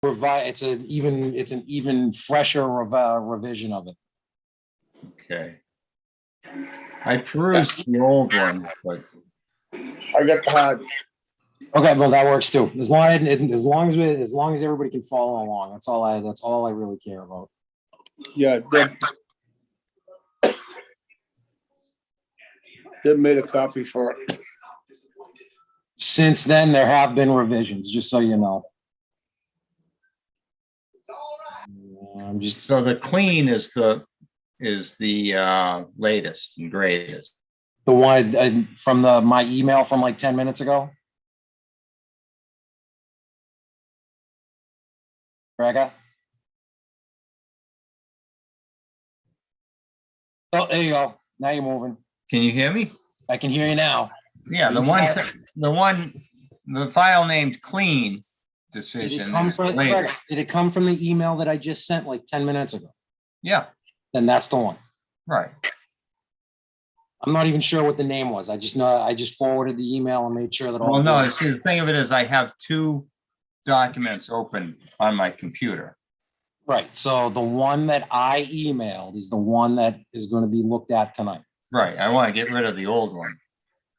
provide, it's an even fresher revision of it. Okay. I perused the old one, but I got the hard. Okay, well, that works too. As long as everybody can follow along, that's all I really care about. Yeah, Deb made a copy for it. Since then, there have been revisions, just so you know. I'm just so the clean is the latest and greatest. the one from my email from like 10 minutes ago. Braga. Oh, there you go. Now you're moving. Can you hear me? I can hear you now. Yeah, the file named clean decision. Did it come from the email that I just sent like 10 minutes ago? Yeah. Then that's the one. Right. I'm not even sure what the name was. I just know I just forwarded the email and made sure that all. Well, no, see, the thing of it is I have two documents open on my computer. Right. So the one that I emailed is the one that is going to be looked at tonight. Right. I want to get rid of the old one.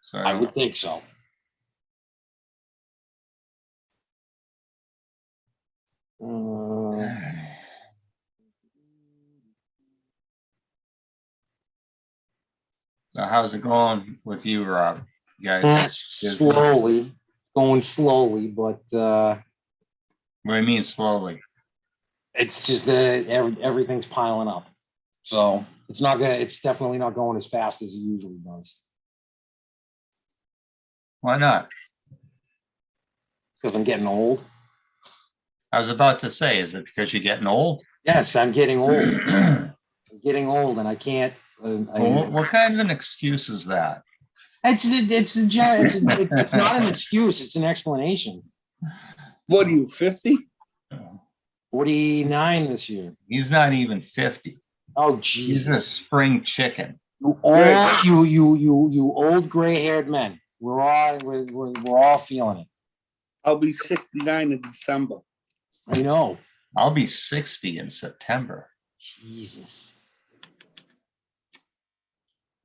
So I would think so. So how's it going with you, Rob? You guys going slowly, but what do you mean slowly? it's just that everything's piling up. So it's definitely not going as fast as it usually does. Why not? Because I'm getting old. I was about to say, is it because you're getting old? Yes, I'm getting old. I'm getting old, and I can't. What kind of an excuse is that? It's not an excuse. It's an explanation. What are you, 50? 49 this year. He's not even 50. Oh, He's a Jesus. spring chicken. You old gray-haired men. We're all feeling it. I'll be 69 in December. I know. I'll be 60 in September. Jesus.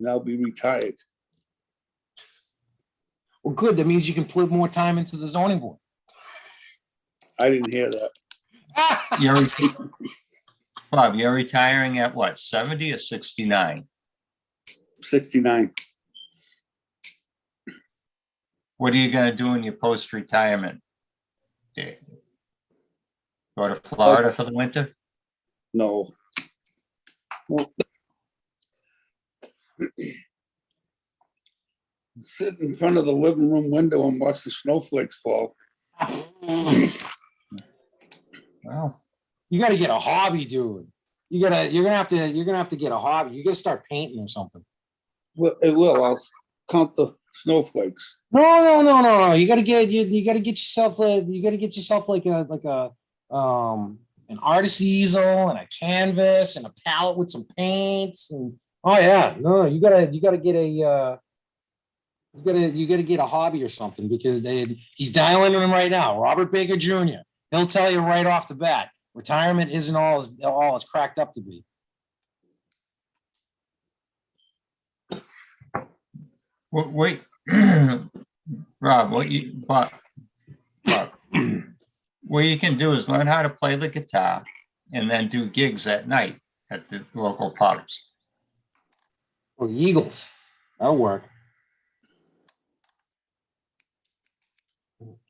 And I'll be retired. Well, good. That means you can put more time into the zoning board. I didn't hear that. Bob, you're retiring at what, 70 or 69? 69. What are you going to do in your post-retirement day? Go to Florida for the winter? No. Well, sit in front of the living room window and watch the snowflakes fall. Well, You got to get a hobby, dude. You're gonna have to get a hobby. You got to start painting or something. Well, it will. I'll count the snowflakes. No. You got to get yourself like an artist easel and a canvas and a palette with some paints and you gotta get a hobby or something, because he's dialing in right now. Robert Baker Jr. He'll tell you right off the bat, retirement isn't all it's cracked up to be. wait, Rob, what you can do is learn how to play the guitar and then do gigs at night at the local pubs. Or the Eagles. That'll work.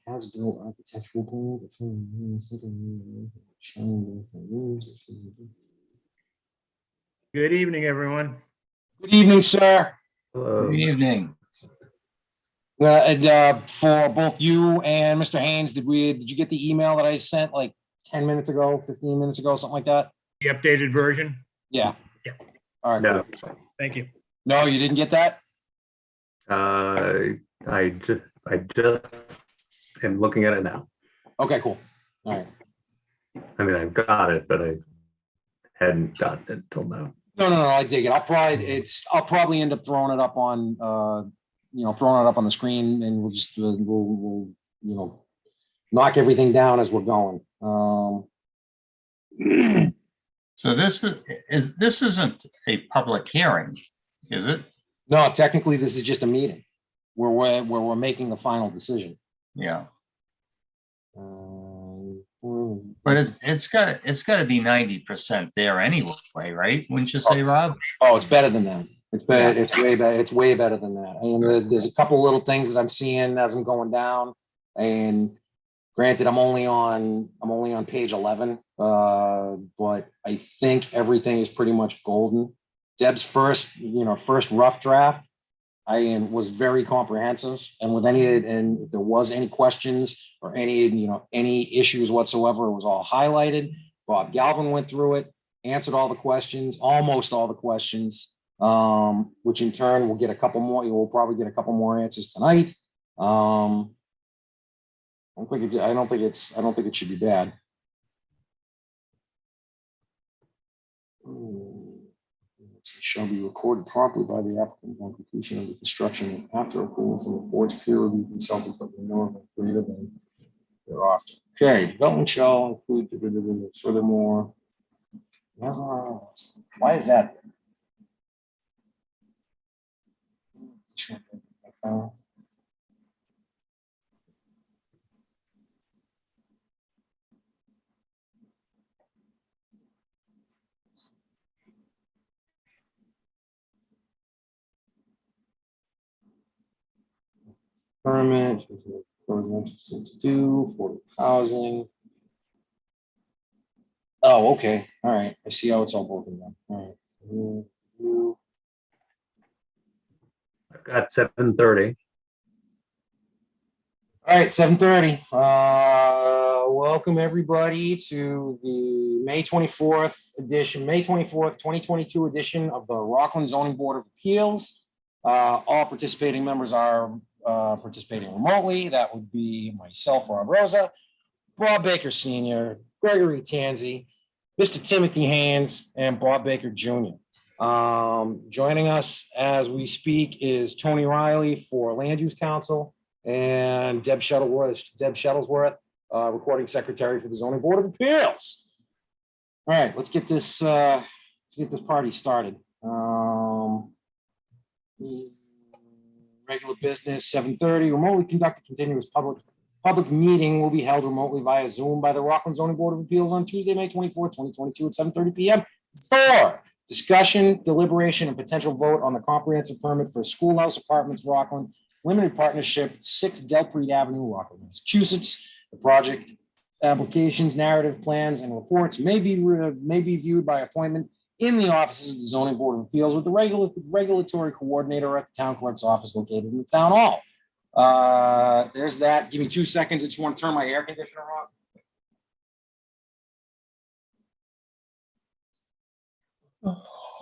As-built architectural plans. Good evening, everyone. Good evening, sir. Good evening. For both you and Mr. Haynes, did you get the email that I sent like 10 minutes ago, 15 minutes ago, something like that? The updated version? Yeah. Yeah. All right. No. Cool. Thank you. No, you didn't get that? I just am looking at it now. Okay, cool. All right. I mean, I've got it, but I hadn't gotten it till now. No, I dig it. I'll probably end up throwing it up on the screen, and we'll knock everything down as we're going. So this isn't a public hearing, is it? No, technically, this is just a meeting where we're making the final decision. Yeah, Um, but it's gotta be 90% there anyway, right? Wouldn't you say, Rob? Oh, it's better than that. It's better. It's way better. It's way better than that. And there's a couple little things that I'm seeing as I'm going down. And granted, I'm only on page 11, but I think everything is pretty much golden. Deb's first rough draft, was very comprehensive, and if there was any questions or any issues whatsoever, it was all highlighted. Bob Galvin went through it, answered all the questions, almost all the questions, which in turn will get a couple more. You will probably get a couple more answers tonight. I don't think it should be bad. Shall be recorded properly by the applicant on completion of the construction after approval from the board's peer review consultant, but no greater than thereafter. Okay, development shall include furthermore. Why is that? Permit, to do for housing. Oh, okay, all right, I see how it's all broken down, all right. I've got 7:30. All right, 7:30. Welcome everybody to the May 24th, 2022 edition of the Rockland Zoning Board of Appeals. All participating members are participating remotely. That would be myself, Rob Rosa, Bob Baker Sr., Gregory Tanzi, Mr. Timothy Haynes, and Bob Baker Jr. Joining us as we speak is Tony Riley for Land Use Council and Deb Shuttlesworth, recording secretary for the Zoning Board of Appeals. All right, let's get this party started. Regular business, 7:30, remotely conducted continuous public meeting will be held remotely via Zoom by the Rockland Zoning Board of Appeals on Tuesday, May 24th, 2022 at 7:30 p.m. for discussion, deliberation, and potential vote on the comprehensive permit for Schoolhouse Apartments, Rockland, Limited Partnership, 6 Delpreet Avenue, Rockland, Massachusetts. The project applications, narrative plans, and reports may be viewed by appointment in the offices of the Zoning Board of Appeals with the regulatory coordinator at the town clerk's office located in the town hall. There's that. Give me 2 seconds. I just want to turn my air conditioner off.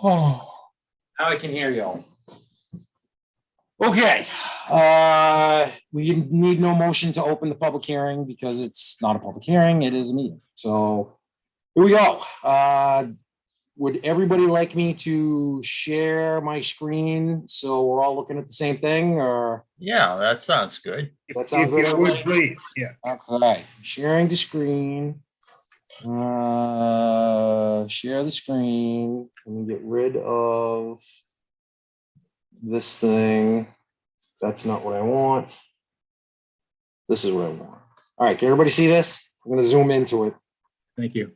Oh, now I can hear you all. Okay, we need no motion to open the public hearing because it's not a public hearing, it is a meeting. So here we go. Would everybody like me to share my screen so we're all looking at the same thing, or? Yeah, that sounds good. That sounds If good, you would, everybody? please, yeah. Okay, sharing the screen. Share the screen. Let me get rid of this thing. That's not what I want. This is what I want. All right, can everybody see this? I'm going to zoom into it. Thank you.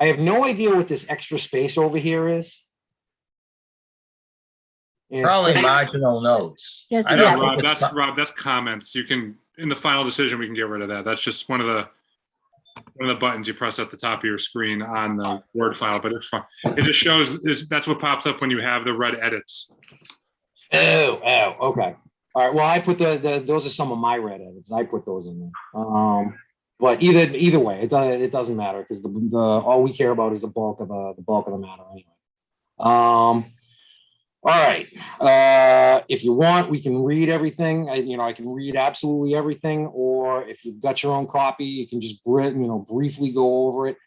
I have no idea what this extra space over here is. And it's Probably for- marginal notes. Yes, I don't yeah. think it's co- Rob, that's comments. You can, in the final decision, we can get rid of that. That's just one of the buttons you press at the top of your screen on the Word file, but it's fine. It just shows, that's what pops up when you have the red edits. Oh, okay. All right, well, I put those are some of my red edits. I put those in there. But either way, it doesn't matter because the all we care about is the bulk of the matter anyway. All right. If you want, we can read everything. I can read absolutely everything, or if you've got your own copy, you can just briefly go over it.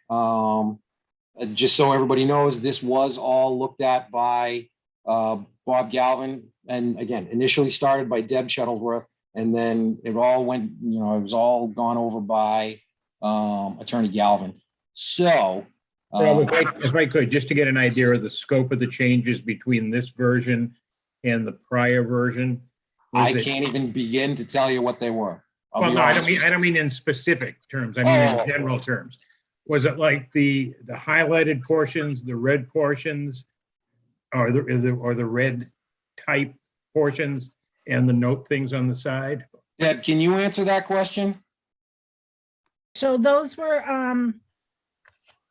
Just so everybody knows, this was all looked at by Bob Galvin, and again, initially started by Deb Shuttlesworth, And then it all went, it was all gone over by Attorney Galvin. So. Rob, if I could, just to get an idea of the scope of the changes between this version and the prior version. was I it- can't even begin to tell you what they were. I'll Well, be no, I honest. don't mean in specific terms. I mean Oh. in general terms. Was it like the highlighted portions, the red portions, or the red type portions, and the note things on the side? Deb, can you answer that question? So those were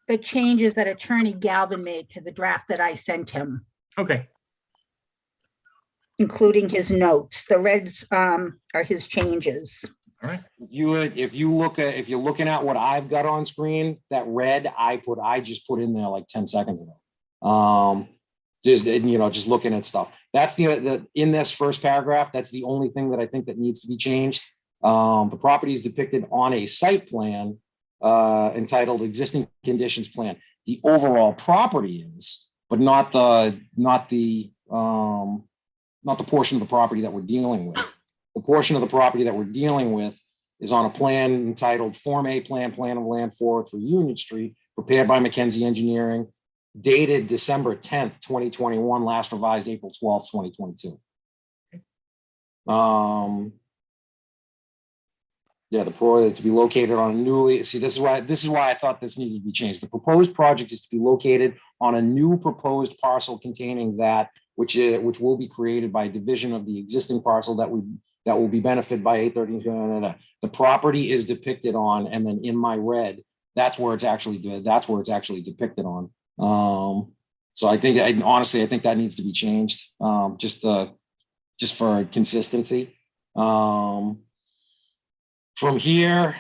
the changes that Attorney Galvin made to the draft that I sent him, Okay. including his notes. The reds are his changes. All right. If you're looking at what I've got on screen, that red I just put in there like 10 seconds ago. Just looking at stuff. That's the in this first paragraph, that's the only thing that I think that needs to be changed. The property is depicted on a site plan entitled Existing Conditions Plan. The overall property is, but not the portion of the property that we're dealing with. The portion of the property that we're dealing with is on a plan entitled Form A Plan of Land 403 Union Street, prepared by Mackenzie Engineering, dated December 10th, 2021, last revised April 12th, 2022. Yeah, the pro to be located on a newly, see, this is why I thought this needed to be changed. The proposed project is to be located on a new proposed parcel containing that which will be created by division of the existing parcel that will be benefited by 813. The property is depicted on, and then in my red, that's where it's actually depicted on. So I think, honestly, I think that needs to be changed, just for consistency. From here,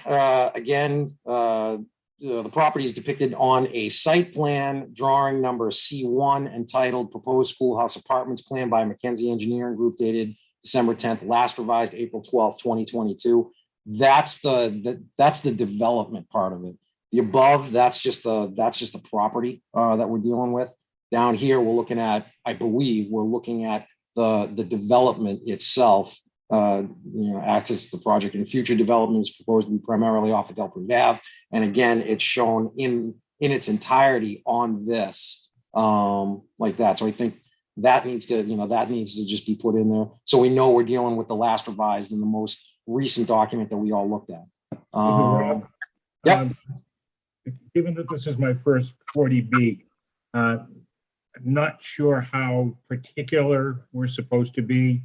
again, the property is depicted on a site plan drawing number C1 entitled Proposed Schoolhouse Apartments Plan by Mackenzie Engineering Group, dated December 10th, last revised April 12th, 2022. That's the development part of it. The above, that's just the property that we're dealing with. Down here, I believe we're looking at the development itself. Access to the project and future development is proposed to be primarily off of Delport Ave. And again, it's shown in its entirety on this, like that. So I think that needs to just be put in there. So we know we're dealing with the last revised and the most recent document that we all looked at. Yep. Given that this is my first 40B, not sure how particular we're supposed to be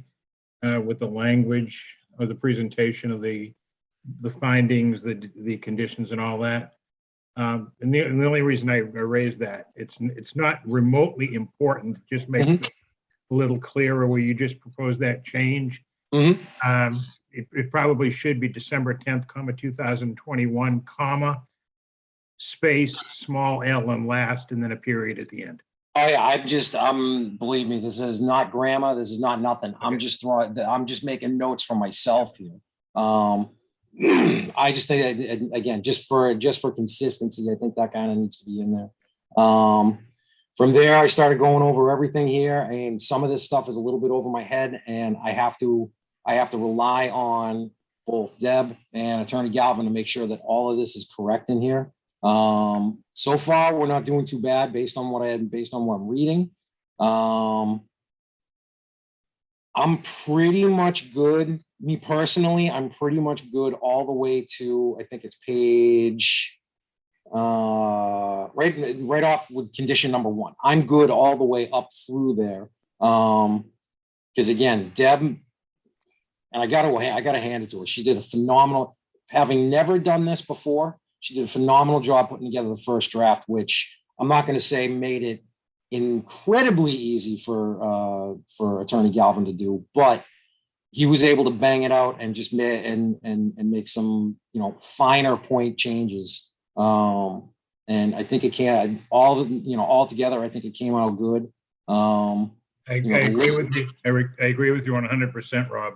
with the language of the presentation of the findings, the conditions and all that. And the only reason I raised that, it's not remotely important, just makes it a little clearer where you just propose that change. It probably should be December 10th, 2021, space, small L and last, and then a period at the end. Oh yeah, believe me, this is not grammar. This is not nothing. I'm just making notes for myself here. I just think, again, just for consistency, I think that kind of needs to be in there. From there, I started going over everything here, and some of this stuff is a little bit over my head, and I have to rely on both Deb and Attorney Galvin to make sure that all of this is correct in here. So far, we're not doing too bad based on what I'm reading. I'm pretty much good. Me personally, I'm pretty much good all the way to, I think it's page, right off with condition number 1. I'm good all the way up through there. Because again, Deb, and I gotta hand it to her. She did a phenomenal, having never done this before, she did a phenomenal job putting together the first draft, which I'm not going to say made it incredibly easy for Attorney Galvin to do, but he was able to bang it out and just make some finer point changes. And I think it can all together. I think it came out good. I agree with you. I agree with you 100%, Rob.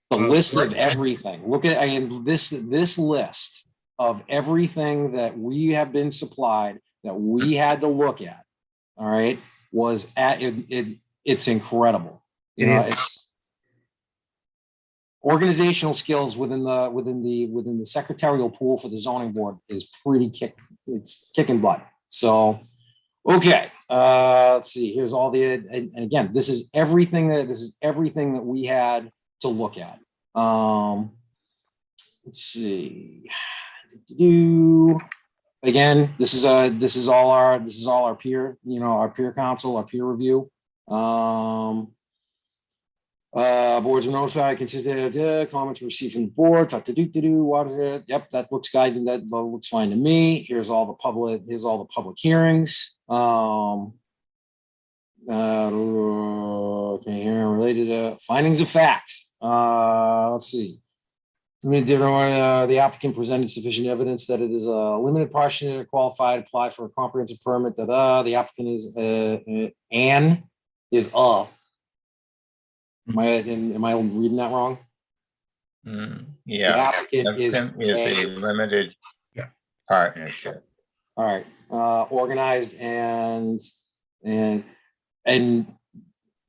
The list of everything. Look at this list of everything that we have been supplied that we had to look at. All right, was at it. It's incredible. organizational skills within the secretarial pool for the zoning board is it's kicking butt. So, okay, let's see, here's all and again, this is everything that we had to look at. Let's see. Again, this is all our peer, our peer council, our peer review. Boards are notified, consider comments received from the board. What is it? Yep, that looks guided. That looks fine to me. Here's all the public hearings. Okay, here related to findings of fact. Let's see. The applicant presented sufficient evidence that it is a limited portion qualified to apply for a comprehensive permit. The applicant is Am I reading that wrong? The Yeah, applicant is a limited Yeah. partnership. all right, organized and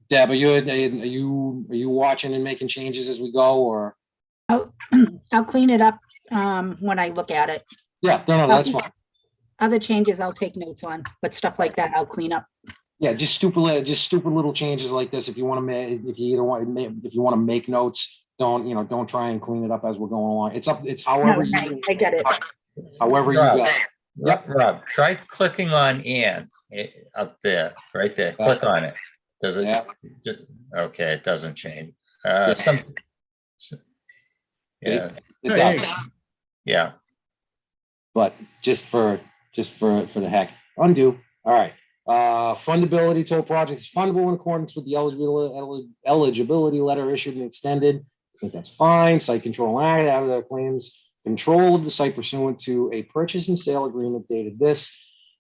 Deb, are you watching and making changes as we go, or? I'll clean it up when I look at it. Yeah, no, that's fine. Other changes I'll take notes on, but stuff like that I'll clean up. Yeah, just stupid little changes like this. If you want to make, if you want to make notes, don't try and clean it up as we're going along. It's however No, I get it. however you Rob, got. Yep. Rob, try clicking on up there, right there. Click on it. Does it? Yeah. Okay, it doesn't change. Yeah. Yeah, It does. yeah. But just for the heck, undo. All right. Fundability, total project is fundable in accordance with the eligibility letter issued and extended. I think that's fine. Site control act, out of the claims control of the site pursuant to a purchase and sale agreement dated this,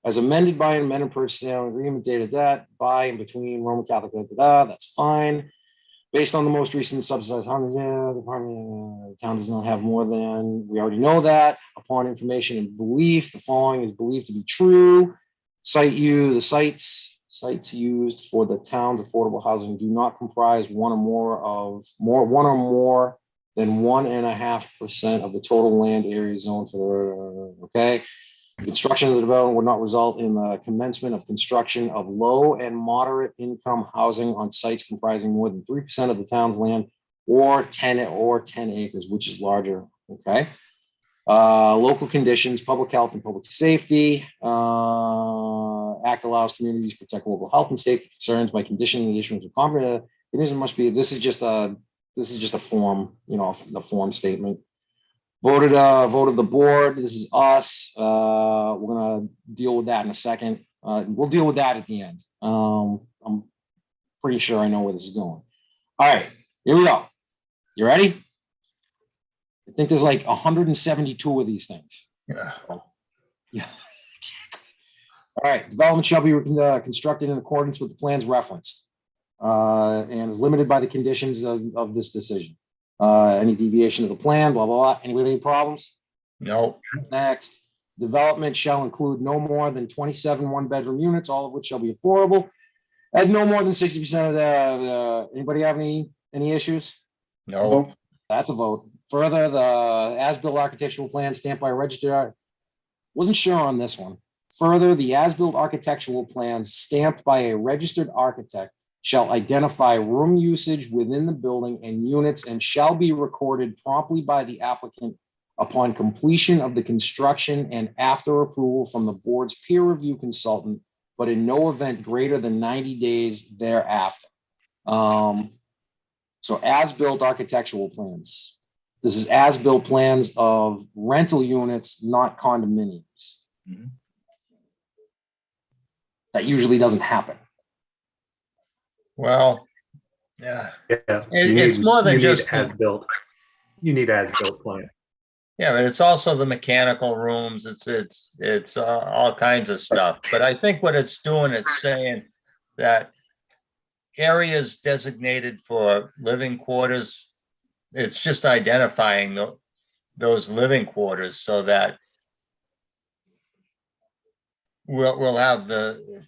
as amended by an amended purchase sale agreement dated that, by and between Roman Catholic, that's fine. Based on the most recent subsidized housing, the town does not have more than, we already know that. Upon information and belief, the following is believed to be true. The sites used for the town's affordable housing do not comprise one or more than 1.5% of the total land area zone for the, okay. The construction of the development would not result in the commencement of construction of low and moderate income housing on sites comprising more than 3% of the town's land or 10 acres, which is larger. Okay. Local conditions, public health and public safety. Act allows communities to protect local health and safety concerns by conditioning the issuance of comprehensive. This is just a form, the form statement. Voted the board. This is us. We're gonna deal with that in a second. We'll deal with that at the end. I'm pretty sure I know where this is going. All right, here we go. You ready? I think there's like 172 of these things. Yeah. Yeah. All right. Development shall be constructed in accordance with the plans referenced and is limited by the conditions of this decision. Any deviation of the plan, blah, blah, blah. Anybody have any problems? No. Next. Development shall include no more than 27 one-bedroom units, all of which shall be affordable. At no more than 60% of the, anybody have any issues? No. That's a vote. Further, the as-built architectural plan stamped by a registered, wasn't sure on this one. Further, the as-built architectural plans stamped by a registered architect shall identify room usage within the building and units and shall be recorded promptly by the applicant upon completion of the construction and after approval from the board's peer review consultant, but in no event greater than 90 days thereafter. So as-built architectural plans. This is as-built plans of rental units, not condominiums. Mhm. That usually doesn't happen. Well, yeah, Yeah. It's more than you just need as-built. You need as-built plan. yeah, but it's also the mechanical rooms. It's all kinds of stuff. But I think what it's doing, it's saying that areas designated for living quarters, it's just identifying those living quarters so that we'll have the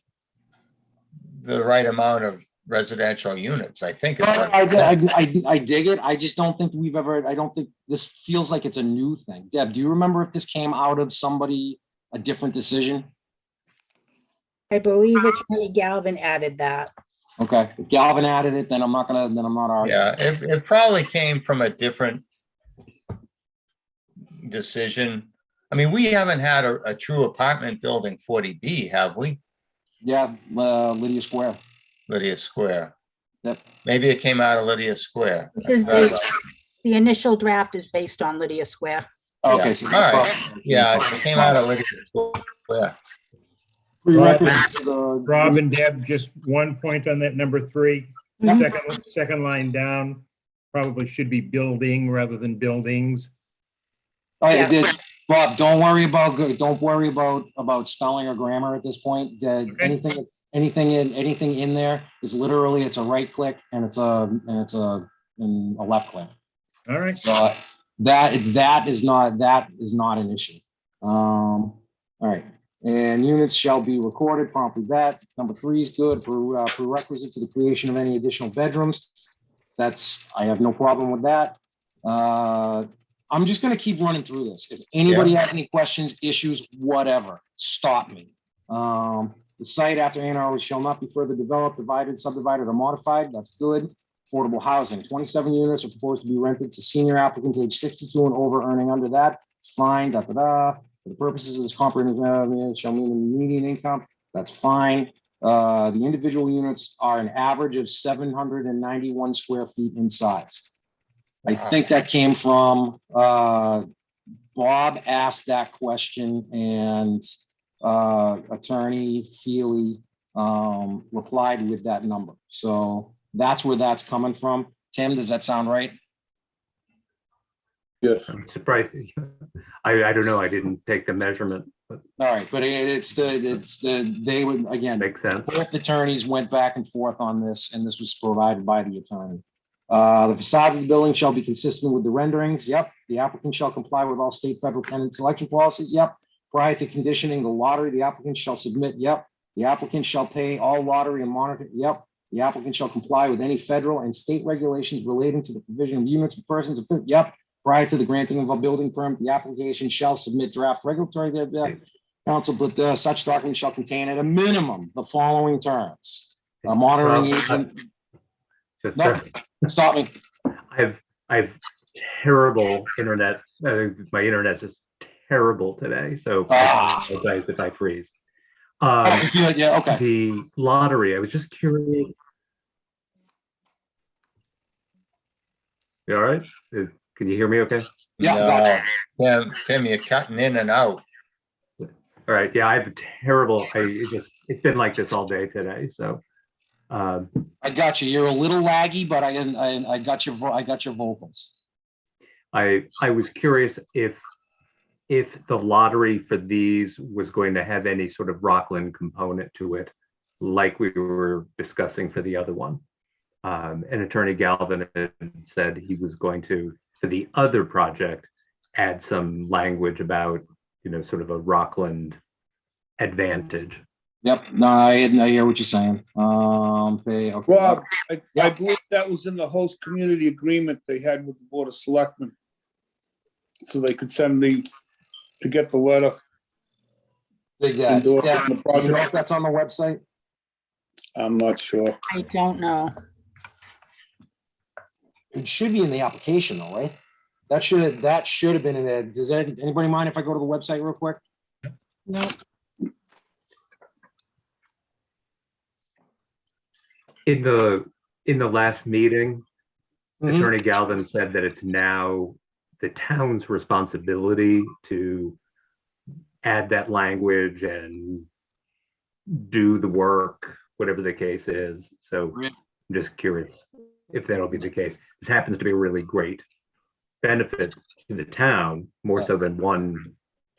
right amount of residential units. I think. it No, represents- I dig it. I just don't think we've ever, I don't think this feels like it's a new thing. Deb, do you remember if this came out of somebody, a different decision? I believe Attorney Galvin added that. Okay, if Galvin added it, then I'm not arguing. Yeah, it probably came from a different decision. I mean, we haven't had a true apartment building 40B, have we? Yeah, Lydia Square. Lydia Square. Yep. Maybe it came out of Lydia Square. This is based, the initial draft is based on Lydia Square. Okay, Yeah. so All that's right. probably- Yeah, it came out of Lydia Square. Prerequisite to the. Rob and Deb, just one point on that number 3. Second line down, probably should be building rather than buildings. Oh, Yeah. it did. Bob, don't worry about spelling or grammar at this point. Anything in there is literally, it's a right click and it's a left click. All right. So that is not an issue. All right. And units shall be recorded promptly. That number 3 is good. Prerequisite to the creation of any additional bedrooms. I have no problem with that. I'm just going to keep running through this. If anybody has any questions, issues, whatever, stop me. The site after A&R shall not be further developed, divided, subdivided, or modified. That's good. Affordable housing, 27 units are proposed to be rented to senior applicants age 62 and over, earning under that. It's fine. For the purposes of this comprehensive, shall mean the median income. That's fine. The individual units are an average of 791 square feet in size. I think that came from, Bob asked that question and Attorney Feely replied with that number. So that's where that's coming from. Tim, does that sound right? Yes. I'm surprised. I don't know. I didn't take the measurement, but All right, but they would, again, makes sense. both attorneys went back and forth on this, and this was provided by the attorney. The facades of the building shall be consistent with the renderings. Yep. The applicant shall comply with all state, federal tenant selection policies. Yep. Prior to conditioning the lottery, the applicant shall submit. Yep. The applicant shall pay all lottery and monitor. Yep. The applicant shall comply with any federal and state regulations relating to the provision of units for persons. Yep. Prior to the granting of a building permit, the application shall submit draft regulatory council, but such document shall contain at a minimum the following terms. A monitoring agent. Just, No, stop me. I have terrible internet. My internet's just terrible today, so I apologize if I freeze. Yeah, okay. The lottery. I was just curious. You all right? Can you hear me? Okay. Yeah, No, Tim, you're cutting in and out. All right. Yeah, I have terrible. It's been like this all day today. So. I got you. You're a little laggy, but I got your vocals. I was curious if the lottery for these was going to have any sort of Rockland component to it, like we were discussing for the other one. And Attorney Galvin had said he was going to, for the other project, add some language about, sort of a Rockland advantage. Yep. No, I hear what you're saying. Okay. Rob, I believe that was in the host community agreement they had with the Board of Selectmen. So they could to get the letter. Yeah. Endorsing Yeah. the Do you know project. if that's on the website? I'm not sure. I don't know. It should be in the application though, right? That should have been in there. Does anybody mind if I go to the website real quick? No. In the last meeting, Mhm. Attorney Galvin said that it's now the town's responsibility to add that language and do the work, whatever the case is. So Right. I'm just curious if that'll be the case. This happens to be a really great benefit to the town, more so than one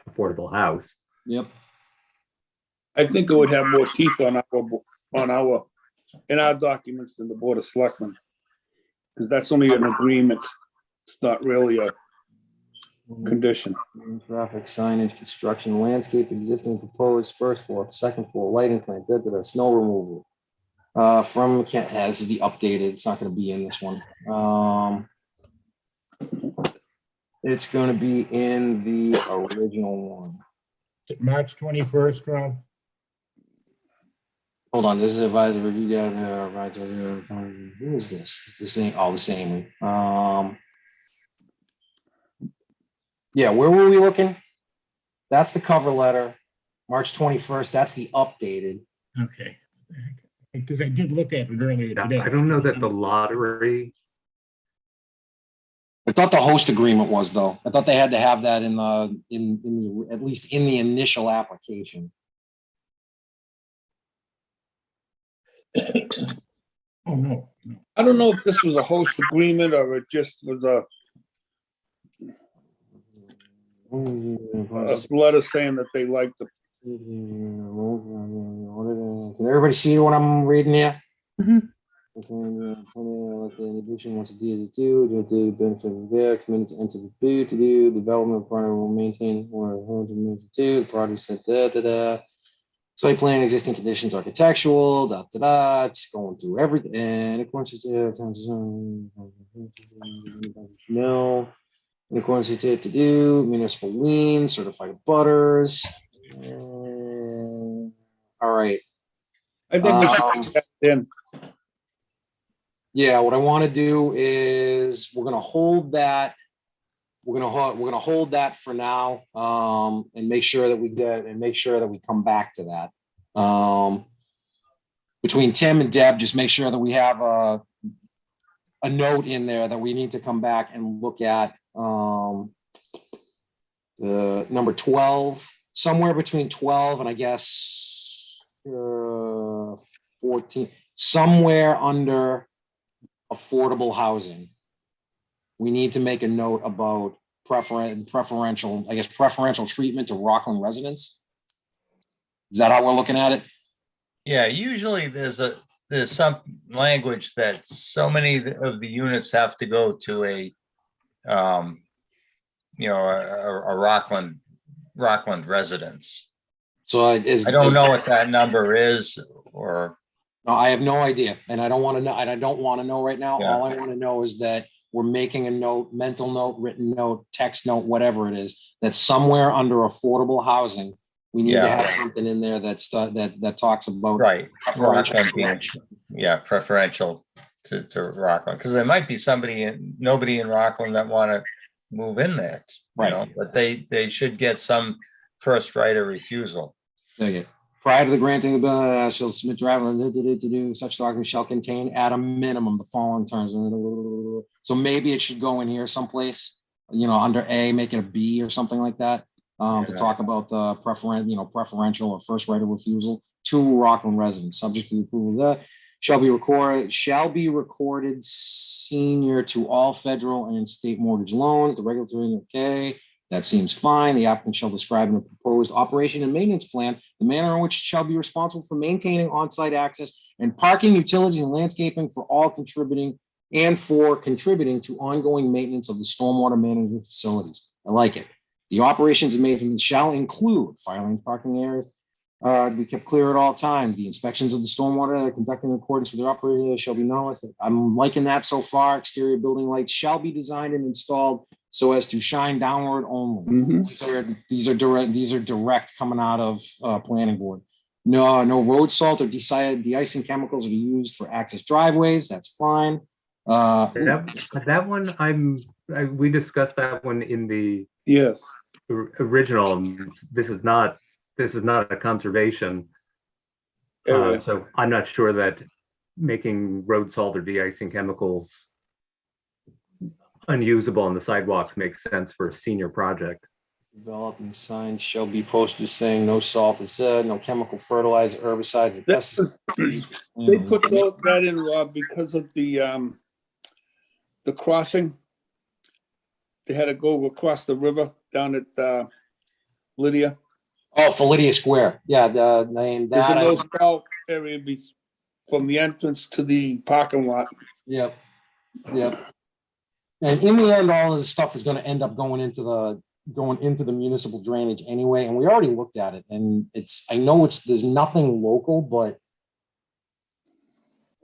affordable house. Yep. I think it would have more teeth in our documents than the Board of Selectmen. Because that's only an agreement. It's not really a condition. Traffic signage, construction, landscape, existing proposed, first floor, second floor, lighting plan, snow removal. From Kent has the updated, it's not gonna be in this one. It's gonna be in the original one. March 21st, Rob? Hold on, this is advisor review data, who is this? It's the same, all the same. Yeah, where were we looking? That's the cover letter, March 21st, that's the updated. Okay. Because I did look at it earlier Yeah, today. I don't know that the lottery, I thought the host agreement was though. I thought they had to have that in the, at least in the initial application. Oh, no, no. I don't know if this was a host agreement or it just was a letter saying that they liked the. Can everybody see what I'm reading here? Mhm. In addition, wants to do the benefit of there, committed to enter the boot to do development part will maintain or do the project said da. Site plan, existing conditions, architectural, just going through everything. And according to no, in accordance with it to do municipal lien, certified butters. All right. I think we should put that in. Yeah, what I want to do is we're gonna hold that. We're gonna hold that for now, and make sure that we come back to that. Between Tim and Deb, just make sure that we have a note in there that we need to come back and look at. The number 12, somewhere between 12 and I guess 14, somewhere under affordable housing. We need to make a note about preferential treatment to Rockland residents. Is that how we're looking at it? Yeah, usually there's some language that so many of the units have to go to a Rockland residence. So I don't know what that number is, or No, I have no idea, and I don't want to know, and I don't want to know right now. Yeah. All I want to know is that we're making a note, mental note, written note, text note, whatever it is, that somewhere under affordable housing, we need to Yeah. have something in there that talks about. right, preferential Rockland being, selection. preferential to Rockland, because there might be nobody in Rockland that want to move in there, Right. but they should get some first right of refusal. Okay. Prior to the granting of the shall submit driver to do such document shall contain at a minimum the following terms. So maybe it should go in here someplace, under A, make it a B or something like that. To Yeah. talk about the preferential or first right of refusal to Rockland residents, subject to the approval of that, shall be recorded senior to all federal and state mortgage loans, the regulatory, okay. That seems fine. The applicant shall describe in a proposed operation and maintenance plan the manner in which it shall be responsible for maintaining on-site access and parking, utilities, and landscaping for contributing to ongoing maintenance of the stormwater management facilities. I like it. The operations and maintenance shall include filing parking areas to be kept clear at all times. The inspections of the stormwater conducted in accordance with the operator shall be known. I'm liking that so far. Exterior building lights shall be designed and installed so as to shine downward only. Mhm. These are direct coming out of planning board. No road salt or de-icing chemicals are used for access driveways. That's fine. that one, we discussed that one in the Yes. original. This is not a conservation. Area. So I'm not sure that making road salt or de-icing chemicals unusable on the sidewalks makes sense for a senior project. Developing signs shall be posted saying no salt is said, no chemical fertilizer, herbicides. and That was, they put that in, Rob, because of the crossing. They had to go across the river down at Lydia. Oh, for Lydia Square. Yeah, There's a no salt area from the entrance to the parking lot. Yep. And in the end, all of this stuff is going to end up going into the municipal drainage anyway. And we already looked at it, and there's nothing local, but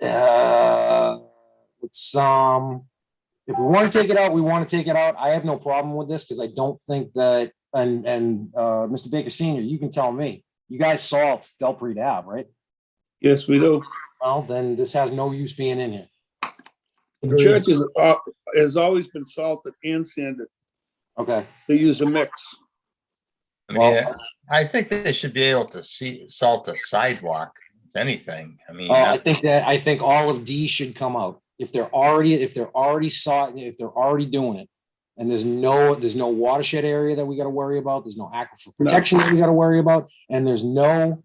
It's, if we want to take it out, we want to take it out. I have no problem with this because I don't think that, and Mr. Baker Senior, you can tell me, you guys salt Delpreet Ave, right? Yes, we do. Well, then this has no use being in here. The church has always been salted and sanded. Okay. They use a mix. I mean, Well- I think that they should be able to salt a sidewalk, if anything. I mean, I think all of D should come out. If they're already doing it, and there's no watershed area that we got to worry about, there's no aquifer protection that we got to worry about, and there's no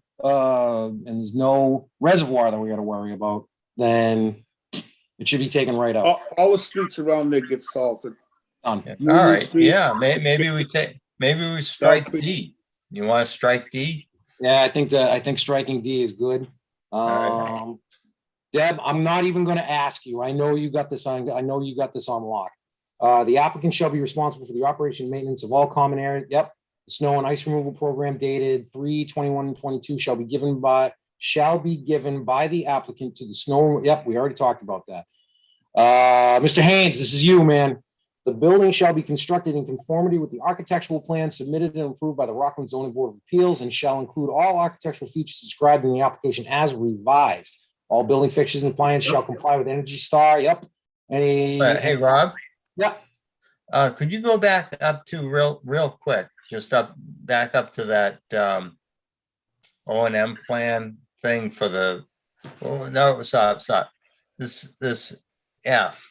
reservoir that we got to worry about, then it should be taken right out. All the streets around there get salted. Done. all right, yeah, maybe we strike D. You want to strike D? Yeah, I think striking D is good. right. Deb, I'm not even going to ask you. I know you got this on lock. The applicant shall be responsible for the operation and maintenance of all common areas. Yep. The snow and ice removal program dated 3/21/22 shall be given by the applicant to the snow. Yep, we already talked about that. Mr. Haynes, this is you, man. The building shall be constructed in conformity with the architectural plan submitted and approved by the Rockland Zoning Board of Appeals and shall include all architectural features described in the application as revised. All building fixtures and appliances shall comply with Energy Star. Yep. Hey, Rob, Yep. could you go back up to real quick, just back up to that O&M plan thing for the, oh, no, stop. This F,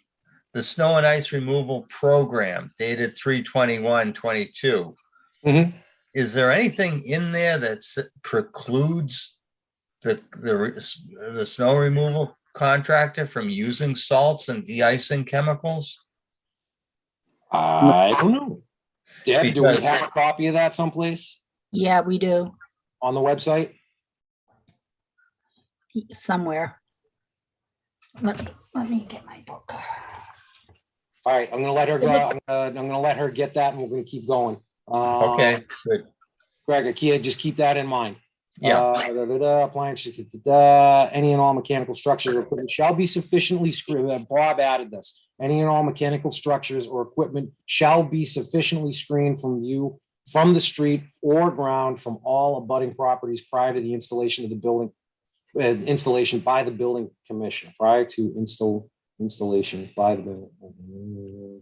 the snow and ice removal program dated 3/21/22. Mhm. Is there anything in there that precludes the snow removal contractor from using salts and de-icing chemicals? I don't know. Deb, do we Because- have a copy of that someplace Yeah, we do, on the website? somewhere. Let me get my book. All right, I'm gonna let her go. I'm gonna let her get that and we're gonna keep going. Okay, good. Greg, Akia, just keep that in mind. Yeah. Appliance, any and all mechanical structures or equipment shall be sufficiently screened. Bob added this. Any and all mechanical structures or equipment shall be sufficiently screened from view from the street or ground from all abutting properties prior to the installation of the building, installation by the building commission, prior to installation by the building.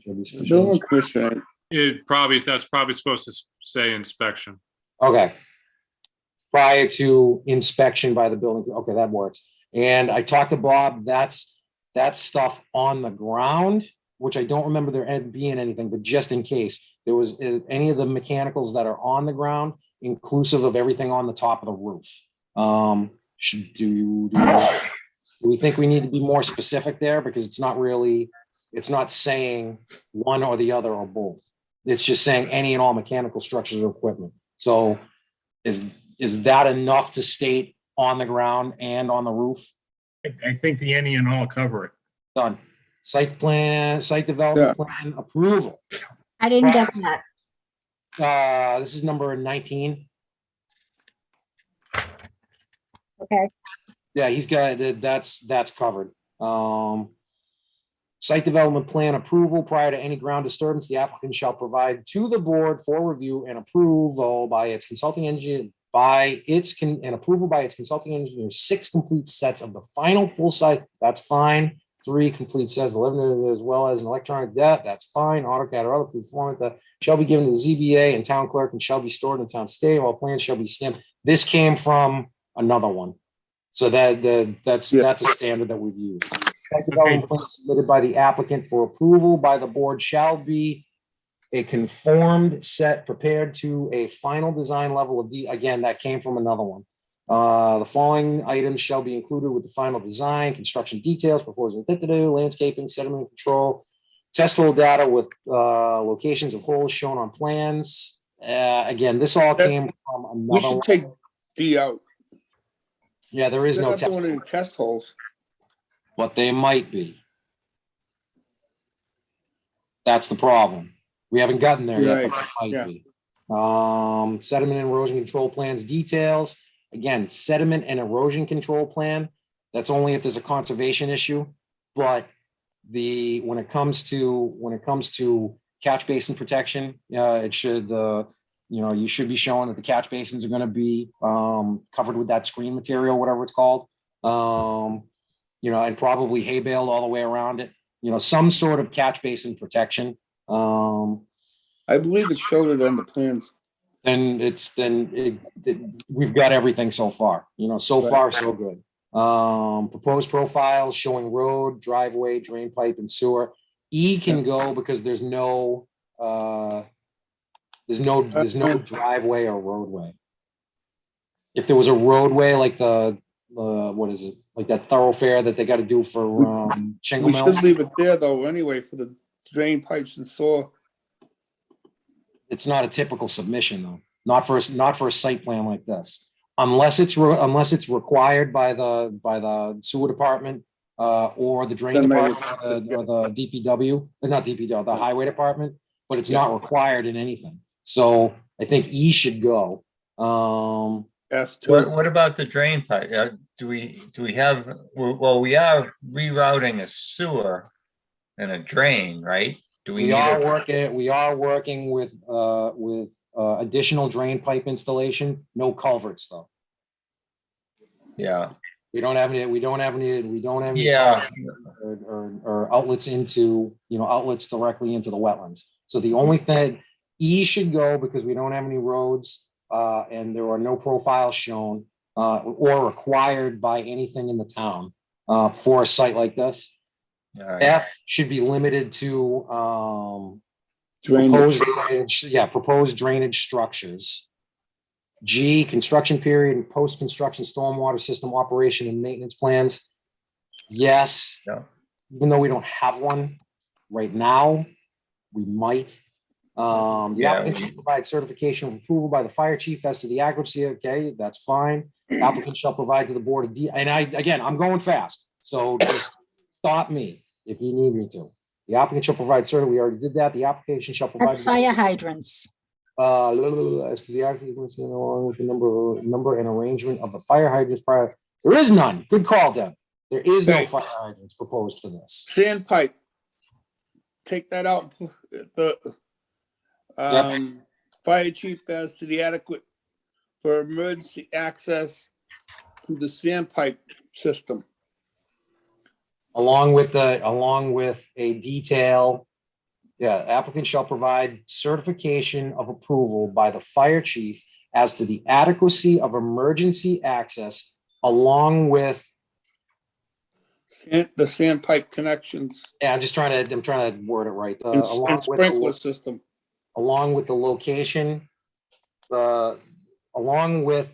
Shall be sufficiently- Building commissioner, That's probably supposed to say inspection. Okay. Prior to inspection by the building, okay, that works. And I talked to Bob, that's stuff on the ground, which I don't remember there being anything, but just in case there was any of the mechanicals that are on the ground, inclusive of everything on the top of the roof. Do we think we need to be more specific there? Because it's not saying one or the other or both. It's just saying any and all mechanical structures or equipment. So is that enough to state on the ground and on the roof? I think the any and all cover it. Done. Site development plan approval. I didn't get that. This is number 19. Okay, Yeah, he's got, that's covered. Site development plan approval prior to any ground disturbance, the applicant shall provide to the board for review and approval by its consulting engineer, and approval by its consulting engineer, 6 complete sets of the final full site, that's fine. 3 complete sets, 11 as well as an electronic that's fine. AutoCAD or other proof format that shall be given to the ZBA and town clerk and shall be stored in town state. All plans shall be stamped. This came from another one. So that's a standard that we've used. Site development plan submitted by the applicant for approval by the board shall be a conformed set prepared to a final design level of again, that came from another one. The following items shall be included with the final design, construction details, proposal, landscaping, sediment control, test hole data with locations of holes shown on plans. Again, this all came from we another should one. take D out. Yeah, there is They're no not test, doing any test holes. but they might be. That's the problem. We haven't gotten there yet, but they might be. Sediment and erosion control plans details. Again, sediment and erosion control plan. That's only if there's a conservation issue. But when it comes to catch basin protection, it should, you should be showing that the catch basins are going to be covered with that screen material, whatever it's called. And probably hay baled all the way around it. Some sort of catch basin protection. I believe it showed it on the plans. We've got everything so far. So Right. far so good. Proposed profiles showing road, driveway, drain pipe, and sewer. E can go because there's no driveway or roadway. If there was a roadway like what is it? Like that thoroughfare that they got to do for Shingle We Mills. should leave it there though, anyway, for the drain pipes and sewer. It's not a typical submission though. Not for a site plan like this. Unless it's required by the sewer department or the drain Then they would- department or the DPW, not DPW, the highway department, but it's not required in anything. So I think E should go. S2. What about the drain pipe? Do we have, well, we are rerouting a sewer and a drain, right? Do we We need are working with additional drain pipe installation, no culverts though. Yeah, We don't have any yeah, or outlets outlets directly into the wetlands. So the only thing, E should go because we don't have any roads, and there are no profiles shown, or required by anything in the town, for a site like this. all right. F should be limited to, Drainage. proposed drainage structures. G, construction period and post-construction stormwater system operation and maintenance plans. Yes. Yeah. Even though we don't have one right now, we might. The Yeah, applicant should provide certification of approval by the fire chief as to the accuracy. Okay, that's fine. Applicant shall provide to the board I'm going fast, so just stop me if you need me to. The applicant shall provide we already did that. The application shall provide. That's fire hydrants. As to the applicant, along with the number and arrangement of the fire hydrants prior. There is none. Good call, Deb. There is no Okay. fire hydrants proposed for this. Sand pipe. Take that out. And put the fire chief as to the adequate for emergency access to the sand pipe system. Along with a detail. Yeah, applicant shall provide certification of approval by the fire chief as to the adequacy of emergency access along with. The sand pipe connections Yeah, I'm trying to word it right. and sprinkler system. Along with the location, along with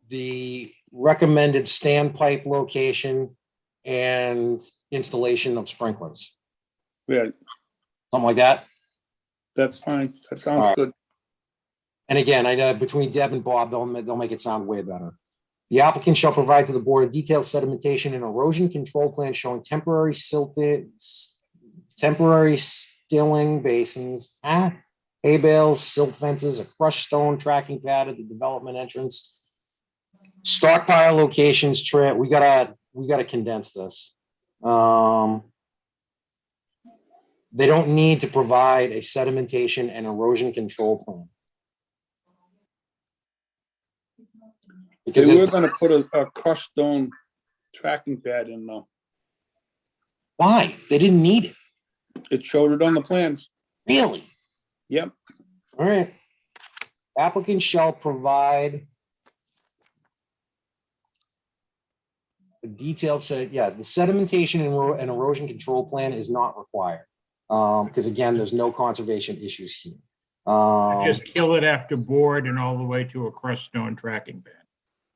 the recommended standpipe location and installation of sprinklers, Yeah, something like that. that's fine. That sounds All right. good. And again, I know between Deb and Bob, they'll make it sound way better. The applicant shall provide to the board a detailed sedimentation and erosion control plan showing temporary stilling basins, hay bales, silt fences, a crushed stone tracking pad at the development entrance, stockpile locations, we gotta condense this. They don't need to provide a sedimentation and erosion control plan. Because They were gonna put a crushed stone tracking pad in though. why? They didn't need it. It showed it on the plans. Really? Yep. All right. Applicant shall provide a detailed, the sedimentation and erosion control plan is not required. Because again, there's no conservation issues here. Just kill it after board and all the way to a crushed stone tracking pad.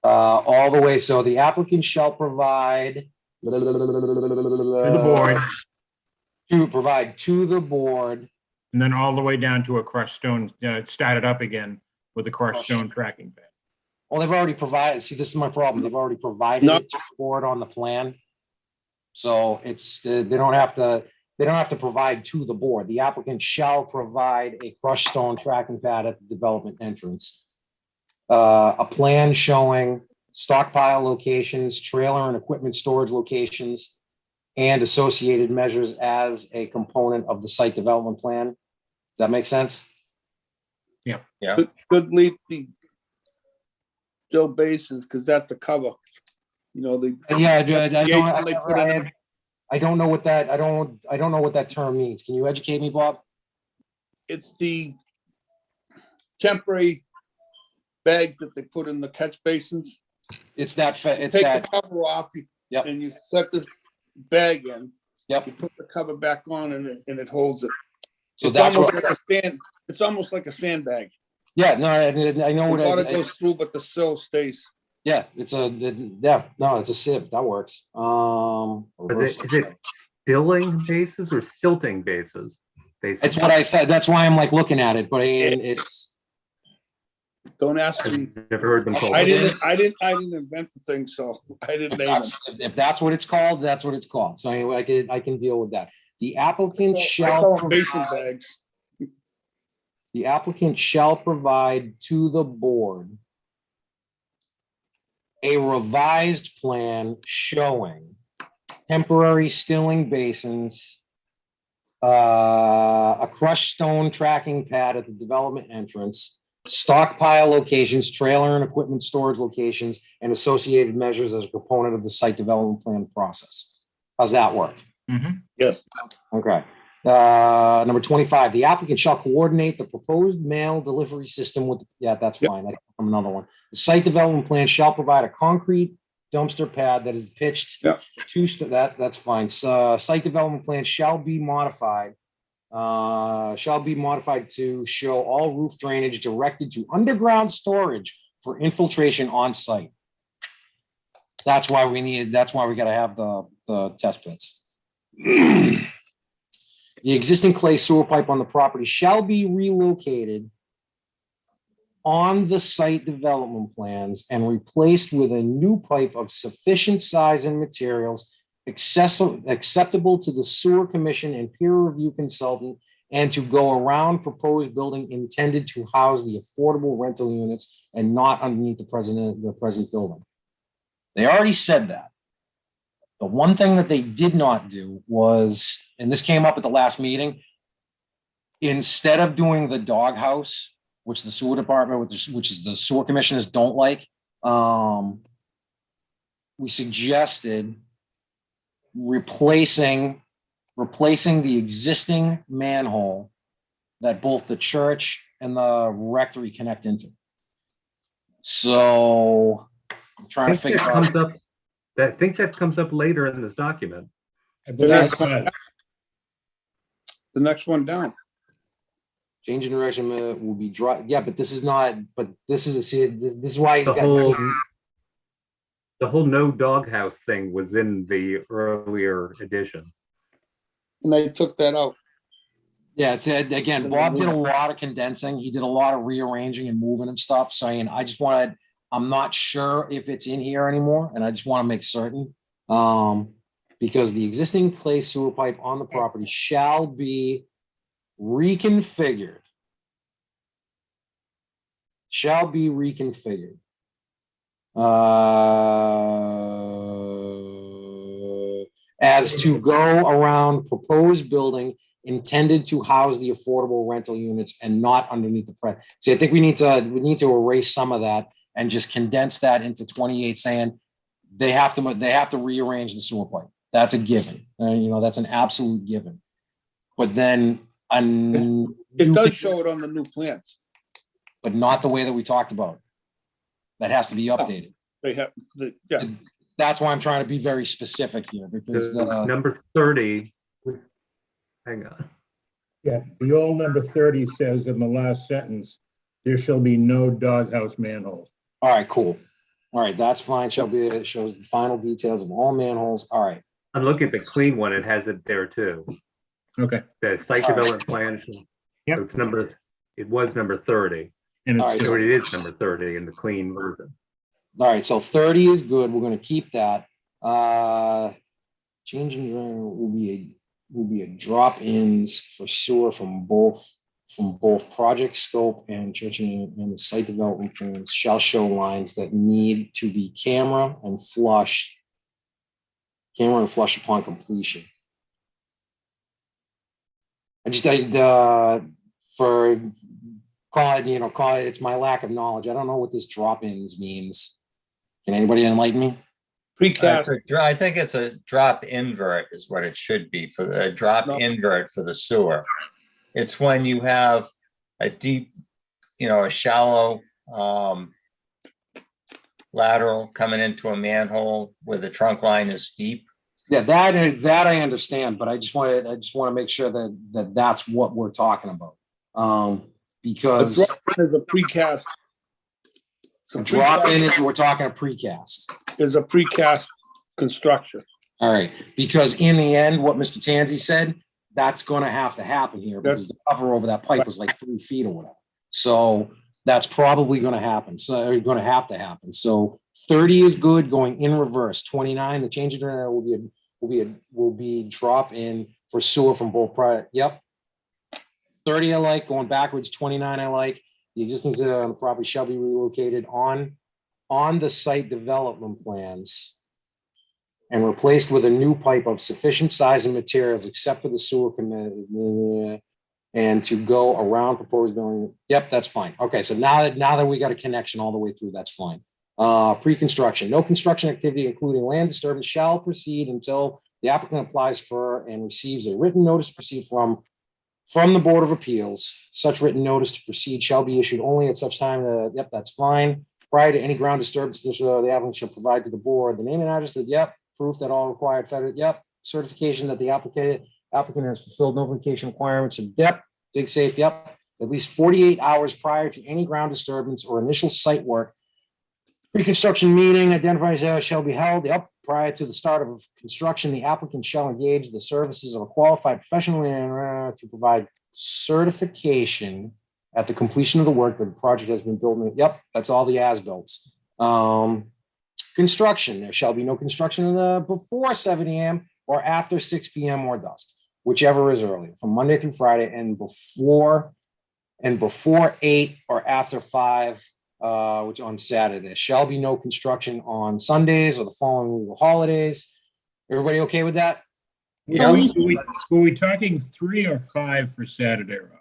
All the way, so the applicant shall provide. To the board, To provide to the board. and then all the way down to a crushed stone, start it up again with a crushed stone tracking pad. Well, they've already provided, see, this is my problem. They've already provided No. it to the board on the plan. So they don't have to provide to the board. The applicant shall provide a crushed stone tracking pad at the development entrance. A plan showing stockpile locations, trailer and equipment storage locations, and associated measures as a component of the site development plan. Does that make sense? Yeah. Could leave the still basins, because that's the cover. You know, the. Yeah, I They put in- don't know what that, I don't know what that term means. Can you educate me, Bob? It's the temporary bags that they put in the catch basins. It's that, it's Take that, the cover off. Yep. And you set this bag in. Yep. You put the cover back on and it holds it. So It's that's almost what, like a sand, it's almost like a sandbag. yeah, no, I know The what water I, goes through, but the sill stays. yeah, it's a, yeah, no, it's a sieve. That works. But is it stilling bases or silting bases? It's what I thought. That's why I'm like looking at it, but it's, Don't ask me. Never heard them called. I didn't invent the thing, so I didn't name it. if that's what it's called, that's what it's called. So anyway, I can deal with that. The applicant I shall, call them basin bags. the applicant shall provide to the board a revised plan showing temporary stilling basins, a crushed stone tracking pad at the development entrance, stockpile locations, trailer and equipment storage locations, and associated measures as a component of the site development plan process. How's that work? Yes. Okay. Number 25, the applicant shall coordinate the proposed mail delivery system with, yeah, that's Yep. fine. That's from another one. The site development plan shall provide a concrete dumpster pad that is pitched Yep. to, that's fine. So, site development plan shall be modified to show all roof drainage directed to underground storage for infiltration on site. That's why we gotta have the test pits. The existing clay sewer pipe on the property shall be relocated on the site development plans and replaced with a new pipe of sufficient size and materials acceptable to the sewer commission and peer review consultant, and to go around proposed building intended to house the affordable rental units and not underneath the present building. They already said that. The one thing that they did not do was, and this came up at the last meeting, instead of doing the doghouse, which the sewer department, which is the sewer commissioners don't like, we suggested replacing the existing manhole that both the church and the rectory connect into. So I'm trying to figure out. I think that comes up later in this document. I believe next it's one. The next one down. Change in direction will be dry. Yeah, but this is not, but this is, see, this is why he's The got. whole no doghouse thing was in the earlier edition. And they took that out. Yeah, it's again, Bob did a lot of condensing. He did a lot of rearranging and moving and stuff. Saying, I'm not sure if it's in here anymore, and I just want to make certain. Because the existing clay sewer pipe on the property shall be reconfigured. Shall be reconfigured. As to go around proposed building intended to house the affordable rental units and not underneath the pre. See, I think we need to erase some of that and just condense that into 28, saying they have to rearrange the sewer pipe. That's a given. That's an absolute given. But then It does show it on the new plans. but not the way that we talked about. That has to be updated. They have, yeah. That's why I'm trying to be very specific here, because Number 30, hang on. Yeah, the old number 30 says in the last sentence, there shall be no doghouse manholes. all right, cool. All right, that's fine. It shows the final details of all manholes. All right. I'm looking at the clean one, it has it there too. Okay. The site development plan. Yep. It was number 30. And All it's right, So still, it is number 30 in the clean version. All right, so 30 is good. We're going to keep that. Changing will be a drop-ins for sewer from both from both project scope and judging and the site development plans shall show lines that need to be camera and flush upon completion. For call it, it's my lack of knowledge. I don't know what this drop-ins means. Can anybody enlighten me? Precast, I think it's a drop invert is what it should be for the drop No. invert for the sewer. It's when you have a deep, a shallow lateral coming into a manhole where the trunk line is deep. Yeah, that I understand, but I just want to make sure that that's what we're talking about. the Because drop-in is a precast. So drop in, precast we're talking a precast. is a precast construction. All right, because in the end, what Mr. Tanzi said, that's gonna have to happen here because the cover over that pipe was like 3 feet or whatever. So that's probably gonna happen. So you're gonna have to happen. So 30 is good going in reverse. 29, the change in will be drop in for sewer from both prior. Yep. 30 I like, going backwards. 29 I like. The existing property shall be relocated on the site development plans and replaced with a new pipe of sufficient size and materials except for the sewer committee and to go around proposed building. Yep, that's fine. Okay, so now that we got a connection all the way through, that's fine. Pre-construction, no construction activity including land disturbance shall proceed until the applicant applies for and receives a written notice to proceed from the Board of Appeals. Such written notice to proceed shall be issued only at such time that, yep, that's fine. Prior to any ground disturbance, the applicant shall provide to the board the name and address that, yep, proof that all required federal, yep, certification that the applicant has fulfilled notification requirements of depth, dig safe, yep, at least 48 hours prior to any ground disturbance or initial site work. Pre-construction meeting identified shall be held, yep, prior to the start of construction. The applicant shall engage the services of a qualified professional to provide certification at the completion of the work that the project has been built. Yep, that's all the as-builts. Construction, there shall be no construction before 7 a.m. or after 6 p.m. or dusk, whichever is earlier, from Monday through Friday, and before 8 or after 5, which on Saturday. There shall be no construction on Sundays or the following legal holidays. Everybody okay with that? Were we talking 3 or 5 for Saturday, Rob?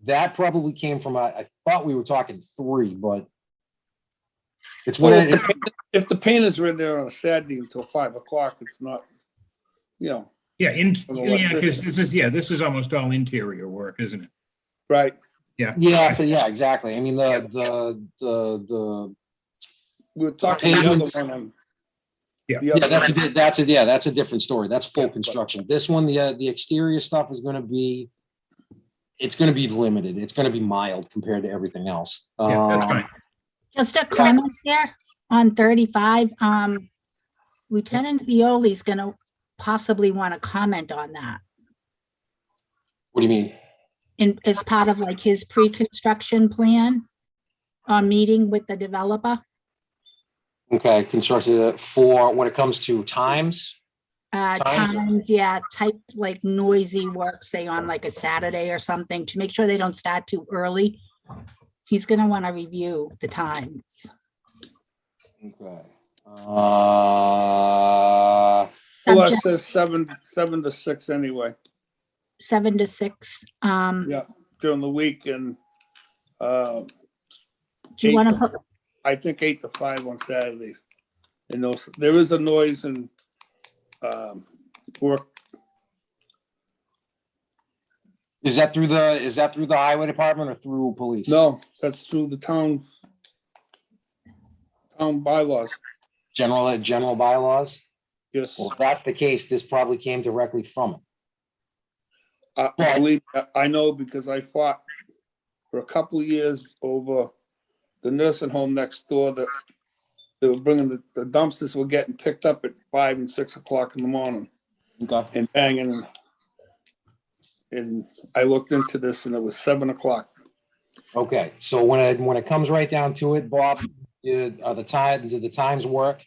That probably came from, I thought we were talking 3, but it's Well, what if the painters are in there on a Saturday until 5 o'clock, it's not, Yeah, electricity. because this is almost all interior work, isn't it? right. yeah, exactly. I mean, the We were talking the other Pavements. one on. Yeah. the other one. that's a different story. That's full construction. This one, the exterior stuff is going to be, it's going to be limited. It's going to be mild compared to everything else. Yeah, that's fine. Just a comment there on 35. Lieutenant Violi's gonna possibly want to comment on that What do you mean? as part of like his pre-construction plan meeting with the developer. Okay, constructed for when it comes to times. Times, yeah, type like noisy work, say on like a Saturday or something, to make sure they don't start too early. He's gonna want to review the times. Okay. Well, it says 7 to 6 anyway, 7 to 6. yeah, during the week, and Do you want to put, I think 8 to 5 on Saturdays. And there is a noise and work. Is that through the highway department or through police? No, that's through the town bylaws. General bylaws? Yes, Well, if that's the case, this probably came directly from it. I believe, I know, because I fought for a couple of years over the nursing home next door that they were bringing the dumpsters were getting picked up at 5 and 6 o'clock in the morning Okay. and banging. And I looked into this and it was 7 o'clock. Okay, so when it comes right down to it, Bob, do the times work?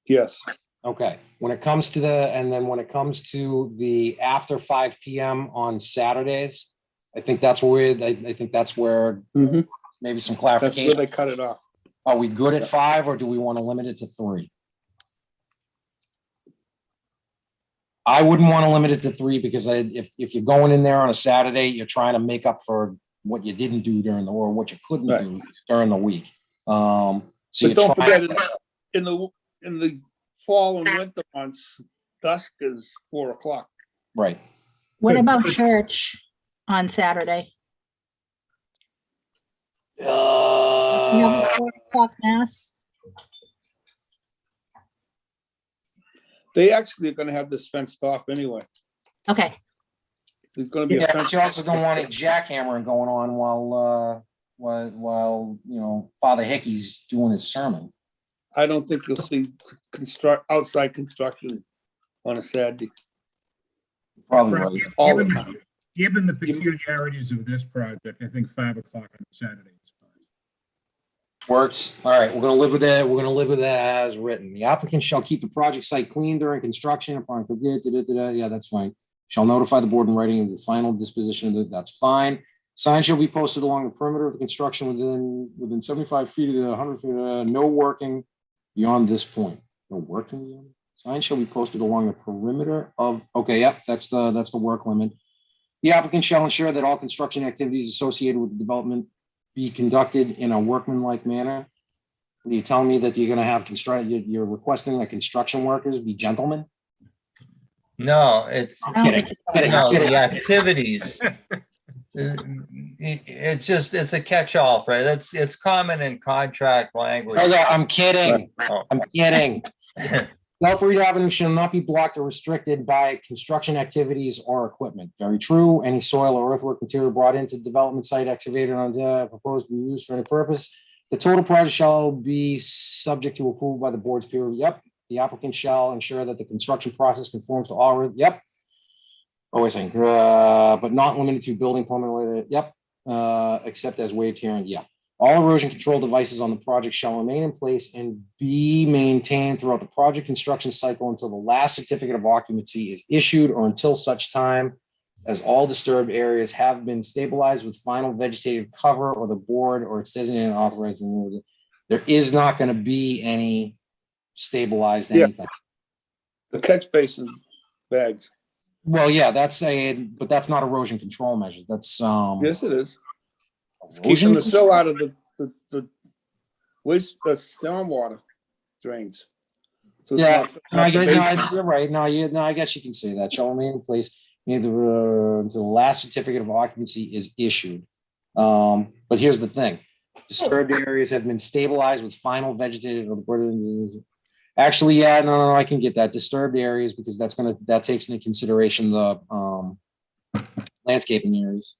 Yes, Okay, when it comes to when it comes to the after 5 PM on Saturdays, I think that's where, I think that's where Mhm. maybe some That's where clarification. they cut it off. Are we good at 5 or do we want to limit it to 3? I wouldn't want to limit it to 3 because if you're going in there on a Saturday, you're trying to make up for what you didn't do during or what you couldn't Right. do during the week. So But you don't try, forget, in the fall and winter months, dusk is 4 o'clock. right. What about church on Saturday? You have a 4 o'clock mass? They actually are gonna have this fenced off anyway. Okay, There's gonna be a Yeah, fence. but you also don't want any jackhammering going on while Father Hickey's doing his sermon. I don't think you'll see outside construction on a Saturday. Probably right. All the Given time. given the peculiarities of this project, I think 5 o'clock on Saturday is fine. Works. All right, we're gonna live with that. We're gonna live with that as written. The applicant shall keep the project site clean during construction upon, yeah, that's fine. Shall notify the board in writing of the final disposition of it. That's fine. Signs shall be posted along the perimeter of the construction within 75 feet of the 100 feet, no working beyond this point. No working beyond. Signs shall be posted along the perimeter of, okay, yep, that's the work limit. The applicant shall ensure that all construction activities associated with the development be conducted in a workmanlike manner. Are you telling me that you're gonna have you're requesting that construction workers be gentlemen? No, it's, I don't think it's no, kidding. the activities. It's a catch-all, right? It's common in contract language. Okay, I'm kidding. Oh. I'm kidding. Belfry Avenue shall not be blocked or restricted by construction activities or equipment. Very true. Any soil or earthwork material brought into development site excavated on proposed to be used for any purpose. The total project shall be subject to approval by the board's peer review. Yep. The applicant shall ensure that the construction process conforms to all. Yep. Oh, wait a second. But not limited to building permit. Yep. Except as waived here and yeah. All erosion control devices on the project shall remain in place and be maintained throughout the project construction cycle until the last certificate of occupancy is issued or until such time as all disturbed areas have been stabilized with final vegetative cover or the board or its designated authorized removal. There is not going to be any stabilized Yeah. anything. The catch basin bags. Well, yeah, but that's not erosion control measures. That's Yes, it is. It's erosion keeping the sill out of the waste, the stormwater drains. So it's Yeah, not- no, I not the guess, basin. you're right. No, I guess you can say that. Shall remain in place until the last certificate of occupancy is issued. But here's the thing. Disturbed areas have been stabilized with final vegetative. Actually, yeah, no, I can get that. Disturbed areas because that takes into consideration the landscaping areas.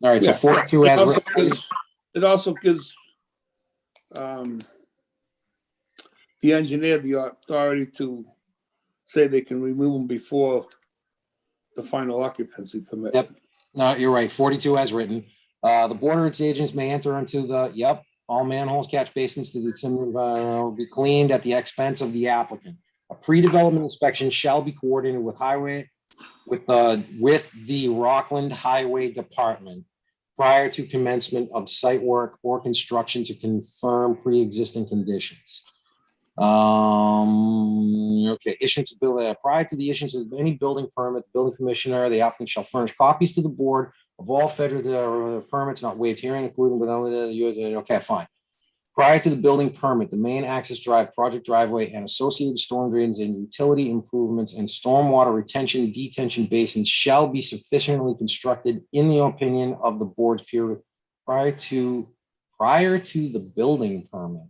All right, so Yeah. 42 It as also written. gives- It also gives the engineer the authority to say they can remove them before the final occupancy permit. Yep. No, you're right. 42 as written. The board or its agents may enter into all manholes, catch basins to the extent will be cleaned at the expense of the applicant. A pre-development inspection shall be coordinated with the Rockland Highway Department prior to commencement of site work or construction to confirm pre-existing conditions. Okay, issuance of building, prior to the issuance of any building permit, the building commissioner, the applicant shall furnish copies to the board of all federal permits not waived herein, including but only okay, fine. Prior to the building permit, the main access drive, project driveway, and associated storm drains and utility improvements and stormwater retention detention basins shall be sufficiently constructed in the opinion of the board's peer prior to the building permit.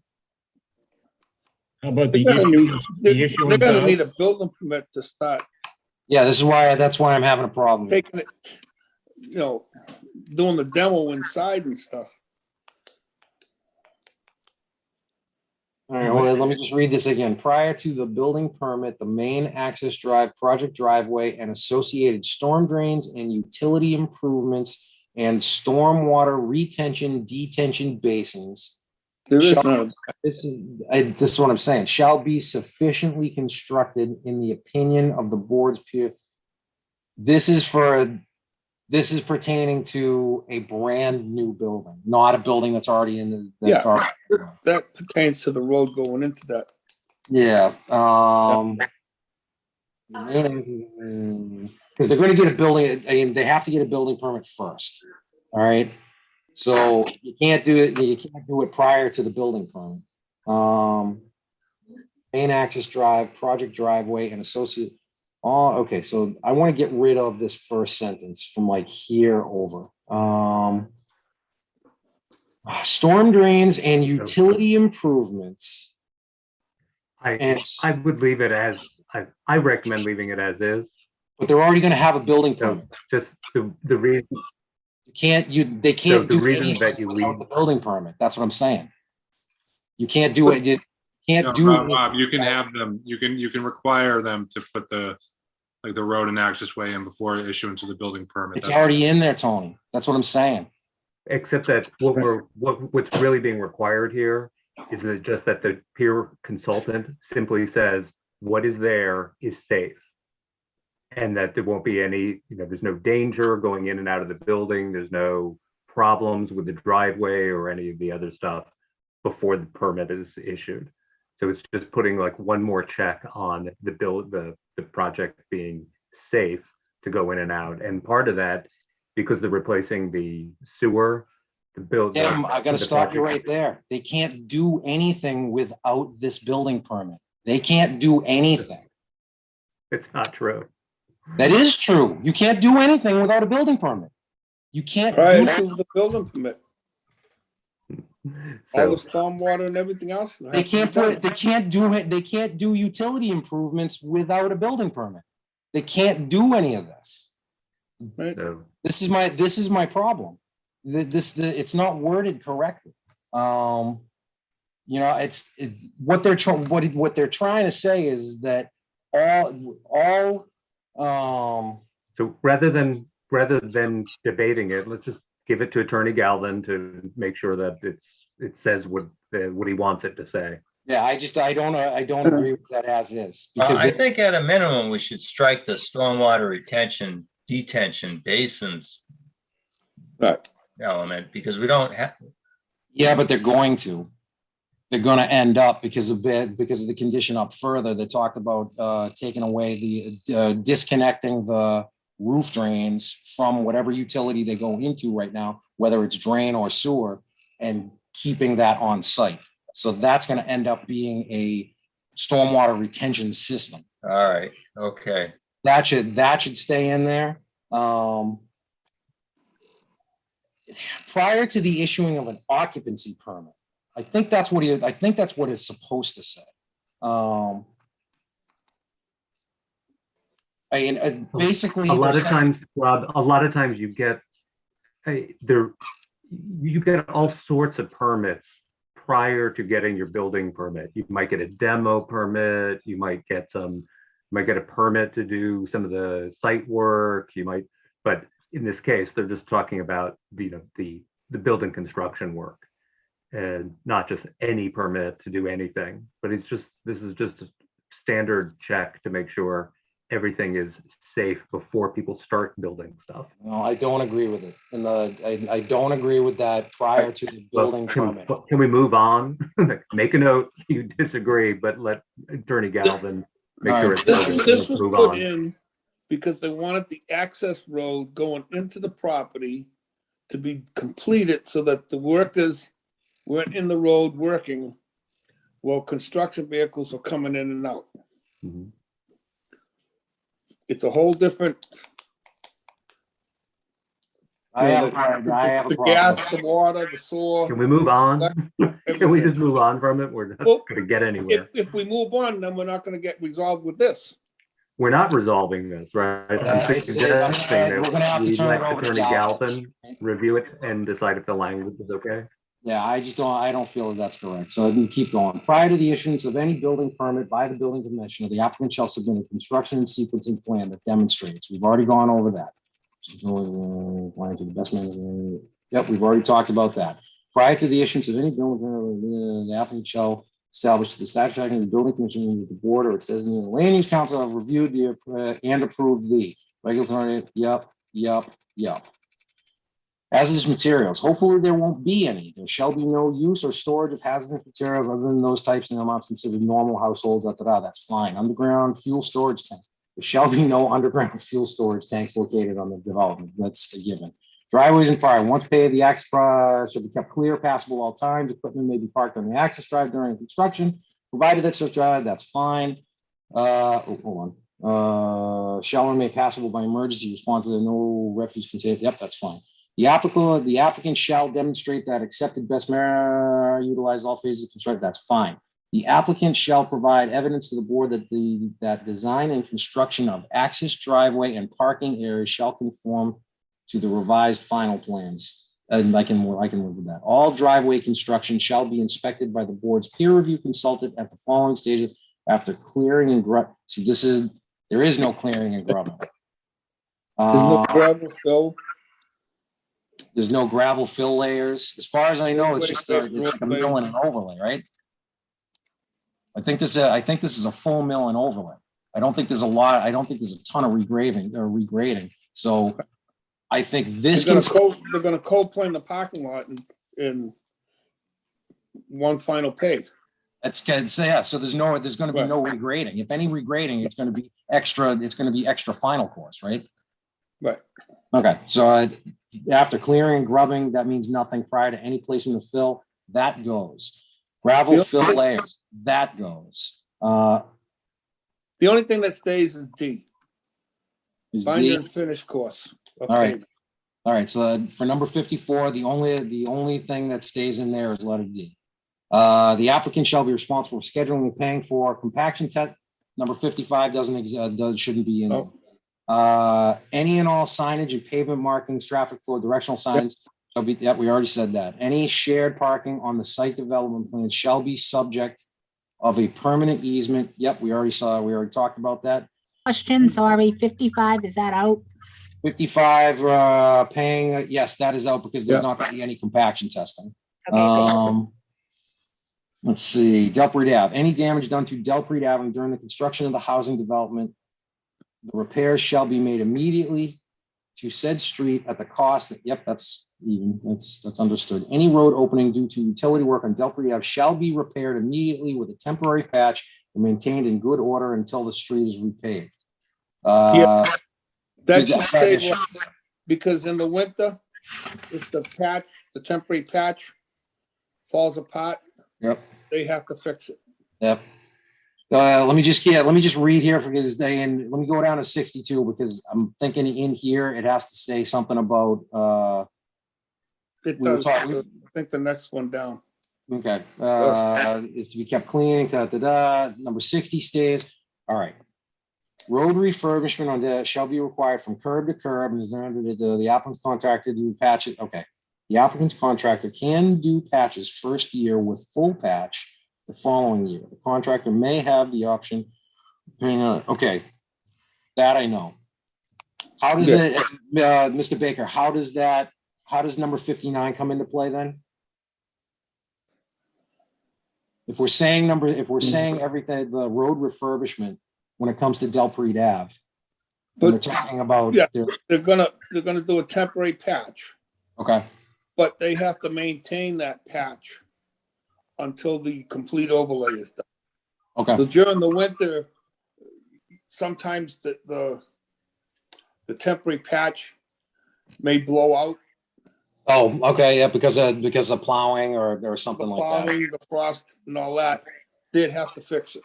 How about the They're gonna need- issuance? They're The they're issuance gonna need of, a building permit to start Yeah, that's why I'm having a problem. taking it, doing the demo inside and stuff. All right, well, let me just read this again. Prior to the building permit, the main access drive, project driveway, and associated storm drains and utility improvements and stormwater retention detention basins There is Shall- none. This is what I'm saying, shall be sufficiently constructed in the opinion of the board's peer. This is pertaining to a brand new building, not a building that's already in the. that's Yeah. already- That pertains to the road going into that. Yeah, because they're gonna get a building, I mean, they have to get a building permit first, all right? So you can't do it prior to the building permit. Main access drive, project driveway and associate, okay, so I want to get rid of this first sentence from like here over. Storm drains and utility improvements. And I would leave it as, I recommend leaving it as is. but they're already gonna have a building So permit. just the reason, They can't the do reason anything that you without leave- the building permit. That's what I'm saying. You can't do it, you can't No, do. Rob, you can have them, you can require them to put the road and access way in before issuance of the building permit. It's already in there, Tony. That's what I'm saying. except that what's really being required here is that just that the peer consultant simply says what is there is safe. And that there won't be any, there's no danger going in and out of the building. There's no problems with the driveway or any of the other stuff before the permit is issued. So it's just putting like one more check on the project being safe to go in and out. And part of that, because they're replacing the sewer, Tim, I gotta stop you right there. They can't do anything without this building permit. They can't do anything. It's not true. That is true. You can't do anything without a building permit. You can't Prior do, to the building permit, So all the stormwater and everything else. they can't do it. They can't do utility improvements without a building permit. They can't do any of this. so This is my problem. It's not worded correctly. What they're trying to say is that So rather than debating it, let's just give it to Attorney Galvin to make sure that it says what he wants it to say. yeah, I don't agree with that as is. Because I think at a minimum, we should strike the stormwater retention, detention basins Right. element, because we don't have, yeah, but they're going to end up because of the condition up further. They talked about taking away disconnecting the roof drains from whatever utility they go into right now, whether it's drain or sewer, and keeping that on site. So that's going to end up being a stormwater retention system. all right, okay. That should stay in there. Prior to the issuing of an occupancy permit, I think that's what it's supposed to say. Basically, A lot they're of saying- times, Rob, you get all sorts of permits prior to getting your building permit. You might get a demo permit, you might get a permit to do some of the site work, but in this case, they're just talking about the building construction work and not just any permit to do anything. But this is just a standard check to make sure everything is safe before people start building stuff. No, I don't agree with it. And I don't agree with that prior to the building permit. Can we move on? Make a note, you disagree, but let Attorney Galvin make sure it's This noted. this Let's was move put on. in because they wanted the access road going into the property to be completed so that the workers weren't in the road working while construction vehicles were coming in and out. Mhm. It's a whole different, I have a the problem. gas, the water, the sewer. Can we move on? Can we everything. just move on from it? We're not Well, gonna get anywhere. If we move on, then we're not gonna get resolved with this. We're not resolving this, right? I'm suggesting we're gonna have that to we turn let it over to Attorney Galvin. Galvin review it and decide if the language is okay. Yeah, I don't feel that that's correct. So I can keep going. Prior to the issuance of any building permit by the building commissioner, the applicant shall submit a construction and sequencing plan that demonstrates. We've already gone over that. Plan to the best man. Yep, we've already talked about that. prior to the issuance of any building, the applicant shall establish to the satisfaction of the building commission, with the board, or it says in the land use council have reviewed and approved the regulatory, yep. Hazardous materials, hopefully there won't be any. There shall be no use or storage of hazardous materials other than those types and amounts considered normal household, that's fine. Underground fuel storage tank. There shall be no underground fuel storage tanks located on the development. That's a given. Driveways and parking. Once paved, the access should be kept clear, passable all times. Equipment may be parked on the access drive during construction, provided that such drive, that's fine. Hold on. Shall remain passable by emergency response to no refuse contained. Yep, that's fine. The applicant shall demonstrate that accepted best manner utilize all phases of construction. That's fine. The applicant shall provide evidence to the board that design and construction of access driveway and parking areas shall conform to the revised final plans. And I can live with that. All driveway construction shall be inspected by the board's peer review consultant at the following stages after clearing and grubbing. See, there is no clearing and grubbing. There's no gravel fill. There's no gravel fill layers. As far as I know, it's just a mill and an overlay, right? I think this is a full mill and overlay. I don't think there's a ton of regrading. So I think this They're gonna cold plane the parking lot in one final pave. That's good. So yeah, so there's going to be no regrading. If any regrading, it's going to be extra final course, right? Right. Okay, so after clearing and grubbing, that means nothing prior to any placement of fill. That goes. Gravel fill layers, that goes. The only thing that stays is D. Is Binder D. and finish course. All right. All right, so for number 54, the only thing that stays in there is letter D. The applicant shall be responsible for scheduling and paying for compaction test. Number 55 shouldn't be in. Any and all signage and pavement markings, traffic flow, directional signs shall be, we already said that. Any shared parking on the site development plan shall be subject of a permanent easement. Yep, we already talked about that. Question, sorry, 55, is that out? 55, paying, yes, that is out because there's not going to be any compaction testing. Okay, Let's see, Delpreet Ave. Any damage done to Delpreet Avenue during the construction of the housing development, the repairs shall be made immediately to said street at the cost. Yep, that's even. That's understood. Any road opening due to utility work on Delpreet Ave shall be repaired immediately with a temporary patch and maintained in good order until the street is repaved. That should stay because in the winter, if the temporary patch falls apart, Yep. they have to fix it. Yep. Let me just read here because let me go down to 62 because I'm thinking in here it has to say something about It does. I think the next one down. okay. Is to be kept clean, number 60 stays. All right. Road refurbishment on that shall be required from curb to curb and is under the applicant's contractor to patch it. Okay. The applicant's contractor can do patches first year with full patch the following year. The contractor may have the option. Okay, that I know. How does it, Mr. Baker? How does number 59 come into play then? If we're saying everything, the road refurbishment when it comes to Delpreet Ave, we're talking about. Yeah, they're gonna do a temporary patch. Okay. But they have to maintain that patch until the complete overlay is done. Okay. So during the winter, sometimes the temporary patch may blow out. Oh, okay, yeah, because of plowing or something The like that. plowing, the frost and all that, they'd have to fix it.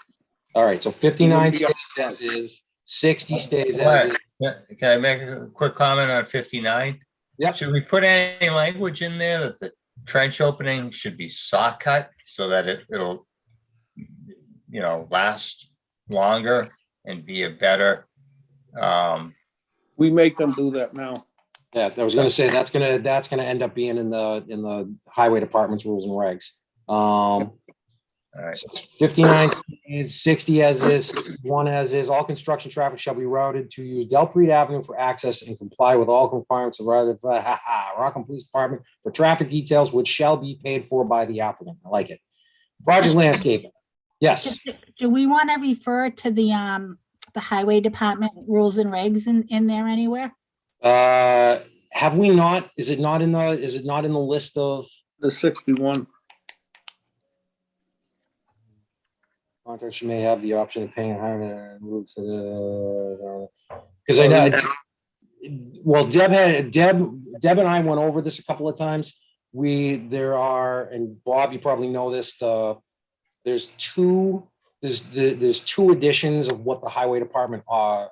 All right, so 59 stays as is, 60 stays as is. Can I make a quick comment on 59? Yeah. Should we put any language in there that the trench opening should be saw cut so that it'll, last longer and be a better? We make them do that now. Yeah, I was going to say that's going to end up being in the highway department's rules and regs. All right. 59, 60 as is, 61 as is, all construction traffic shall be routed to use Delpreet Avenue for access and comply with all requirements of Rockland Police Department for traffic details, which shall be paid for by the applicant. I like it. Project landscaping. Yes. Do we want to refer to the highway department rules and regs in there anywhere? Have we not, is it not in the list of The 61. contractors may have the option of paying higher route to the, because I know, well, Deb and I went over this a couple of times. There are, and Bob, you probably know this, there's two editions of what the highway department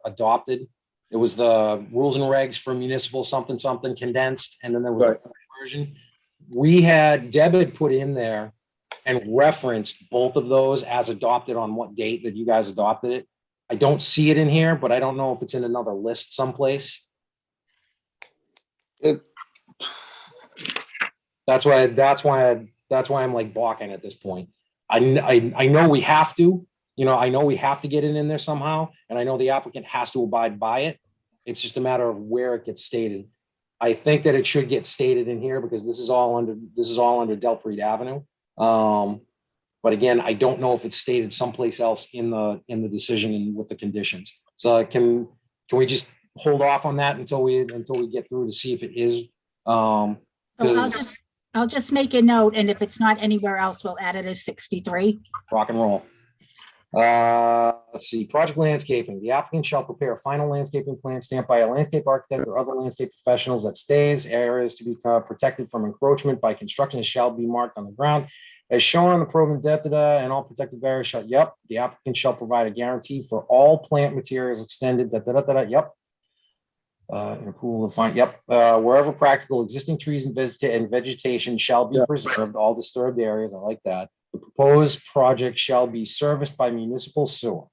adopted. It was the rules and regs for municipal something condensed, and then there was a full version. Deb had put in there and referenced both of those as adopted on what date that you guys adopted it. I don't see it in here, but I don't know if it's in another list someplace. That's why I'm like balking at this point. I know we have to, I know we have to get it in there somehow, and I know the applicant has to abide by it. It's just a matter of where it gets stated. I think that it should get stated in here because this is all under Delpreet Avenue. But again, I don't know if it's stated someplace else in the decision and with the conditions. So can we just hold off on that until we get through to see if it is? So I'll just make a note, and if it's not anywhere else, we'll add it as 63. Rock and roll. Let's see, project landscaping. The applicant shall prepare a final landscaping plan stamped by a landscape architect or other landscape professionals that stays areas to be protected from encroachment by construction shall be marked on the ground as shown on the program data, and all protected areas shall, the applicant shall provide a guarantee for all plant materials extended, and approval of fine, wherever practical, existing trees and vegetation shall be preserved, all disturbed areas, I like that. The proposed project shall be serviced by municipal sewer.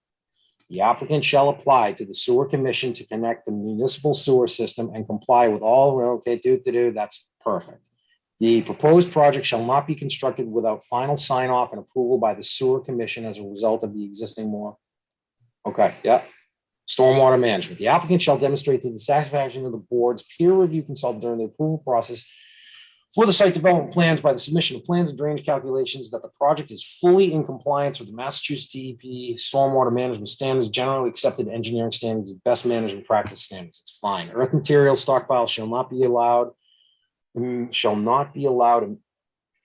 The applicant shall apply to the sewer commission to connect the municipal sewer system and comply with all, that's perfect. The proposed project shall not be constructed without final sign off and approval by the sewer commission as a result of the existing more. Okay, stormwater management. The applicant shall demonstrate to the satisfaction of the board's peer review consultant during the approval process for the site development plans by the submission of plans and drainage calculations that the project is fully in compliance with the Massachusetts DEP stormwater management standards, generally accepted engineering standards, best management practice standards. It's fine. Earth material stockpiles shall not be allowed.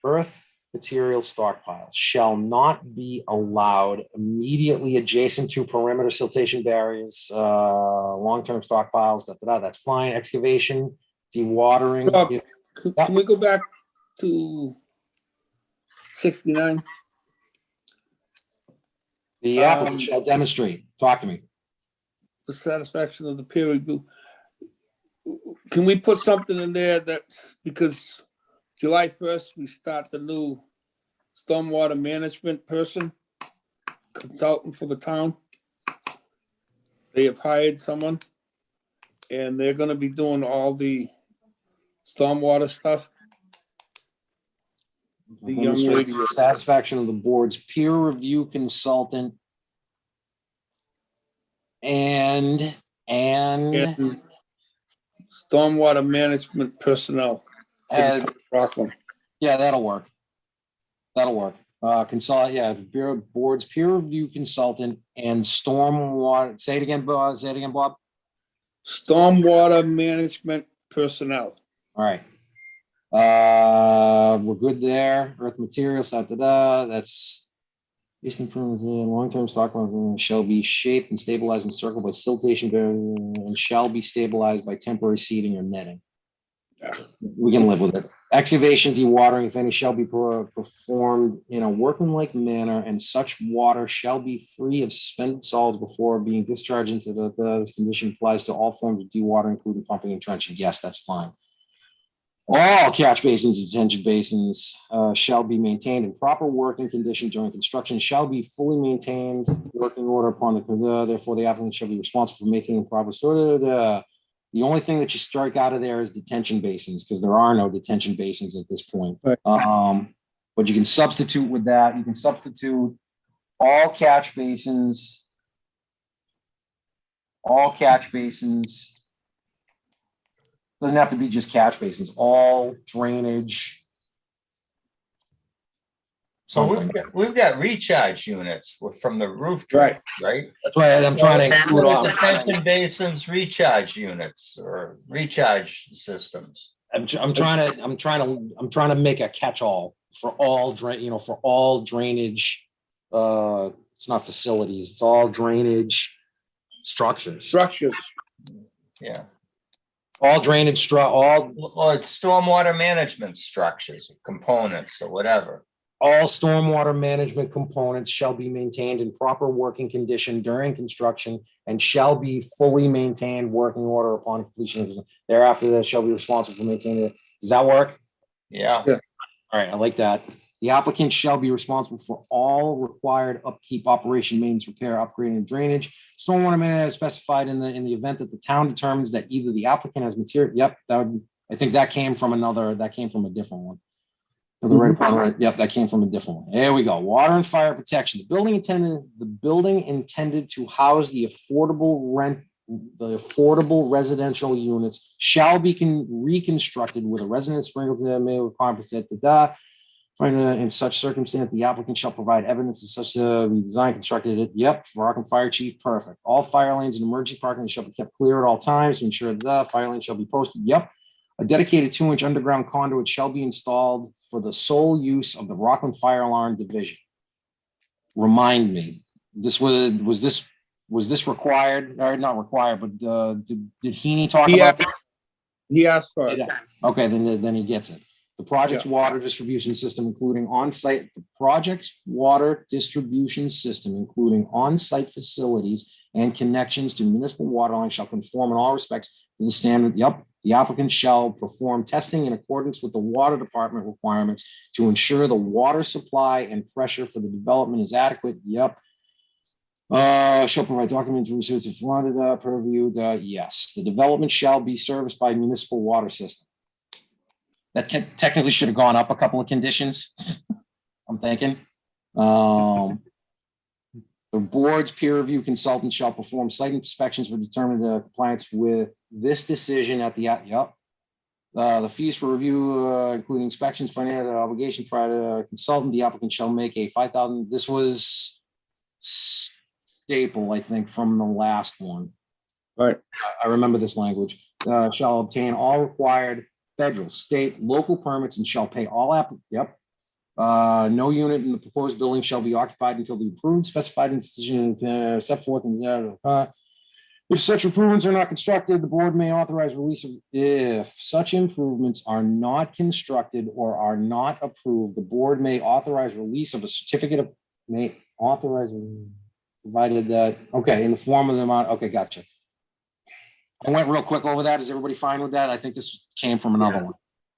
Earth material stockpiles shall not be allowed immediately adjacent to perimeter siltation barriers, long-term stockpiles, that's fine. Excavation, dewatering. Rob, can we go back to 69? The applicant shall demonstrate. Talk to me. The satisfaction of the peer review. Can we put something in there that, because July 1st, we start the new stormwater management person, consultant for the town. They have hired someone and they're gonna be doing all the stormwater stuff. The young lady. Satisfaction of the board's peer review consultant and Stormwater management personnel. Rockland. Yeah, that'll work. Board's peer review consultant and stormwater. Say it again, Bob. Stormwater management personnel. All right. We're good there. Earth materials, that's long-term stockpiles shall be shaped and stabilized and circled by siltation and shall be stabilized by temporary seeding or netting. We can live with it. Excavation, dewatering, if any, shall be performed in a workmanlike manner, and such water shall be free of suspended solids before being discharged into this condition applies to all forms of dewatering, including pumping and trenching. Yes, that's fine. All catch basins and detention basins shall be maintained in proper working condition during construction, shall be fully maintained, working order upon therefore the applicant shall be responsible for maintaining proper storage. The only thing that you strike out of there is detention basins, because there are no detention basins at this point. Right. But you can substitute with that. You can substitute all catch basins. All catch basins. Doesn't have to be just catch basins, all drainage. So Something. we've got recharge units from the roof drain, right? That's why I'm trying to include all. Detention basins, recharge units or recharge systems. I'm trying to make a catch-all for all for all drainage. It's not facilities, it's all drainage structures. Structures. Yeah. All drainage all Or it's stormwater management structures, components or whatever. all stormwater management components shall be maintained in proper working condition during construction and shall be fully maintained working order upon completion. Thereafter, that shall be responsible for maintaining it. Does that work? Yeah. Yeah. All right, I like that. The applicant shall be responsible for all required upkeep, operation, maintenance, repair, upgrading, and drainage. Stormwater management is specified in the event that the town determines that either the applicant has material. Yep, I think that came from a different one. The right, yep, that came from a different one. There we go. Water and fire protection. The building intended to house the affordable residential units shall be reconstructed with a residence sprinkled to may require in such circumstance, the applicant shall provide evidence of such design constructed it. Yep, Rock and Fire Chief, perfect. All fire lanes and emergency parking shall be kept clear at all times to ensure the fire lane shall be posted. Yep. A dedicated 2-inch underground conduit shall be installed for the sole use of the Rockland Fire Alarm Division. Remind me, was this required or not required? But did Heaney talk about this? He asked for it. Okay, then he gets it. The project's water distribution system, including on-site facilities and connections to municipal water lines shall conform in all respects to the standard. Yep. The applicant shall perform testing in accordance with the water department requirements to ensure the water supply and pressure for the development is adequate. Yep. Shall provide documents research if wanted, purview. Yes. The development shall be serviced by municipal water system. That technically should have gone up a couple of conditions. I'm thinking. The board's peer review consultant shall perform site inspections for determining the compliance with this decision at the the fees for review, including inspections, financial obligation prior to consultant. The applicant shall make a $5,000. This was staple, I think, from the last one. Right. I remember this language. Shall obtain all required federal, state, local permits and shall pay all no unit in the proposed building shall be occupied until the approved specified institution set forth in if such improvements are not constructed, the board may authorize release of if such improvements are not constructed or are not approved, the board may authorize release of a certificate of provided that in the form of the amount. Okay, gotcha. I went real quick over that. Is everybody fine with that? I think this came from another one.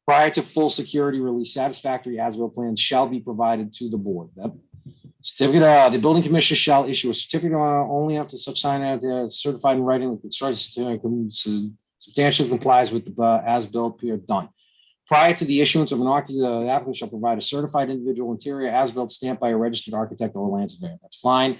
Prior to full security release, satisfactory as-built plans shall be provided to the board. That certificate, the building commissioner shall issue a certificate only after such sign certified in writing that construction substantially complies with the as-built period done. Prior to the issuance of an the applicant shall provide a certified individual interior as-built stamped by a registered architect or land surveyor. That's fine.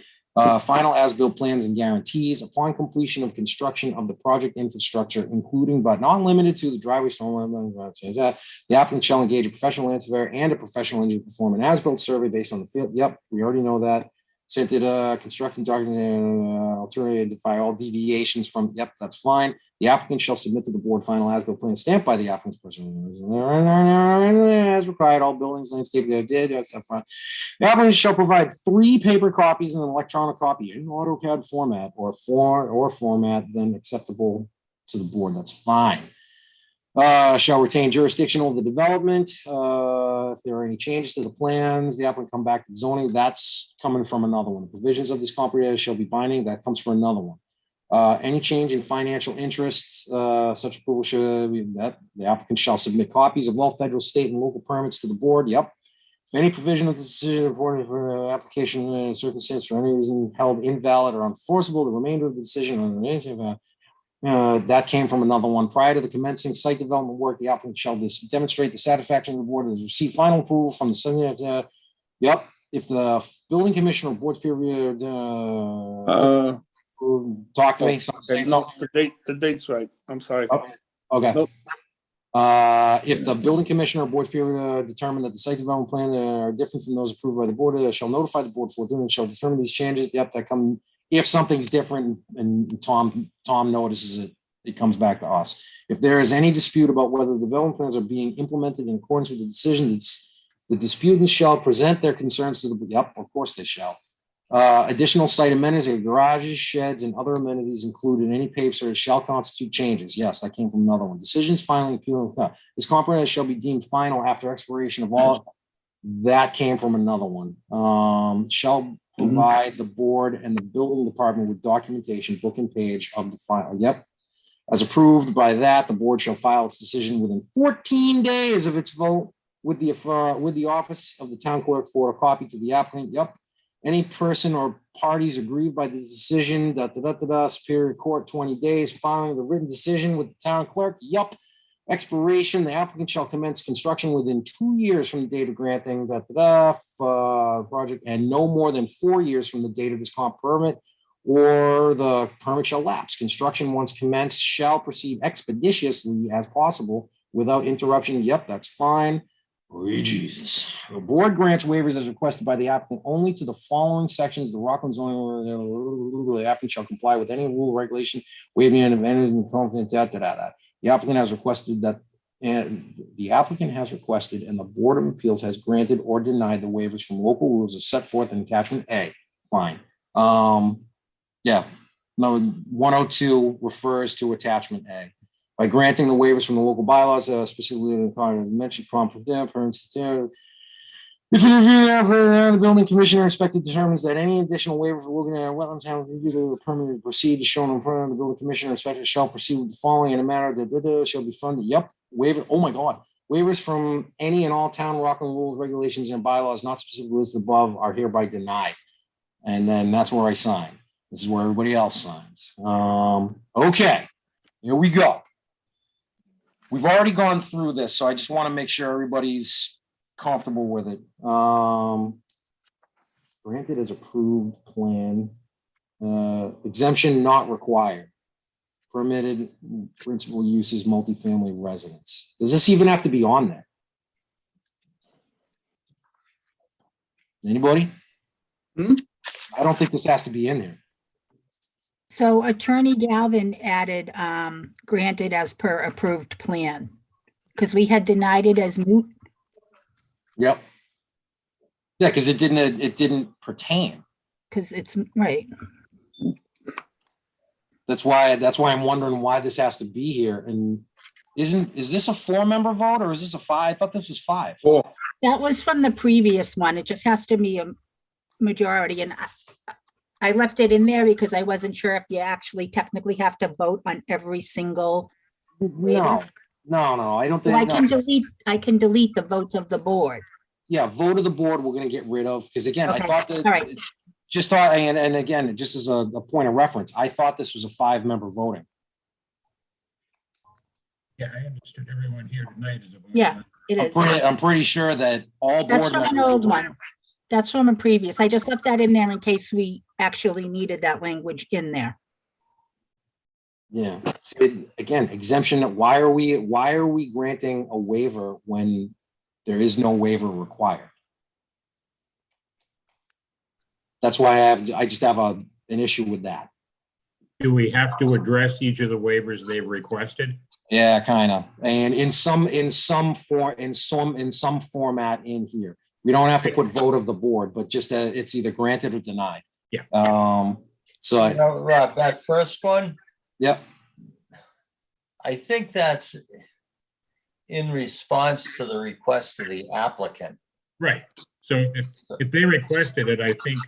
Final as-built plans and guarantees upon completion of construction of the project infrastructure, including but not limited to the driveway, stormwater, the applicant shall engage a professional land surveyor and a professional engineer to perform an as-built survey based on the field. Yep, we already know that. Sent it construction document, alternative identify all deviations from. Yep, that's fine. The applicant shall submit to the board final as-built plan stamped by the applicant's person as required. All buildings, landscape, the applicant shall provide 3 paper copies and an electronic copy in AutoCAD format or format then acceptable to the board. That's fine. Shall retain jurisdiction over the development. If there are any changes to the plans, the applicant come back to zoning. That's coming from another one. The provisions of this comprehensive shall be binding. That comes from another one. Any change in financial interests, such approval should be that the applicant shall submit copies of all federal, state, and local permits to the board. Yep. If any provision of the decision reported for application circumstance for any reason held invalid or unenforceable, the remainder of the decision on the That came from another one. Prior to the commencing site development work, the applicant shall demonstrate the satisfaction of the board has received final approval from the subject. Yep, if the building commissioner or board's peer review, talk to me. Okay, no, the date's right. I'm sorry. Okay. Nope. If the building commissioner or board's peer determine that the site development plan are different from those approved by the board, shall notify the board for doing and shall determine these changes. Yep, that come, if something's different and Tom notices it, it comes back to us. If there is any dispute about whether the development plans are being implemented in accordance with the decision, it's the disputants shall present their concerns to the, yep, of course they shall. Additional site amenities, like garages, sheds, and other amenities included in any paved surface shall constitute changes. Yes, that came from another one. Decisions finally appeal. This comprehensive shall be deemed final after expiration of all. That came from another one. Shall provide the board and the building department with documentation, book and page of the file. Yep. As approved by that, the board shall file its decision within 14 days of its vote with the office of the town clerk for a copy to the applicant. Yep. Any person or parties aggrieved by the decision, Superior Court 20 days following the written decision with the town clerk. Yup. Expiration, the applicant shall commence construction within 2 years from the date of granting project and no more than 4 years from the date of this comp permit, or the permit shall lapse. Construction once commenced shall proceed expeditiously as possible without interruption. Yep, that's fine. Oh, Jesus. The board grants waivers as requested by the applicant only to the following sections. The Rockland zoning, the applicant shall comply with any rule, regulation, waiving and amendments and confident, The applicant has requested that, and the applicant has requested, and the Board of Appeals has granted or denied the waivers from local rules as set forth in attachment A. Fine. Yeah. No, 102 refers to attachment A. By granting the waivers from the local bylaws, specifically mentioned permits, if the building commissioner inspected determines that any additional waiver for looking at wetlands have to permit to proceed is shown in front of the building commissioner inspector shall proceed with the following in a manner that shall be funded. Yep, waiver. Oh my God. Waivers from any and all town Rockland rules, regulations, and bylaws not specifically listed above are hereby denied. And then that's where I sign. This is where everybody else signs. Okay, here we go. We've already gone through this, so I just want to make sure everybody's comfortable with it. Granted as approved plan. Exemption not required. Permitted principal uses multifamily residence. Does this even have to be on there? Anybody? I don't think this has to be in there. So Attorney Galvin added, granted as per approved plan, because we had denied it as moot. Yep. Yeah, because it didn't pertain. Because it's right. That's why I'm wondering why this has to be here. And is this a 4-member vote or is this a 5? I thought this was 5. 4. That was from the previous one. It just has to be a majority. And I left it in there because I wasn't sure if you actually technically have to vote on every single. No, I don't think. Well, I can delete the votes of the board. Yeah, vote of the board we're gonna get rid of, because again, Okay, I thought that. all right. Just thought, and again, just as a point of reference, I thought this was a 5-member voting. Yeah, I understood everyone here tonight is a. Yeah, it is. I'm pretty sure that all That's board from an members. old one. That's from a previous. I just left that in there in case we actually needed that language in there. Yeah, again, exemption, why are we granting a waiver when there is no waiver required? That's why I just have an issue with that. Do we have to address each of the waivers they've requested? Yeah, kind of. And in some format in here. We don't have to put vote of the board, but just it's either granted or denied. Yeah. So You know, Rob, that first one, yep. I think that's in response to the request of the applicant. Right. So if they requested it, I think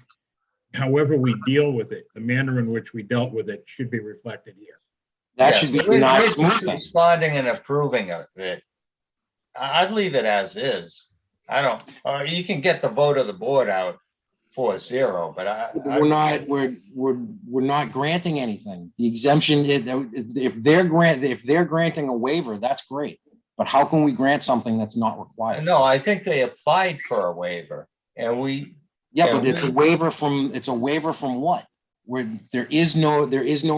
however we deal with it, the manner in which we dealt with it should be reflected here. That Yeah, should be we're denied. just responding and approving of it. I'd leave it as is. I don't, or you can get the vote of the board out 4-0, but We're not, we're not granting anything. The exemption, if they're granting a waiver, that's great. But how can we grant something that's not required? No, I think they applied for a waiver and Yeah, but it's a waiver from what? Where there is no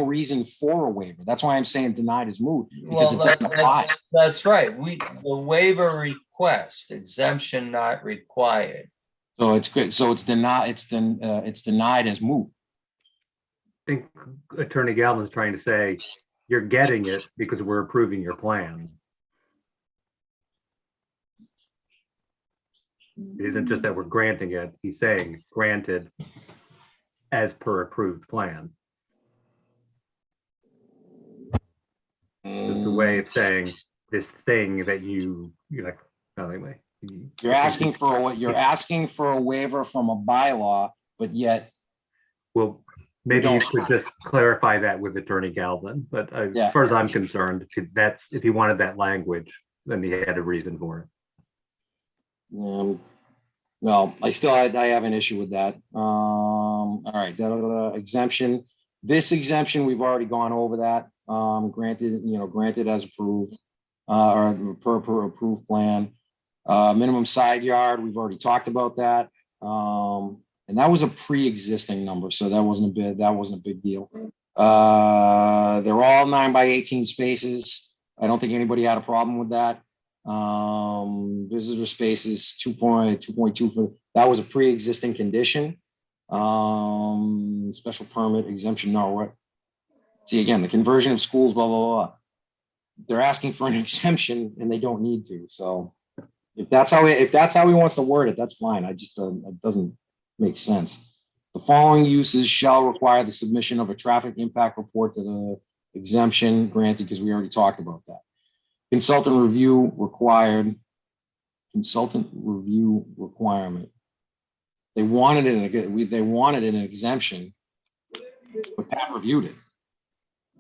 reason for a waiver. That's why I'm saying denied is moot, because it doesn't apply. That's right. The waiver request, exemption not required. So it's good. So it's denied as moot. I think Attorney Galvin's trying to say, you're getting it because we're approving your plan. It isn't just that we're granting it, he's saying granted as per approved plan. It's a way of saying this thing that you like, anyway. You're asking for a waiver from a bylaw, but yet. Well, maybe you could just clarify that with Attorney Galvin, but Yeah. as far as I'm concerned, that's, if he wanted that language, then he had a reason for it. No, I have an issue with that. All right, exemption. This exemption, we've already gone over that. Granted as approved, or per approved plan. Minimum side yard, we've already talked about that. And that was a pre-existing number, so that wasn't a big deal. They're all 9x18 spaces. I don't think anybody had a problem with that. Visitor spaces 2.2 for that was a pre-existing condition. Special permit exemption, no, what? See, again, the conversion of schools, blah, blah, blah. They're asking for an exemption and they don't need to. So if that's how he wants to word it, that's fine. I just it doesn't make sense. The following uses shall require the submission of a traffic impact report to the exemption granted, because we already talked about that. Consultant review required. Consultant review requirement. They wanted an exemption, but Pat reviewed it.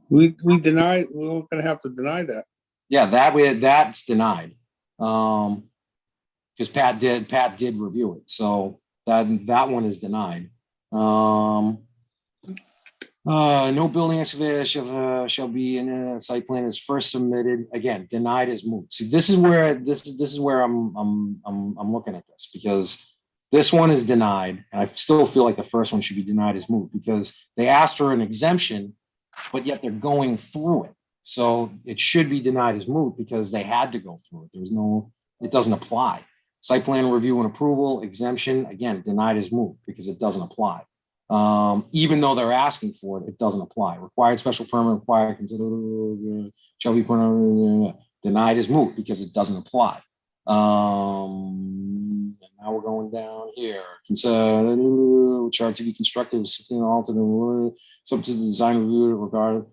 We denied, we're gonna have to deny that. Yeah, that's denied. Because Pat did review it, so that one is denied. No building excavation shall be in a site plan is first submitted. Again, denied as moot. See, this is where I'm looking at this, because this one is denied, and I still feel like the first one should be denied as moot because they asked for an exemption, but yet they're going through it. So it should be denied as moot because they had to go through it. It doesn't apply. Site plan review and approval exemption, again, denied as moot because it doesn't apply. Even though they're asking for it, it doesn't apply. Required special permit, required shall be denied as moot because it doesn't apply. Now we're going down here. Consider chart to be constructed, something alternate, subject to the design review regarding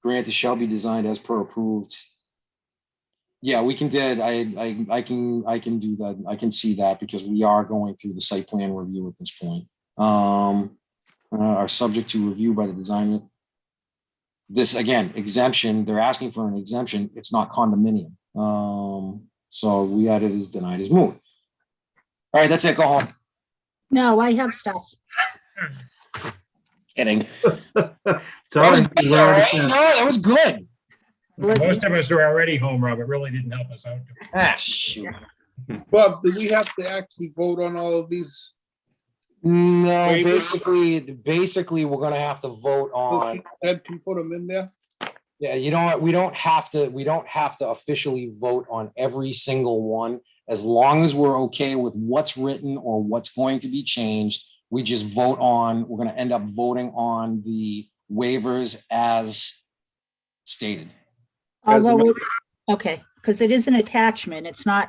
granted shall be designed as per approved. Yeah, we can do it. I can do that. I can see that because we are going through the site plan review at this point. Are subject to review by the designer. This again, exemption, they're asking for an exemption. It's not condominium. So we had it as denied as moot. All right, that's it. Go home. No, I have stuff. Kidding. Sorry, That was good. Most of us are already home, Rob. It really didn't help us out. Ah, shoot. Bob, do we have to actually vote on all of these? No, Waivers? basically, we're gonna have to vote on. Ed can put them in there. Yeah, you know what? We don't have to officially vote on every single one. As long as we're okay with what's written or what's going to be changed, we just vote on, we're gonna end up voting on the waivers as stated. Although, okay, because it is an attachment. It's an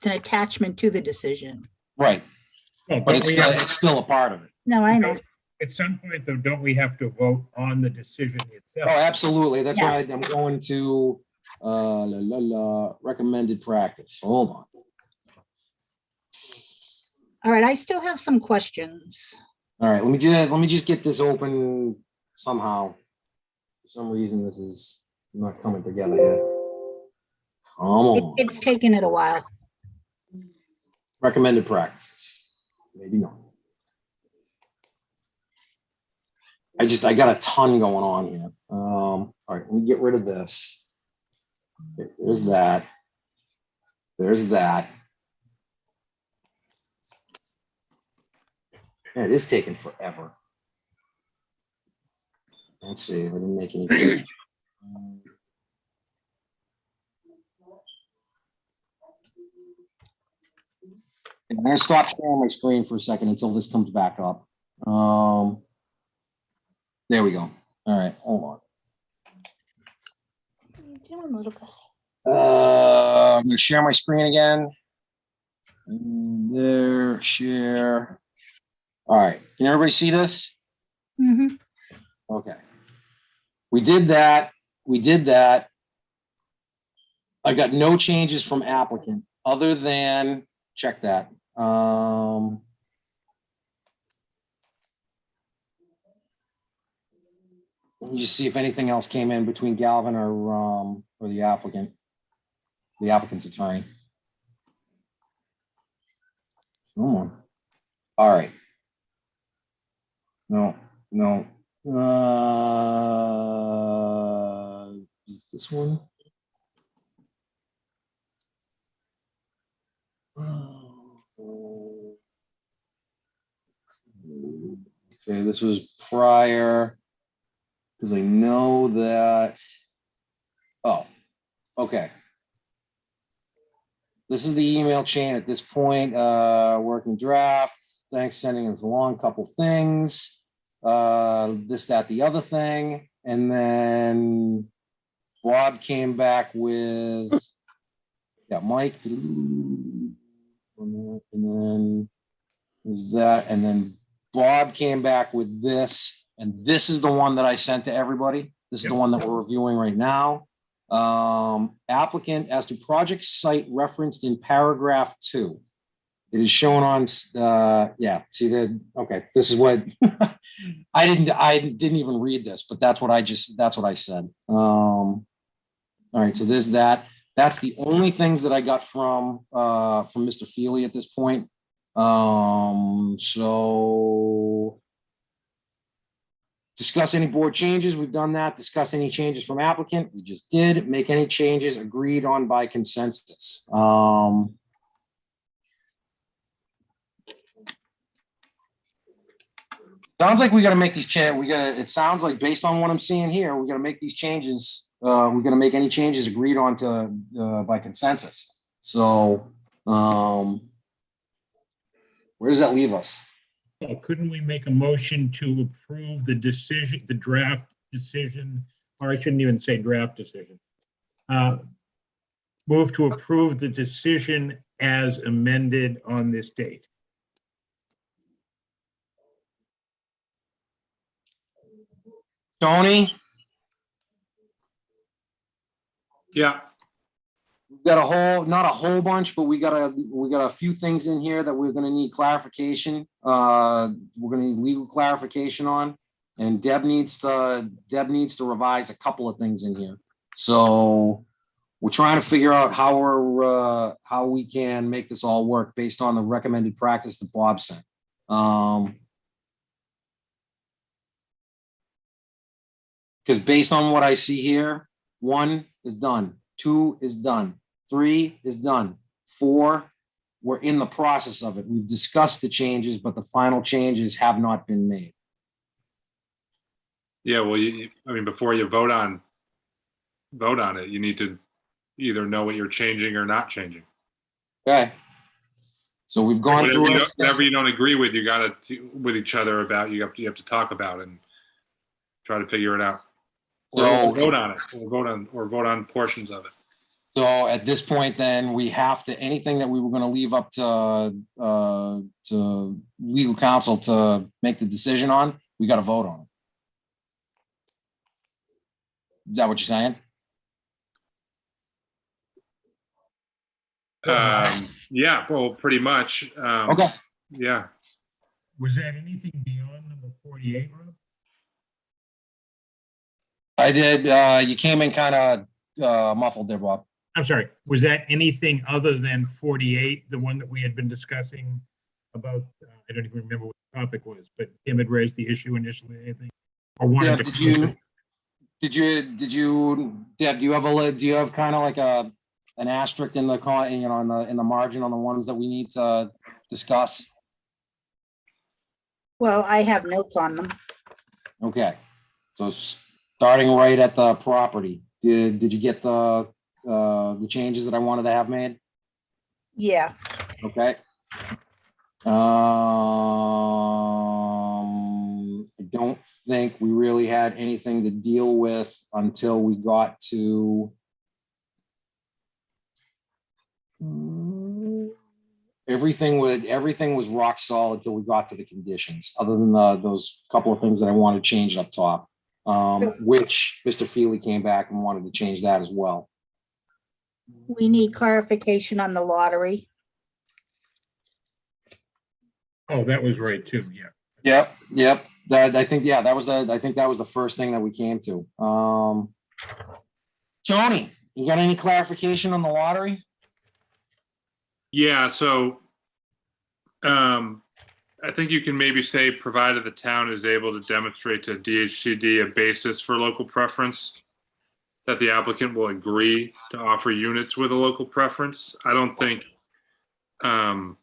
attachment to the decision. Right, Oh, but don't we it's still a part of it. No, I know. At some point, though, don't we have to vote on the decision Oh, itself? absolutely. That's why Yes. I'm going to recommended practice. Hold on. All right, I still have some questions. All right, let me just get this open somehow. For some reason, this is not coming together yet. Come on. It's taken it a while. Recommended practices. Maybe not. I got a ton going on here. All right, let me get rid of this. There's that. There's that. Yeah, it is taking forever. Let's see if I didn't make any. I'm gonna stop sharing my screen for a second until this comes back up. There we go. All right, hold on. What are you doing, little guy? I'm gonna share my screen again. There, share. All right, can everybody see this? Mm-hmm. Okay. We did that. We did that. I got no changes from applicant other than, check that. Let me just see if anything else came in between Galvin or the applicant's attorney. Come on. All right. No, no. This one. Okay, this was prior, because I know that. Oh, okay. This is the email chain at this point, working draft. Thanks, sending us along, couple things. This, that, the other thing. And then Bob came back with, yeah, Mike. And then there's that. And then Bob came back with this. And this is the one that I sent to everybody. This is the one that we're reviewing right now. Applicant as to project site referenced in paragraph 2. It is shown on, yeah, see the, okay, this is what, I didn't even read this, but that's what I said. All right, so there's that. That's the only things that I got from Mr. Feely at this point. So discuss any board changes. We've done that. Discuss any changes from applicant. We just did. Make any changes agreed on by consensus. Sounds like we got to make these changes. It sounds like based on what I'm seeing here, we got to make these changes. We're going to make any changes agreed on to by consensus. So where does that leave us? Well, couldn't we make a motion to approve the decision, the draft decision, or I shouldn't even say draft decision. Move to approve the decision as amended on this date. Tony? Yeah, We've got a whole, not a whole bunch, but we got a few things in here that we're gonna need clarification. We're gonna need legal clarification on, and Deb needs to revise a couple of things in here. So we're trying to figure out how we can make this all work based on the recommended practice that Bob sent. Because based on what I see here, 1 is done, 2 is done, 3 is done, 4, we're in the process of it. We've discussed the changes, but the final changes have not been made. yeah, well, I mean, before you vote on it, you need to either know what you're changing or not changing. Okay. So we've gone Whatever through you, it. whatever you don't agree with, you got to, with each other about, you have to talk about and try to figure it out. Or So- vote on it, or vote on portions of it. So at this point, then we have to, anything that we were going to leave up to legal counsel to make the decision on, we got to vote on it. Is that what you're saying? Yeah, well, pretty much. Okay. Yeah. Was that anything beyond number 48, Rob? I did. You came in kind of muffled there, Bob. I'm sorry, was that anything other than 48, the one that we had been discussing about, I don't even remember what the topic was, but Tim had raised the issue initially, I think. Or wanted Deb, to. Deb, do you have kind of like an asterisk in the in the margin on the ones that we need to discuss? Well, I have notes on them. Okay, so starting right at the property, did you get the changes that I wanted to have made? Yeah, Okay. I don't think we really had anything to deal with until we got to everything was rock solid till we got to the conditions, other than those couple of things that I wanted changed up top, which Mr. Feely came back and wanted to change that as well. we need clarification on the lottery. Oh, that was right too, yeah. Yep. I think that was the first thing that we came to. Tony, you got any clarification on the lottery? Yeah, so I think you can maybe say, provided the town is able to demonstrate to DHCD a basis for local preference, that the applicant will agree to offer units with a local preference. I don't think the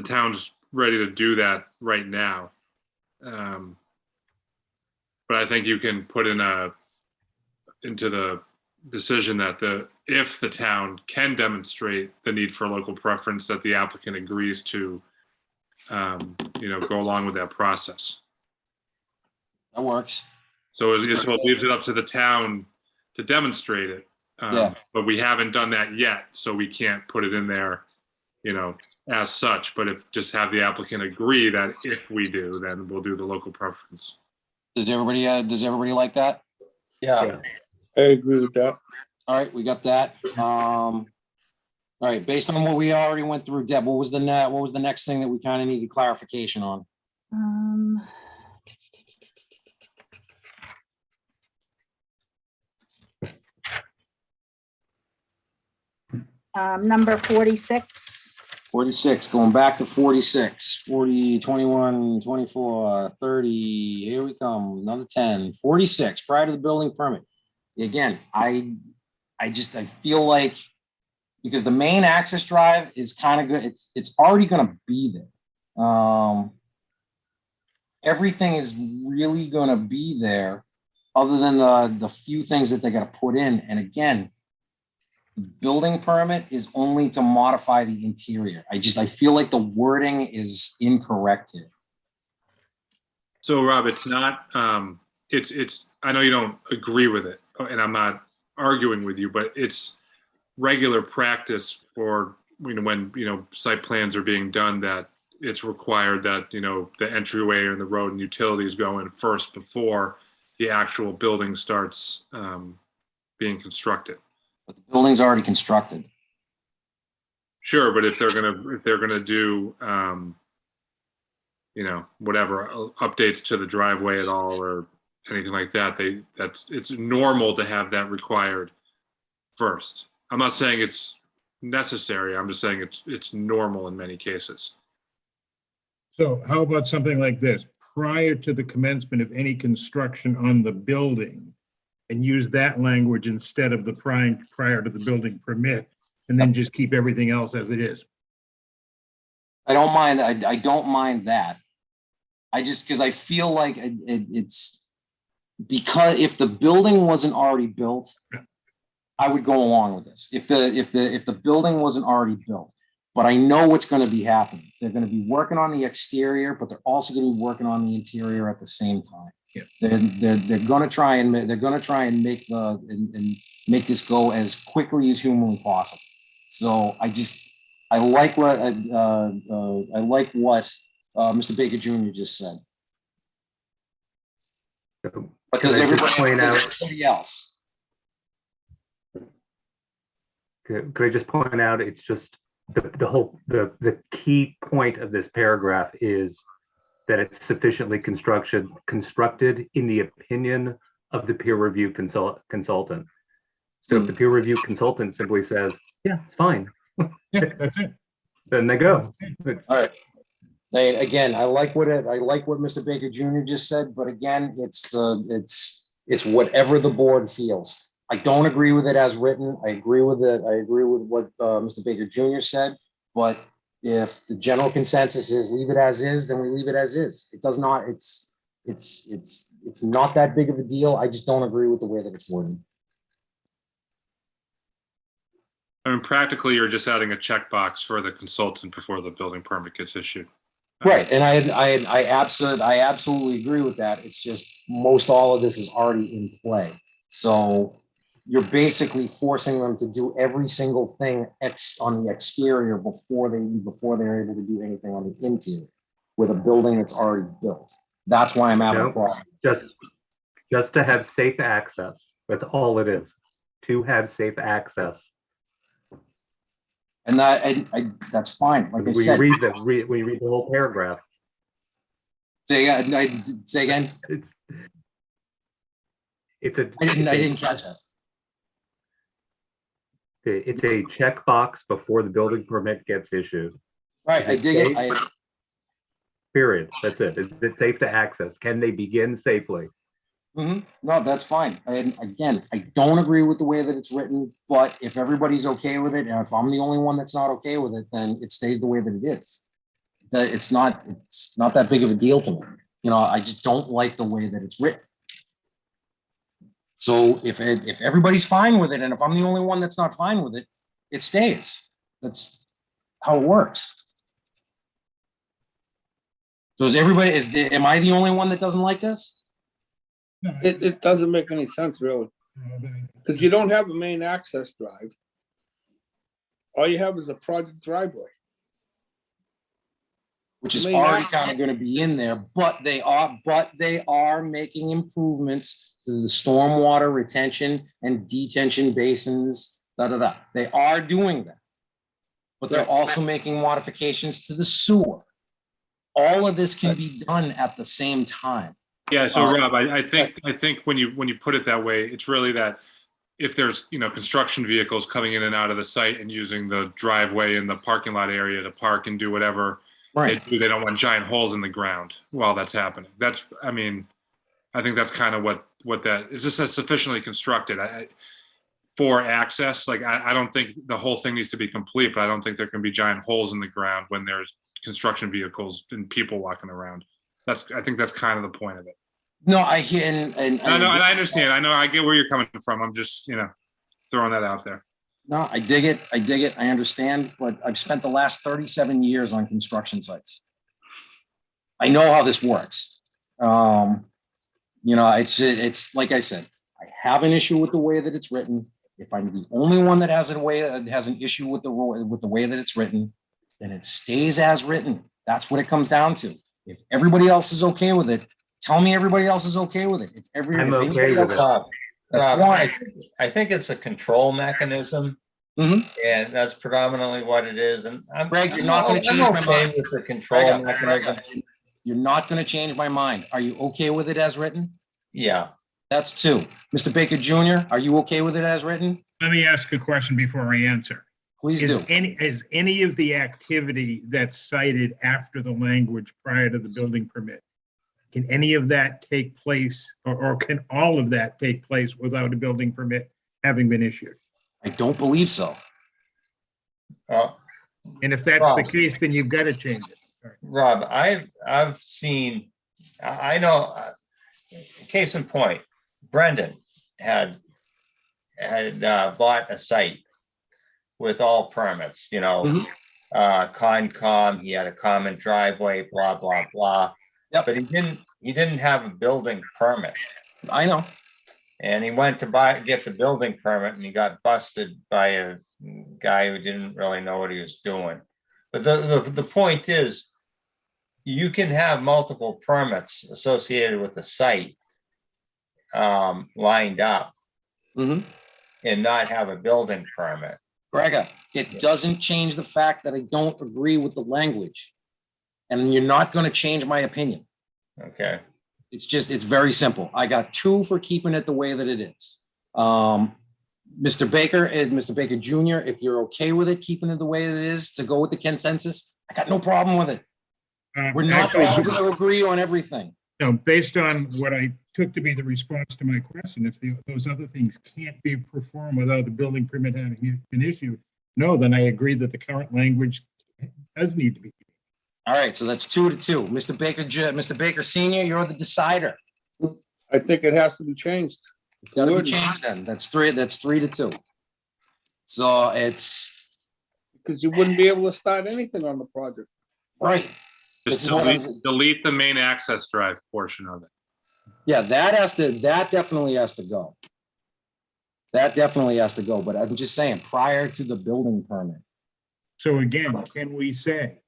town's ready to do that right now. But I think you can put into the decision that if the town can demonstrate the need for local preference, that the applicant agrees to, go along with that process. That works. So it leaves it up to the town to demonstrate it. Yeah. But we haven't done that yet, so we can't put it in there, as such. But just have the applicant agree that if we do, then we'll do the local preference. Does everybody like that? Yeah, I agree with that. All right, we got that. All right, based on what we already went through, Deb, what was the next thing that we kind of needed clarification on? Number 46. 46, going back to 46, 40, 21, 24, 30, here we come, another 10, 46, prior to the building permit. Again, I feel like, because the main access drive is kind of good, it's already gonna be there. Everything is really gonna be there, other than the few things that they gotta put in, and again, the building permit is only to modify the interior. I feel like the wording is incorrect here. So Rob, it's not, it's, I know you don't agree with it, and I'm not arguing with you, but it's regular practice for, when, site plans are being done, that it's required that, the entryway and the road and utilities go in first before the actual building starts being constructed. But the building's already constructed. Sure, but if they're gonna do, whatever updates to the driveway at all or anything like that, it's normal to have that required first. I'm not saying it's necessary. I'm just saying it's normal in many cases. So how about something like this? Prior to the commencement of any construction on the building, and use that language instead of the prior to the building permit, and then just keep everything else as it is. I don't mind. I don't mind that. Because I feel like it's because if the building wasn't already built, I would go along with this. If the building wasn't already built, but I know what's going to be happening. They're going to be working on the exterior, but they're also going to be working on the interior at the same time. Yeah. They're going to try and make make this go as quickly as humanly possible. So I like what Mr. Baker Jr. just said. So But can does I just everybody point out- everybody else? Could I just point out, it's just the key point of this paragraph is that it's sufficiently constructed in the opinion of the peer review consultant. So if the peer review consultant simply says, yeah, it's fine, Yeah, that's it. then they go. All right. Again, I like what Mr. Baker Jr. just said, but again, it's whatever the board feels. I don't agree with it as written. I agree with it. I agree with what Mr. Baker Jr. said, but if the general consensus is leave it as is, then we leave it as is. It does not, it's not that big of a deal. I just don't agree with the way that it's worded. I mean, practically, you're just adding a checkbox for the consultant before the building permit gets issued. Right, and I absolutely agree with that. It's just most all of this is already in play. So you're basically forcing them to do every single thing on the exterior before they're able to do anything on the interior with a building that's already built. That's why I'm having a problem. Just to have safe access. That's all it is. To have safe access. And that's fine. Like I said, We read the whole paragraph. say again. I didn't catch that. It's a checkbox before the building permit gets issued. Right, I dig it. Period. That's it. Is it safe to access? Can they begin safely? No, that's fine. And again, I don't agree with the way that it's written, but if everybody's okay with it, and if I'm the only one that's not okay with it, then it stays the way that it is. It's not that big of a deal to me. You know, I just don't like the way that it's written. So if everybody's fine with it, and if I'm the only one that's not fine with it, it stays. That's how it works. So am I the only one that doesn't like this? It doesn't make any sense, really, because you don't have a main access drive. All you have is a project driveway. Which is Main already access. kind of going to be in there, but they are making improvements to the stormwater retention and detention basins, They are doing that. But they're also making modifications to the sewer. All of this can be done at the same time. Yeah, so Rob, I think when you put it that way, it's really that if there's, construction vehicles coming in and out of the site and using the driveway and the parking lot area to park and do whatever Right. they do, they don't want giant holes in the ground while that's happening. I think that's kind of what that is. This is sufficiently constructed for access. Like, I don't think the whole thing needs to be complete, but I don't think there can be giant holes in the ground when there's construction vehicles and people walking around. I think that's kind of the point of it. No, I hear, and I know, and I understand. I know, I get where you're coming from. I'm just, throwing that out there. No, I dig it. I understand, but I've spent the last 37 years on construction sites. I know how this works. It's like I said, I have an issue with the way that it's written. If I'm the only one that has an issue with the way that it's written, then it stays as written. That's what it comes down to. If everybody else is okay with it, tell me everybody else is okay with it. I'm okay with it. Rob, why. I think it's a control mechanism, Mhm. and that's predominantly what it is. And Greg, you're not going to change my mind. with the control mechanism. You're not going to change my mind. Are you okay with it as written? Yeah. That's two. Mr. Baker Jr., are you okay with it as written? Let me ask a question before I answer. Please Is do. any of the activity that's cited after the language prior to the building permit, can any of that take place, or can all of that take place without a building permit having been issued? I don't believe so. And if that's the case, then you've got to change it. Rob, I've seen, I know, case in point, Brendan had bought a site with all permits, Concom, he had a common driveway, blah, blah, blah. Yep. But he didn't have a building permit. I know. And he went to get the building permit, and he got busted by a guy who didn't really know what he was doing. But the point is, you can have multiple permits associated with the site lined up Mm-hmm. and not have a building permit. Greg, it doesn't change the fact that I don't agree with the language. And you're not going to change my opinion. Okay. It's very simple. I got two for keeping it the way that it is. Mr. Baker and Mr. Baker Jr., if you're okay with it, keeping it the way it is to go with the consensus, I got no problem with it. We're not actually, all going to agree on everything. no, based on what I took to be the response to my question, if those other things can't be performed without the building permit having been issued, no, then I agree that the current language does need to be. All right, so that's 2-2. Mr. Baker Senior, you're the decider. I think it has to be changed. It's got to be changed then. That's 3-2. So it's, Because you wouldn't be able to start anything on the project. right. Just This is what delete the main access drive portion of it. Yeah, that definitely has to go. That definitely has to go, but I'm just saying, prior to the building permit. So again, can we say,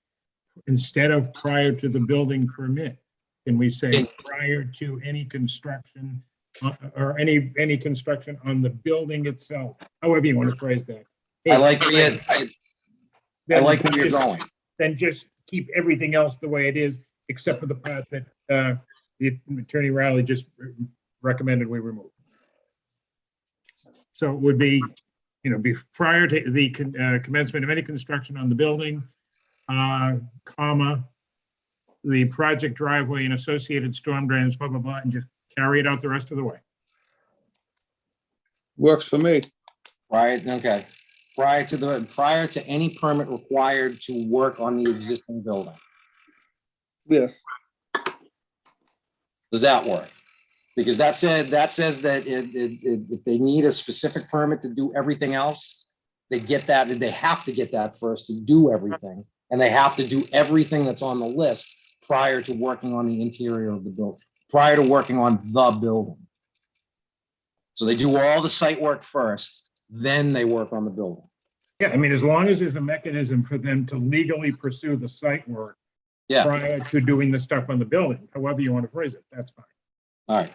instead of prior to the building permit, can we say prior to any construction or any construction on the building itself? However you want to phrase that. I like where you're, I Then like where you're just- going. Then just keep everything else the way it is, except for the part that the Attorney Riley just recommended we remove. So it would be, be prior to the commencement of any construction on the building, comma, the project driveway and associated storm drains, blah, blah, blah, and just carry it out the rest of the way. Works for me. Right, okay. Prior to any permit required to work on the existing building. Yes. Does that work? Because that says that if they need a specific permit to do everything else, they have to get that first to do everything. And they have to do everything that's on the list prior to working on the interior of the building, prior to working on the building. So they do all the site work first, then they work on the building. Yeah, I mean, as long as there's a mechanism for them to legally pursue the site work Yeah, prior to doing the stuff on the building, however you want to phrase it, that's fine. all right.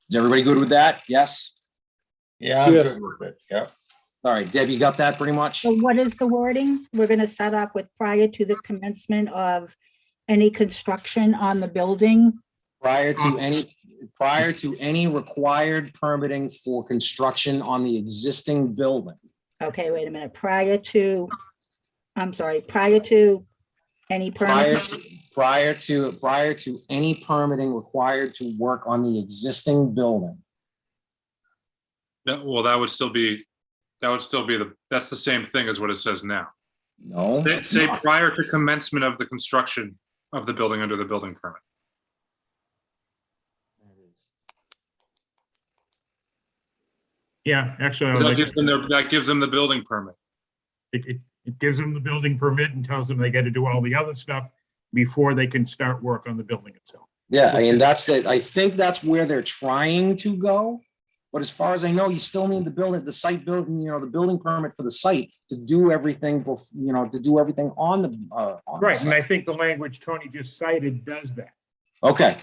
Is everybody good with that? Yes? Yeah, I'm Yeah. good with it. Yeah. All right, Deb, you got that pretty much? So what is the wording? We're gonna start off with prior to the commencement of any construction on the building. Prior to any required permitting for construction on the existing building. Okay, wait a minute, prior to any permit. Prior to any permitting required to work on the existing building. No, well, that would still be that's the same thing as what it says now. No. They it's say not. prior to commencement of the construction of the building under the building permit. Yeah, actually, I That like gives them that gives them the building permit. it gives them the building permit and tells them they got to do all the other stuff before they can start work on the building itself. Yeah, I think that's where they're trying to go. But as far as I know, you still need the site building, the building permit for the site to do everything, to do everything on the. On the Right, and I site. think the language Tony just cited does that. Okay,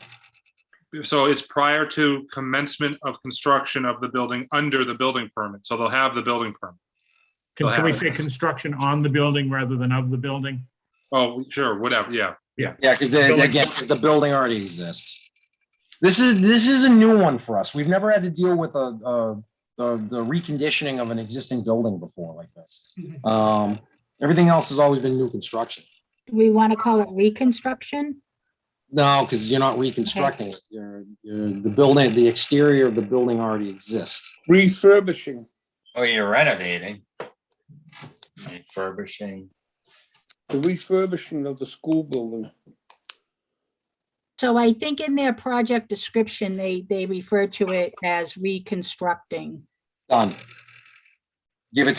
So it's prior to commencement of construction of the building under the building permit. So they'll have the building permit. Can we say construction on the building rather than of the building? Oh, sure, whatever. Yeah. yeah, because the building already exists. This is a new one for us. We've never had to deal with the reconditioning of an existing building before like this. Everything else has always been new construction. Do we want to call it reconstruction? No, because you're not reconstructing it. You're the building, the exterior of the building already exists. Refurbishing. Oh, you're renovating. Refurbishing. The refurbishing of the school building. So I think in their project description, they refer to it as reconstructing. Done. Give them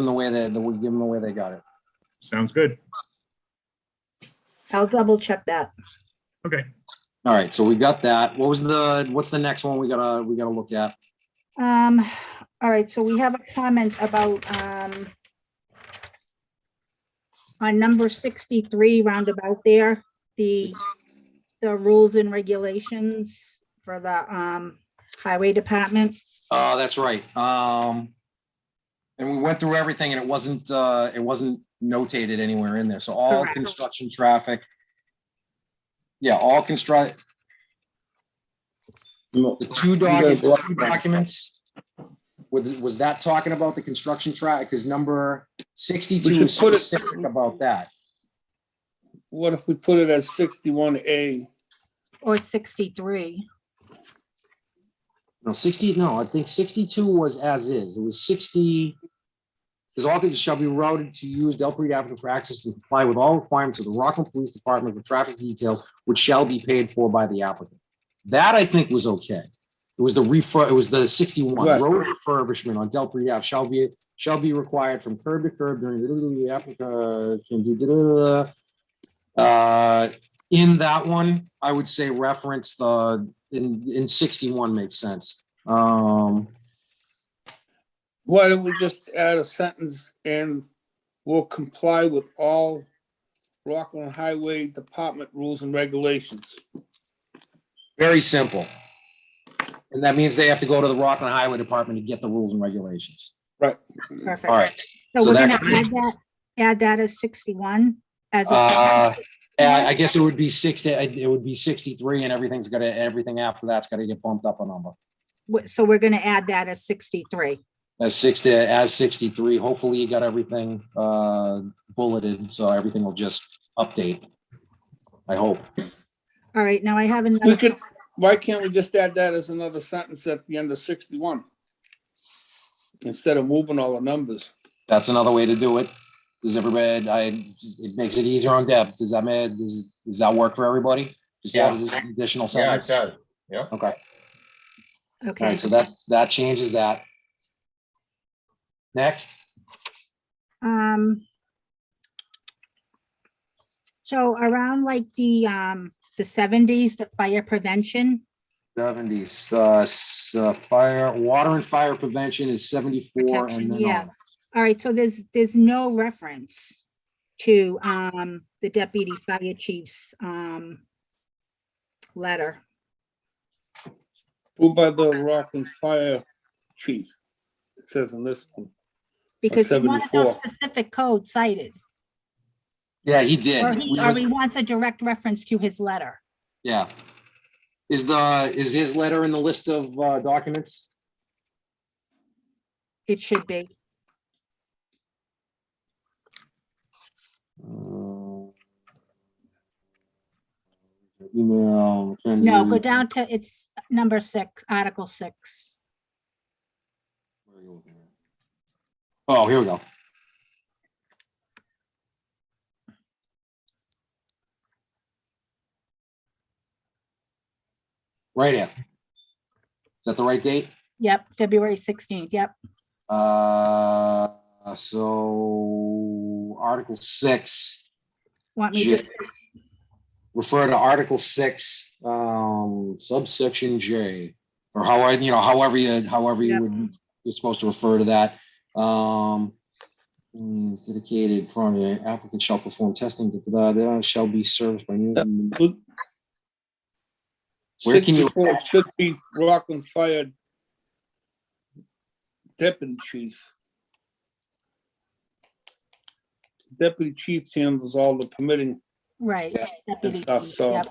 the way they got it. Sounds good. I'll double check that. Okay. All right, so we got that. What's the next one we gotta look at? All right, so we have a comment about, on number 63 roundabout there, the rules and regulations for the, highway department. Oh, that's right. And we went through everything and it wasn't notated anywhere in there. So all Correct. construction traffic. Yeah, all construct. The two documents. Was that talking about the construction traffic? Because number 62 We is should put it- specific about that. what if we put it as 61A? Or 63. No, 60, no, I think 62 was as is. It was 60. Says all conditions shall be routed to use Delphi applicant for access to comply with all requirements of the Rockland Police Department for traffic details, which shall be paid for by the applicant. That I think was okay. It was the 61 Right. road refurbishment on Delphi Ave shall be required from curb to curb during the applicant can do. In that one, I would say reference in 61 makes sense. Why don't we just add a sentence and will comply with all Rockland Highway Department rules and regulations? Very simple. And that means they have to go to the Rockland Highway Department to get the rules and regulations. Perfect. All right. So we're that gonna add that as 61 as a, I guess it would be 60, it would be 63 and everything after that's gotta get bumped up a number. so we're gonna add that as 63. As 63, hopefully you got everything bulleted, so everything will just update. I hope. All right, now I have We another, could, why can't we just add that as another sentence at the end of 61? Instead of moving all the numbers. That's another way to do it. Does everybody, it makes it easier on Deb. Does that work for everybody? Just add this additional Yeah, it sentence? does. Yeah. Okay, all okay, right, so that changes that. Next, so around like the 70s, the fire prevention, 70s, water and fire prevention is 74 and protection, then yeah. on. All right, so there's no reference to the deputy fire chief's letter. Who by the Rockland Fire Chief? It says in this one. Because he wanted those 74. specific codes cited, Yeah, he did. or he wants a direct reference to his letter. Yeah. Is his letter in the list of documents? It should be. Email. No, go down to, it's number 6, Article 6. Oh, here we go. Right here. Is that the right date? Yep, February 16th, yep. So Article 6, Want me J. to, Refer to Article 6, subsection J, or however you Yep. you're supposed to refer to that. Dedicated primary applicant shall perform testing, shall be serviced by. Where can you- 64 should be Rockland Fire Deputy Chief. Deputy Chief handles all the permitting. right. Yeah, deputy stuff, chief, so- yep.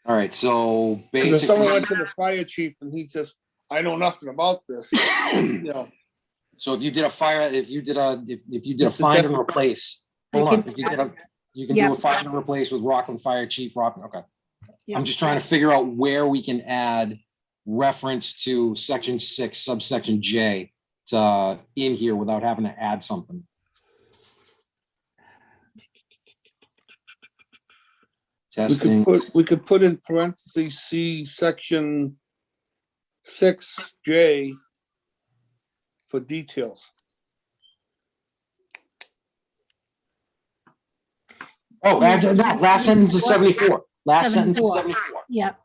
All right, so Because if someone went basically, to the fire chief and he says, I know nothing about this, you know, so if you did a It's the find and deputy. replace, I hold can on, do if you that. did you can do a Yep. find and replace with Rockland Fire Chief, okay. Yep. I'm just trying to figure out where we can add reference to section 6, subsection J to in here without having to add something. Testing, we could put in parentheses, see section 6J for details. no, last sentence is 74. Last sentence is 74. 74. Yep,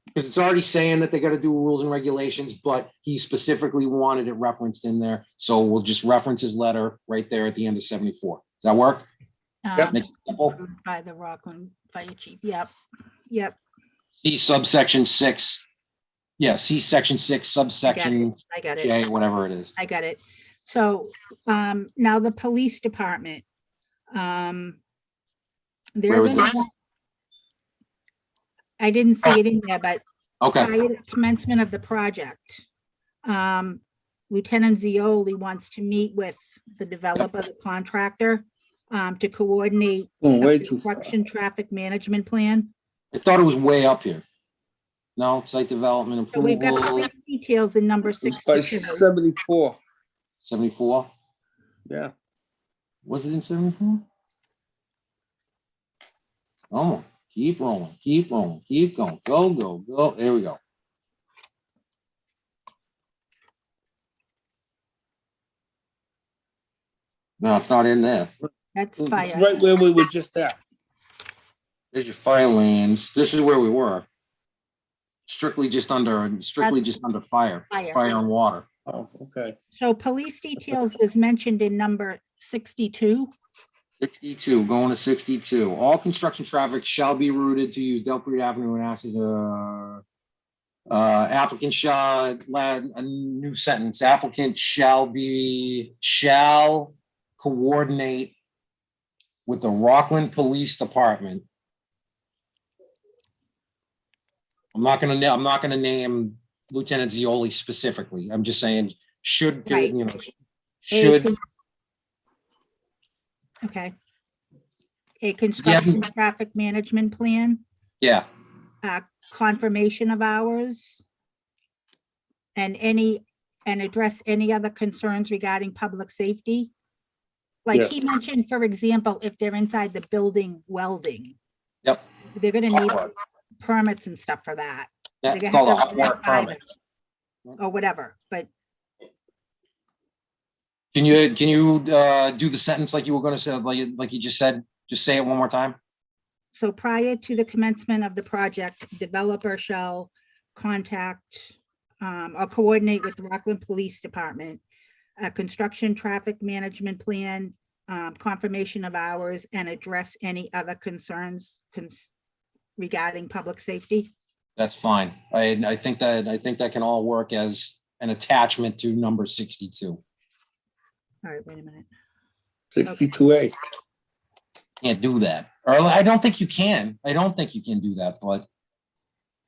Because it's already saying that they got to do rules and regulations, but he specifically wanted it referenced in there. So we'll just reference his letter right there at the end of 74. Does that work? Makes it simple. by the Rockland Fire Chief, yep, yep, See subsection 6. Yeah, see section 6, subsection I got it. J, whatever it is. I got it. So, now the police department. They're Where was gonna, this? I didn't see it in there, but Okay, prior to commencement of the project. Lieutenant Zioli wants to meet with the developer, the contractor, to coordinate Way a too far. construction traffic management plan. I thought it was way up here. No, site development So we've got approval, police details in number It's by 62. 74. 74. Yeah. Was it in 74? Oh, keep rolling, keep rolling, keep going. Go, go, go. There we go. No, it's not in there. That's fire. Right where we were just at. There's your fire lanes. This is where we were. Strictly just under fire, Fire. fire and water. Oh, okay. So police details was mentioned in number 62. 62, going to 62. All construction traffic shall be routed to use Delphi Avenue and acid. Applicant shall, a new sentence, applicant shall coordinate with the Rockland Police Department. I'm not gonna name Lieutenant Zioli specifically. I'm just saying should, Right. you know, should. Okay. A construction traffic management plan, Yeah, confirmation of hours, and address any other concerns regarding public safety. Like Yes. he mentioned, for example, if they're inside the building welding, yep. they're gonna need permits and stuff for that. Yeah, They're it's gonna called a have hot to work run that by permit. them, or whatever, but Can you do the sentence like you were gonna say, like you just said? Just say it one more time. so prior to the commencement of the project, developer shall contact or coordinate with the Rockland Police Department, a construction traffic management plan, confirmation of hours, and address any other concerns regarding public safety. That's fine. I think that can all work as an attachment to number 62. All right, wait a minute. 62A. Can't do that. Or I don't think you can. I don't think you can do that, but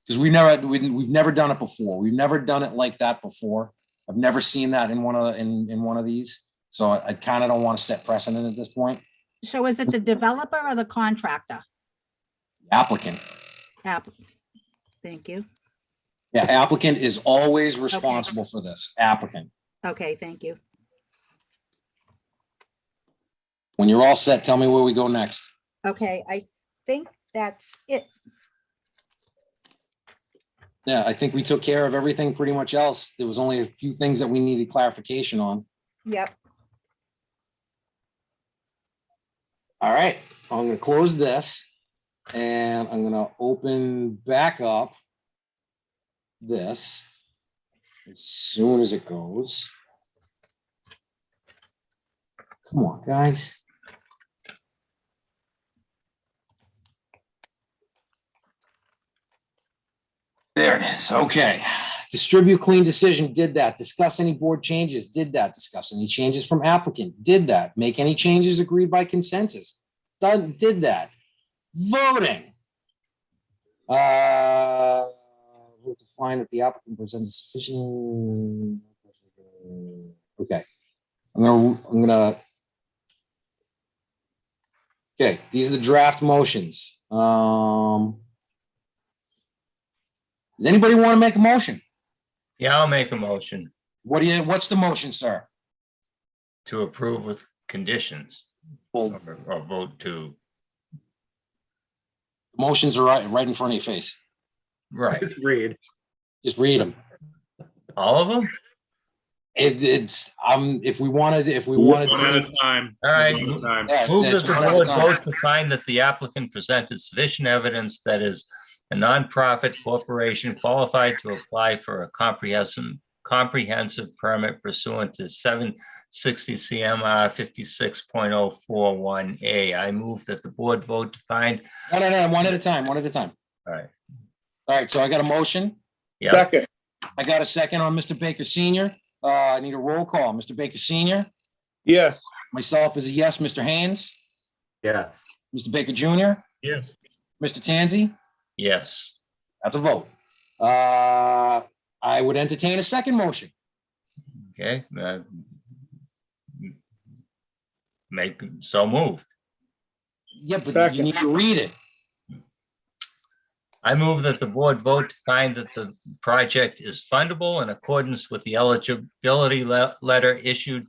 because we've never done it before. We've never done it like that before. I've never seen that in one of these. So I kind of don't want to set precedent at this point. So is it the developer or the contractor? Applicant. Thank you. Yeah, applicant is always responsible for this. Applicant. Okay, thank you. When you're all set, tell me where we go next. Okay, I think that's it. Yeah, I think we took care of everything pretty much else. There was only a few things that we needed clarification on. Yep. All right, I'm gonna close this and I'm gonna open back up this as soon as it goes. Come on, guys. There it is. Okay. Distribute clean decision, did that. Discuss any board changes, did that. Discuss any changes from applicant, did that. Make any changes agreed by consensus, done, did that. Voting. We'll define that the applicant presents sufficient. Okay. I'm gonna. Okay, these are the draft motions. Does anybody want to make a motion? Yeah, I'll make a motion What's the motion, sir? to approve with conditions Well, or vote to, motions are right in front of your face. right, Just read. Just read them. all of them? It's if we wanted One at to. a time. All right. One at a time. Yeah, Move it's that the one at a board time. vote to find that the applicant presented sufficient evidence that is a nonprofit corporation qualified to apply for a comprehensive permit pursuant to 760 CMR 56.041A. I move that the board vote to find. No, one at a time, All right. All right, so I got a motion. Yeah. Second. I got a second on Mr. Baker Senior. I need a roll call. Mr. Baker Senior, Yes. myself is a yes. Mr. Haynes, Yeah. Mr. Baker Junior, Yes. Mr. Tanzi, Yes. that's a vote. I would entertain a second motion. Okay. Make, so move. Yeah, but you Second. need to read it. I move that the board vote to find that the project is fundable in accordance with the eligibility letter issued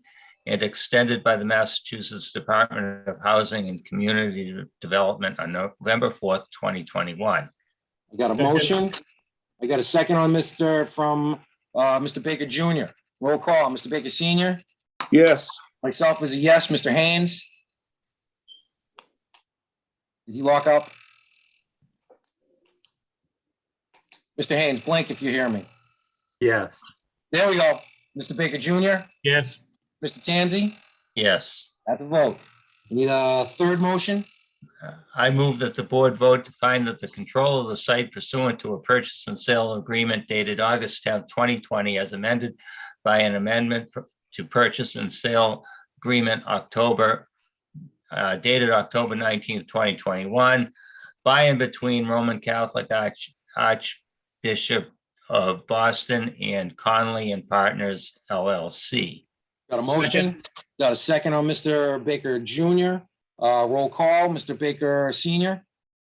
and extended by the Massachusetts Department of Housing and Community Development on November 4th, 2021. I got a motion. I got a second on Mr. Baker Jr. Roll call, Mr. Baker Senior. Yes. Myself is a yes. Mr. Haynes? Did he lock up? Mr. Haynes, blink if you hear me. Yes. There we go. Mr. Baker Jr., Yes. Mr. Tanzi, Yes. at the vote. You need a third motion? I move that the board vote to find that the control of the site pursuant to a purchase and sale agreement dated August 10th, 2020, as amended by an amendment to purchase and sale agreement dated October 19th, 2021, by and between Roman Catholic Archbishop of Boston and Conley and Partners LLC. Got a motion? Got a second on Mr. Baker Jr. Roll call, Mr. Baker Senior.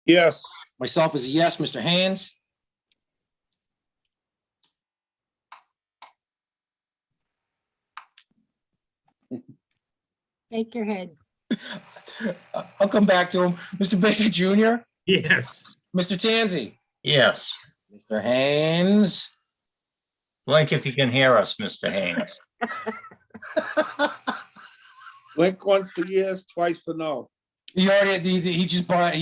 Yes. Myself is a yes. Mr. Haynes? Shake your head. I'll come back to him. Mr. Baker Jr., Yes. Mr. Tanzi, Yes. Mr. Haynes. Blink if you can hear us, Mr. Haynes. Blink once for yes, twice for no. He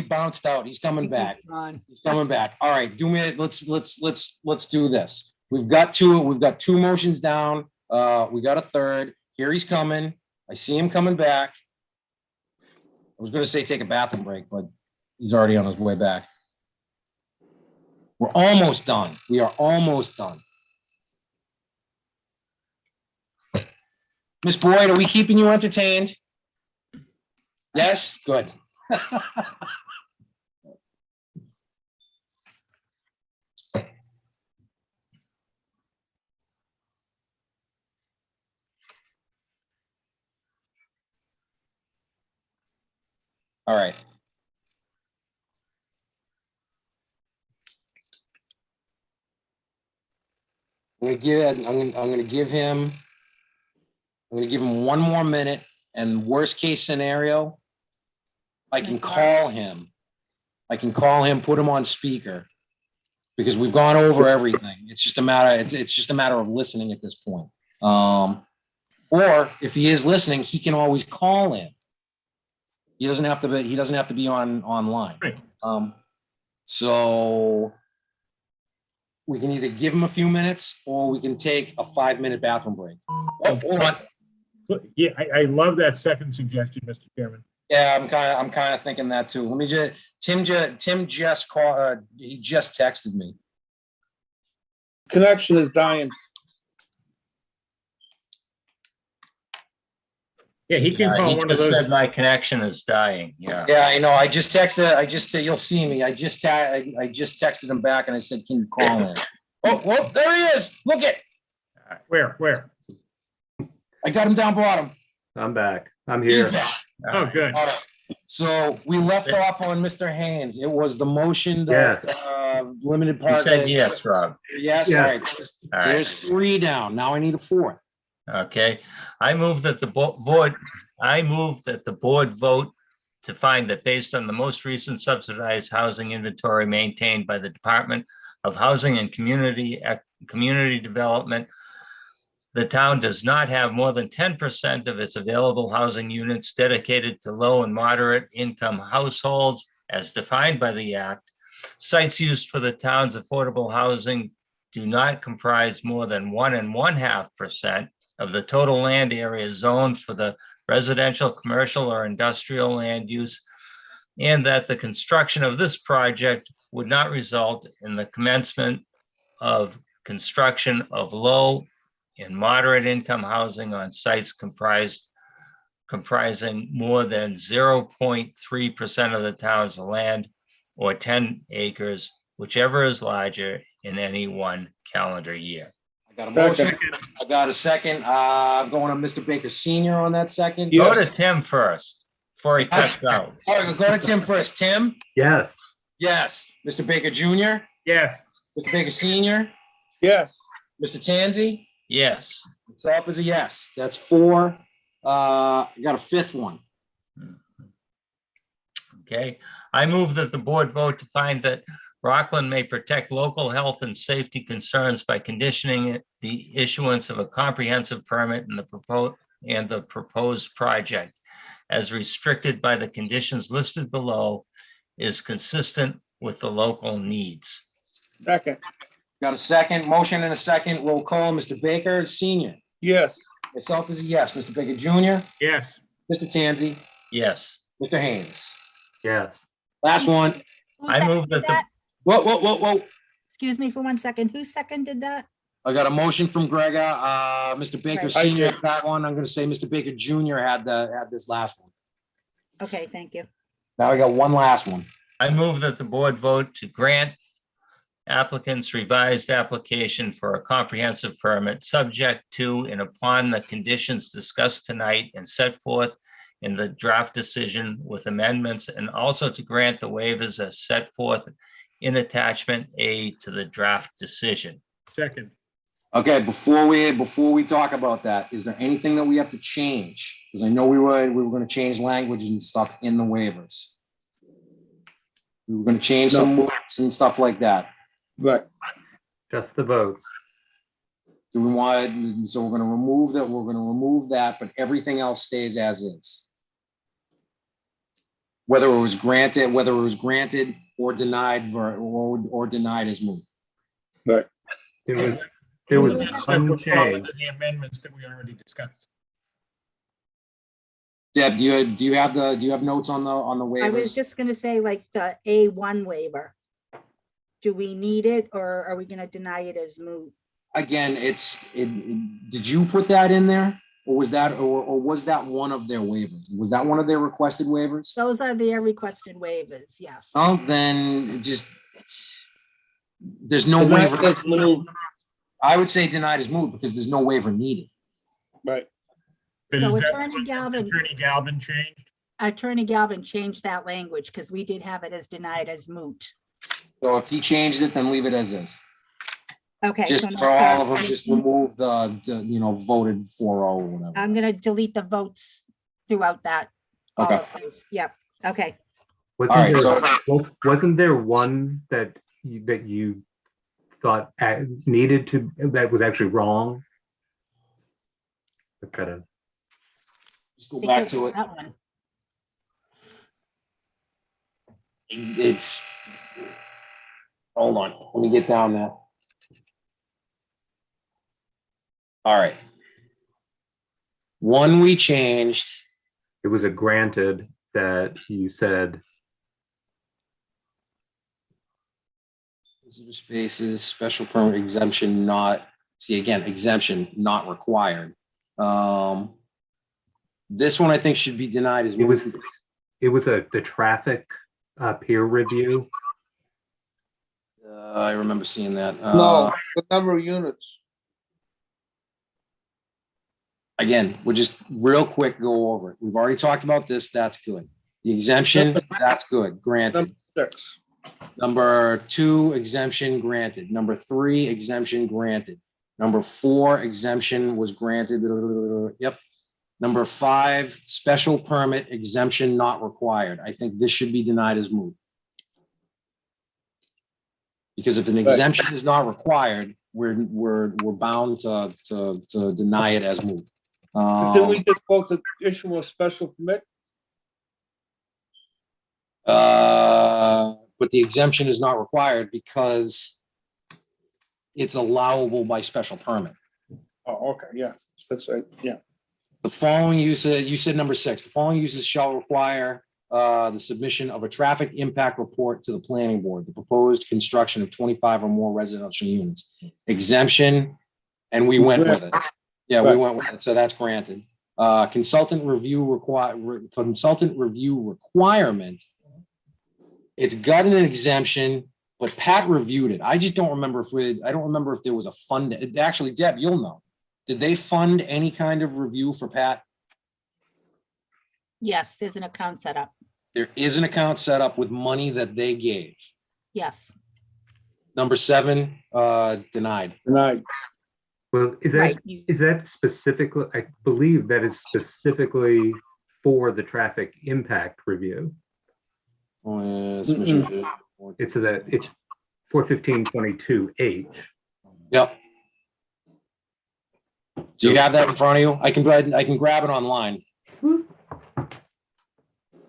bounced out. He's coming back. It's gone. He's coming back. All right, let's do this. We've got two motions down. We got a third. Here he's coming. I see him coming back. I was gonna say take a bathroom break, but he's already on his way back. We're almost done. We are almost done. Miss Boyd, are we keeping you entertained? Yes, good. All right. I'm gonna give him one more minute, and worst case scenario, I can call him. Put him on speaker, because we've gone over everything. It's just a matter of listening at this point. Or if he is listening, he can always call in. He doesn't have to be online. Right. So we can either give him a few minutes, or we can take a 5-minute bathroom break. Oh, hold on. Yeah, I love that second suggestion, Mr. Chairman. Yeah, I'm kind of thinking that too. Let me just, Tim just called, he just texted me. Connection is dying. Yeah, he can He call one of just those. said my connection is dying. Yeah. Yeah, I know. I just texted, you'll see me. I just texted him back and I said, can you call in? Oh, there he is. Look it. Where? I got him down bottom. I'm back. I'm He's here. back. Oh, good. All right. So we left off on Mr. Haynes. It was the motion that limited part. You said yes, Rob. Yes, all right. All right. There's 3 down. Now I need a 4th. Okay, I move that the board vote to find that based on the most recent subsidized housing inventory maintained by the Department of Housing and Community Development, the town does not have more than 10% of its available housing units dedicated to low and moderate income households as defined by the Act. Sites used for the town's affordable housing do not comprise more than 1.5% of the total land area zoned for the residential, commercial, or industrial land use, and that the construction of this project would not result in the commencement of construction of low and moderate income housing on sites comprising more than 0.3% of the town's land or 10 acres, whichever is larger in any one calendar year. Got a motion. Second. I got a second. I'm going to Mr. Baker Senior on that second. Yeah. Go Yes. to Tim first, before he cuts out. All right, go to Tim first. Tim? Yes. Yes. Mr. Baker Junior? Yes. Mr. Baker Senior? Yes. Mr. Tanzi? Yes. Myself is a yes. That's four. I got a fifth one. Okay, I move that the board vote to find that Rockland may protect local health and safety concerns by conditioning the issuance of a comprehensive permit in the proposed project as restricted by the conditions listed below is consistent with the local needs. Second. Got a second. Motion and a second. Roll call. Mr. Baker Senior? Yes. Myself is a yes. Mr. Baker Junior? Yes. Mr. Tanzi? Yes, Mr. Haynes? Yes. Last one. Who I move seconded that Whoa. Excuse me for 1 second. Who seconded that? I got a motion from Gregor. Mr. Baker Right. Senior had that one. I'm gonna say Mr. Baker Junior had this last one. Okay, thank you. Now I got one last one. I move that the board vote to grant applicants revised application for a comprehensive permit subject to and upon the conditions discussed tonight and set forth in the draft decision with amendments, and also to grant the waivers as set forth in attachment A to the draft decision. Second. Okay, before we talk about that, is there anything that we have to change? Because I know we were gonna change language and stuff in the waivers. We were gonna change some words and stuff like that. Right. Just the vote. Do we want, so we're gonna remove that, but everything else stays as is. Whether it was granted or denied, or denied as moot. Right. There was That stuff one would fall change. into the amendments that we already discussed. Deb, do you have notes on the I was waivers? just gonna say like the A1 waiver. Do we need it or are we gonna deny it as moot? Again, did you put that in there? Or was that one of their waivers? Was that one of their requested waivers? Those are their requested waivers, yes. Oh, then there's no Denied waiver. as moot. I would say denied as moot because there's no waiver needed. Right. But So is that Attorney what Galvin, Attorney Galvin changed? Attorney Galvin changed that language because we did have it as denied as moot. So if he changed it, then leave it as is. Okay. Just so now for all of them, clarification. just remove the voted 4-0 or whatever. I'm gonna delete the votes throughout that. all Okay. of those. Yep, okay. right, Wasn't there one that you thought that was actually wrong? Kind of. Just go back Because to it. that one. It's, hold on, let me get down there. All right. One we changed, It was a granted that you said, visitor spaces, special permit exemption not, see again, exemption not required. This one I think should be denied as it was moot. the traffic peer review. I remember seeing that. No, the number of units. Again, we'll just real quick go over it. We've already talked about this. That's good. The exemption, that's good. Granted. Number 6. Number 2, exemption granted. Number 3, exemption granted. Number 4, exemption was granted. Yep. Number 5, special permit exemption not required. I think this should be denied as moot. Because if an exemption is not required, we're bound to deny it as moot. Didn't we just vote to issue a special permit? But the exemption is not required because it's allowable by special permit. Oh, okay, yeah, that's right, yeah. The following you said number 6, the following uses shall require the submission of a traffic impact report to the planning board, the proposed construction of 25 or more residential units. Exemption, and we went with it. Yeah, we went with it, so that's granted. Consultant review requirement. It's got an exemption, but Pat reviewed it. I just don't remember I don't remember if there was a fund. Actually, Deb, you'll know. Did they fund any kind of review for Pat? Yes, there's an account set up. There is an account set up with money that they gave. Yes, Number 7, denied. And I, Well, right. is that specifically, I believe that is specifically for the traffic impact review. Oh, yes, It's 41522H. Yep. Do you have that in front of you? I can grab it online.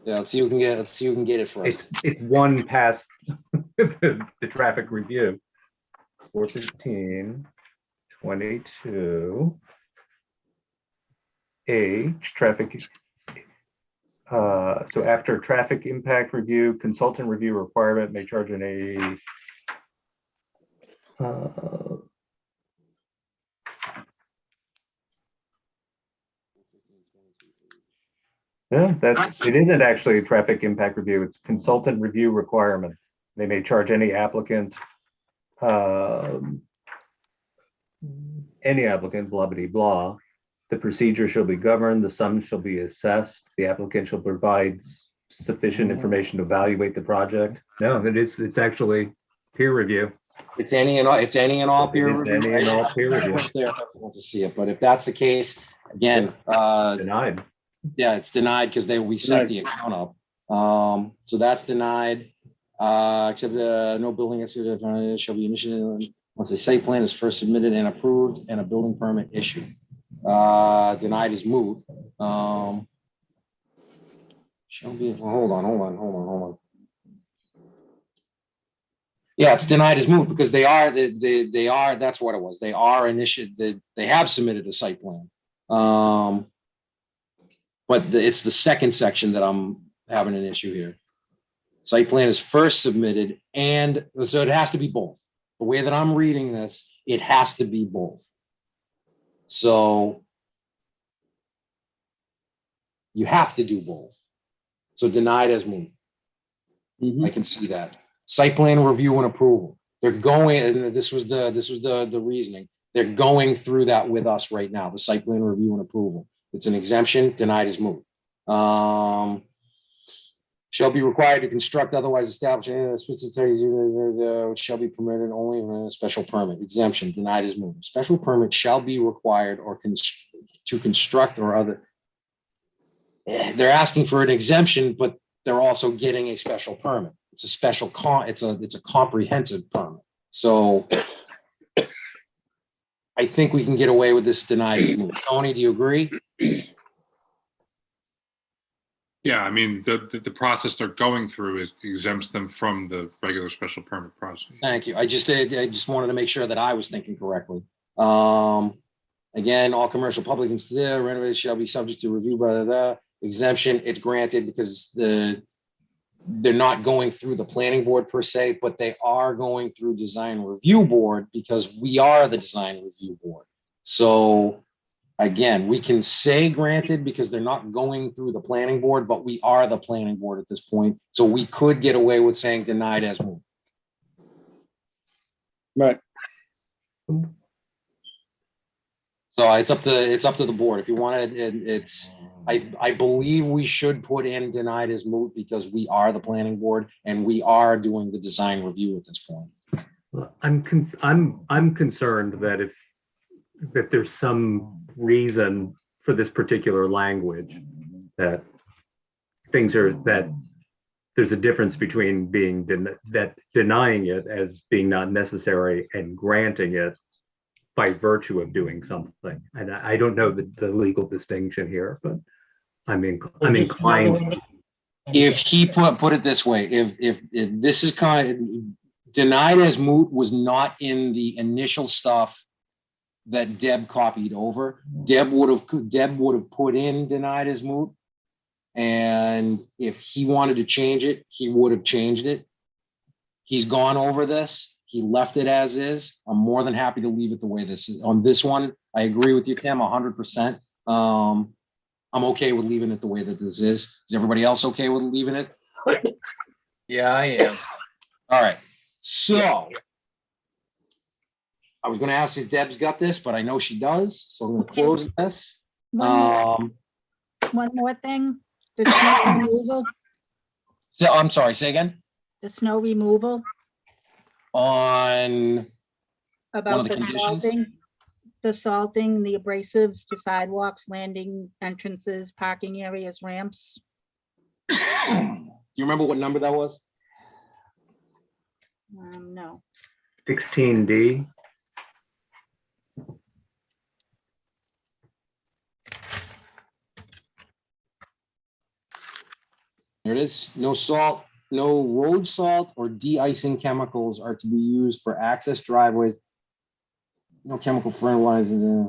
Yeah, let's see who can get. Let's see who can get it first. It's one past the traffic review. 41522H traffic. So after traffic impact review, consultant review requirement may charge an yeah, it isn't actually a traffic impact review. It's consultant review requirement. They may charge any applicant, blah, blah, blah. The procedure shall be governed, the sum shall be assessed, the applicant shall provide sufficient information to evaluate the project. No, it's actually peer review. It's any and all peer It is review. any and all peer review. Right there, I want to see it, but if that's the case, again, Denied. yeah, it's denied because we set the account up. So that's denied. Except no building shall be initiated once a site plan is first submitted and approved and a building permit issued. Denied is moot. Shall be, well, hold on. Yeah, it's denied as moot because they are, that's what it was. They are initiated, they have submitted a site plan. But it's the second section that I'm having an issue here. Site plan is first submitted, and so it has to be both. The way that I'm reading this, it has to be both. So you have to do both. So denied as moot. I can see that. Site plan review and approval. They're going, and this was the reasoning. They're going through that with us right now, the site plan review and approval. It's an exemption, denied as moot. Shall be required to construct otherwise established, which shall be permitted only in a special permit. Exemption, denied as moot. Special permit shall be required or to construct or other. They're asking for an exemption, but they're also getting a special permit. It's a special it's a comprehensive permit. So I think we can get away with this denied as moot. Tony, do you agree? Yeah, I mean, the process they're going through exempts them from the regular special permit process. Thank you. I just wanted to make sure that I was thinking correctly. Again, all commercial public renovations shall be subject to review by the exemption. It's granted because they're not going through the planning board per se, but they are going through design review board because we are the design review board. So again, we can say granted because they're not going through the planning board, but we are the planning board at this point. So we could get away with saying denied as moot. right, So it's up to the board. If you want it, I believe we should put in denied as moot because we are the planning board and we are doing the design review at this point. I'm concerned that if there's some reason for this particular language, that there's a difference between being denying it as being not necessary and granting it by virtue of doing something. And I don't know the legal distinction here, but I'm inclined. If he put it this way, if this is denied as moot was not in the initial stuff that Deb copied over, Deb would have put in denied as moot. And if he wanted to change it, he would have changed it. He's gone over this. He left it as is. I'm more than happy to leave it the way this is. On this one, I agree with you, Tim, 100%. I'm okay with leaving it the way that this is. Is everybody else okay with leaving it? Yeah, I am. All right. So I was gonna ask if Deb's got this, but I know she does, so I'm gonna close this. One more thing, the snow removal, So I'm sorry, say again? the snow removal On, about the the conditions? salting, the abrasives to sidewalks, landings, entrances, parking areas, ramps. do you remember what number that was? No, 16D. There it is. No salt, no road salt or de-icing chemicals are to be used for access driveways. No chemical fertilizer.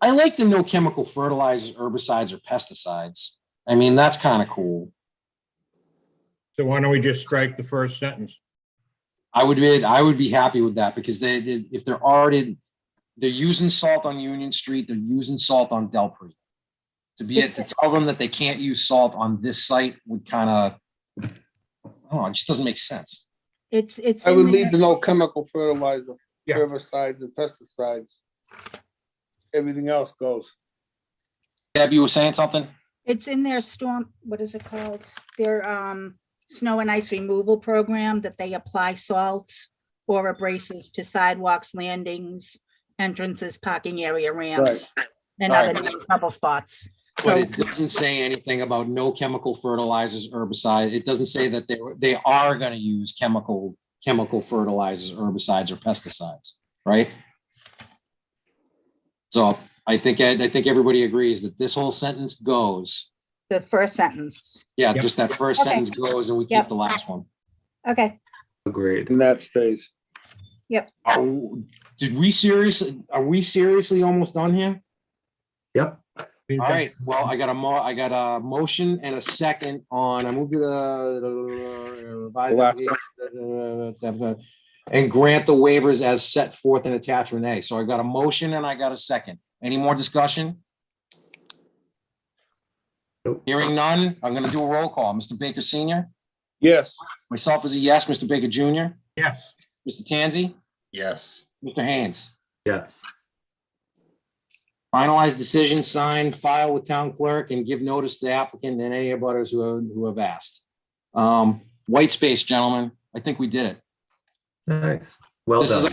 I like the no chemical fertilizers, herbicides, or pesticides. I mean, that's kind of cool. So why don't we just strike the first sentence? I would be happy with that because if they're using salt on Union Street, they're using salt on Delpre. To tell them that they can't use salt on this site would kind of, I don't know, it just doesn't make sense. it's. I would in leave there. the no chemical fertilizer, Yeah. herbicides and pesticides. Everything else goes. Deb, you were saying something? It's in their storm, what is it called? Their snow and ice removal program that they apply salts or abrasives to sidewalks, landings, entrances, parking area, ramps, and Right. other trouble spots. But So it doesn't say anything about no chemical fertilizers, herbicide. It doesn't say that they are going to use chemical fertilizers, herbicides, or pesticides, right? So I think everybody agrees that this whole sentence goes. the first sentence, Yeah, Yep. just that first Okay. sentence goes, and we keep Yep. the last one. okay, Agreed. And that stays. Are we seriously almost done here? Yep. All right, well, I got a motion and a second on, I moved to the and grant the waivers as set forth in attachment A. So I got a motion and I got a second. Any more discussion? Nope. Hearing none, I'm gonna do a roll call. Mr. Baker Senior, Yes, myself is a yes. Mr. Baker Junior, Yes. Mr. Tanzi, Yes. Mr. Haynes. Yes. Finalized decision signed, file with town clerk, and give notice to the applicant and any abutters who have asked. White space, gentlemen, I think we did it. Nice. Well This is,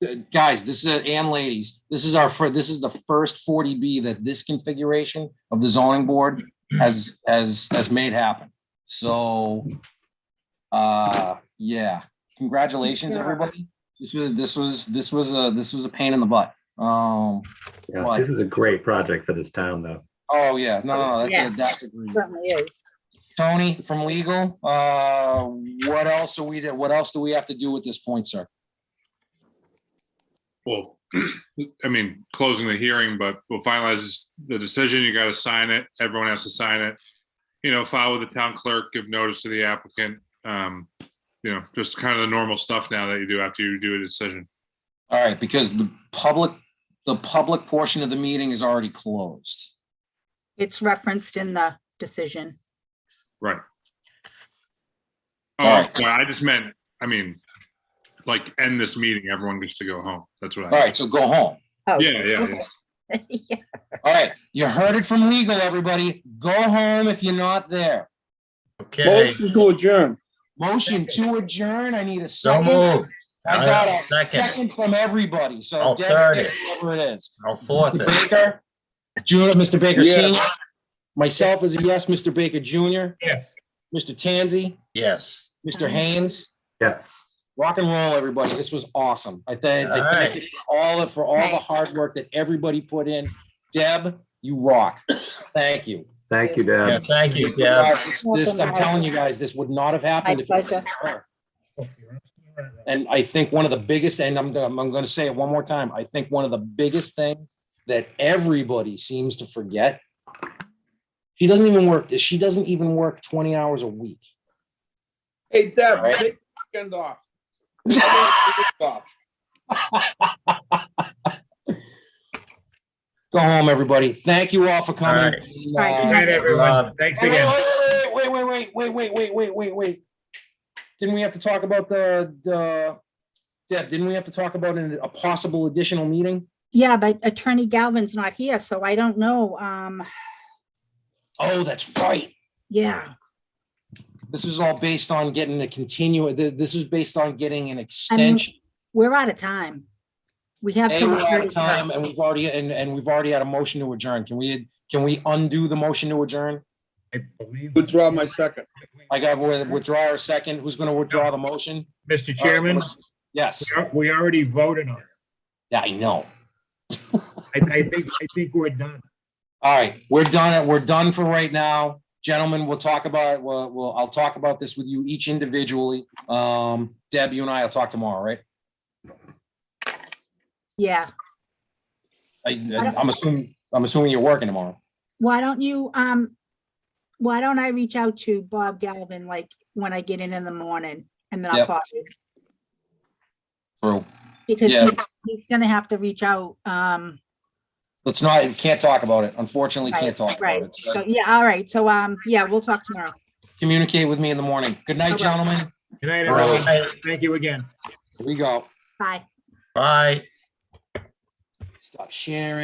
done. guys, and ladies, this is the first 40B that this configuration of the zoning board has made happen. So, yeah, congratulations, everybody. This was a pain in the butt. Yeah, this is a great project for this town, though. Oh, yeah, no, Yeah. that's agreed. certainly is. Tony from legal, what else do we have to do at this point, sir? Well, I mean, closing the hearing, but we'll finalize the decision. You got to sign it. Everyone has to sign it. File with the town clerk, give notice to the applicant. Just kind of the normal stuff now that you do after you do a decision. All right, because the public portion of the meeting is already closed. It's referenced in the decision. Right. All Oh, right. well, I just meant, like end this meeting, everyone gets to go home. That's what I All meant. right, so go home. Oh, Yeah. yeah. All right, you heard it from legal, everybody. Go home if you're not there. Okay. motion to adjourn. Motion to adjourn, I need a So second. moved. I got a Second. second from everybody, so I'll Deb, third it. whatever it is. I'll fourth Mr. it. Baker, Mr. Baker Yes. Senior, myself is a yes, Mr. Baker Junior, Yes. Mr. Tanzi, Yes. Mr. Haynes. Yes. Rock and roll, everybody. This was awesome. I thank All right. you for all the hard work that everybody put in. Deb, you rock. Thank you. Thank you, Yeah, Deb. thank you, Deb. I'm telling you guys, this would not have happened My if it wasn't pleasure. for her. And I think one of the biggest, and I'm going to say it one more time. I think one of the biggest things that everybody seems to forget, she doesn't even work 20 hours a week. Hey, Deb, All right. take the weekend off. Go home, everybody. Thank you all for coming. All right. And, right, Good night, everyone. Thanks again. Wait. didn't we have to talk about Deb, didn't we have to talk about a possible additional meeting? Yeah, but Attorney Galvin's not here, so I don't know. Oh, that's right. Yeah, This is all based on getting this is based on getting an extension. we're out of time. We have. A, till the we're out of 31st. time and we've already had a motion to adjourn. Can we undo the motion to adjourn? I believe. Withdraw my second. I got withdraw our second. Who's going to withdraw the motion? Mr. Chairman, Yes. we already voted on it. Yeah, I know. I think we're done. All right, we're done. We're done for right now. Gentlemen, I'll talk about this with you each individually. Deb, you and I will talk tomorrow, right? Yeah. I'm assuming you're working tomorrow. Why don't I reach out to Bob Galvin, like when I get in the morning, and then I'll Yep. call you, True. because Yeah. he's gonna have to reach out. Can't talk about it. Unfortunately, can't talk Right. about it. So So, yeah, all right. So, yeah, we'll talk tomorrow. communicate with me in the morning. Good night, Okay. gentlemen. Good night, All right. everyone. Thank you again. Here we go. Bye. Bye. Stop sharing.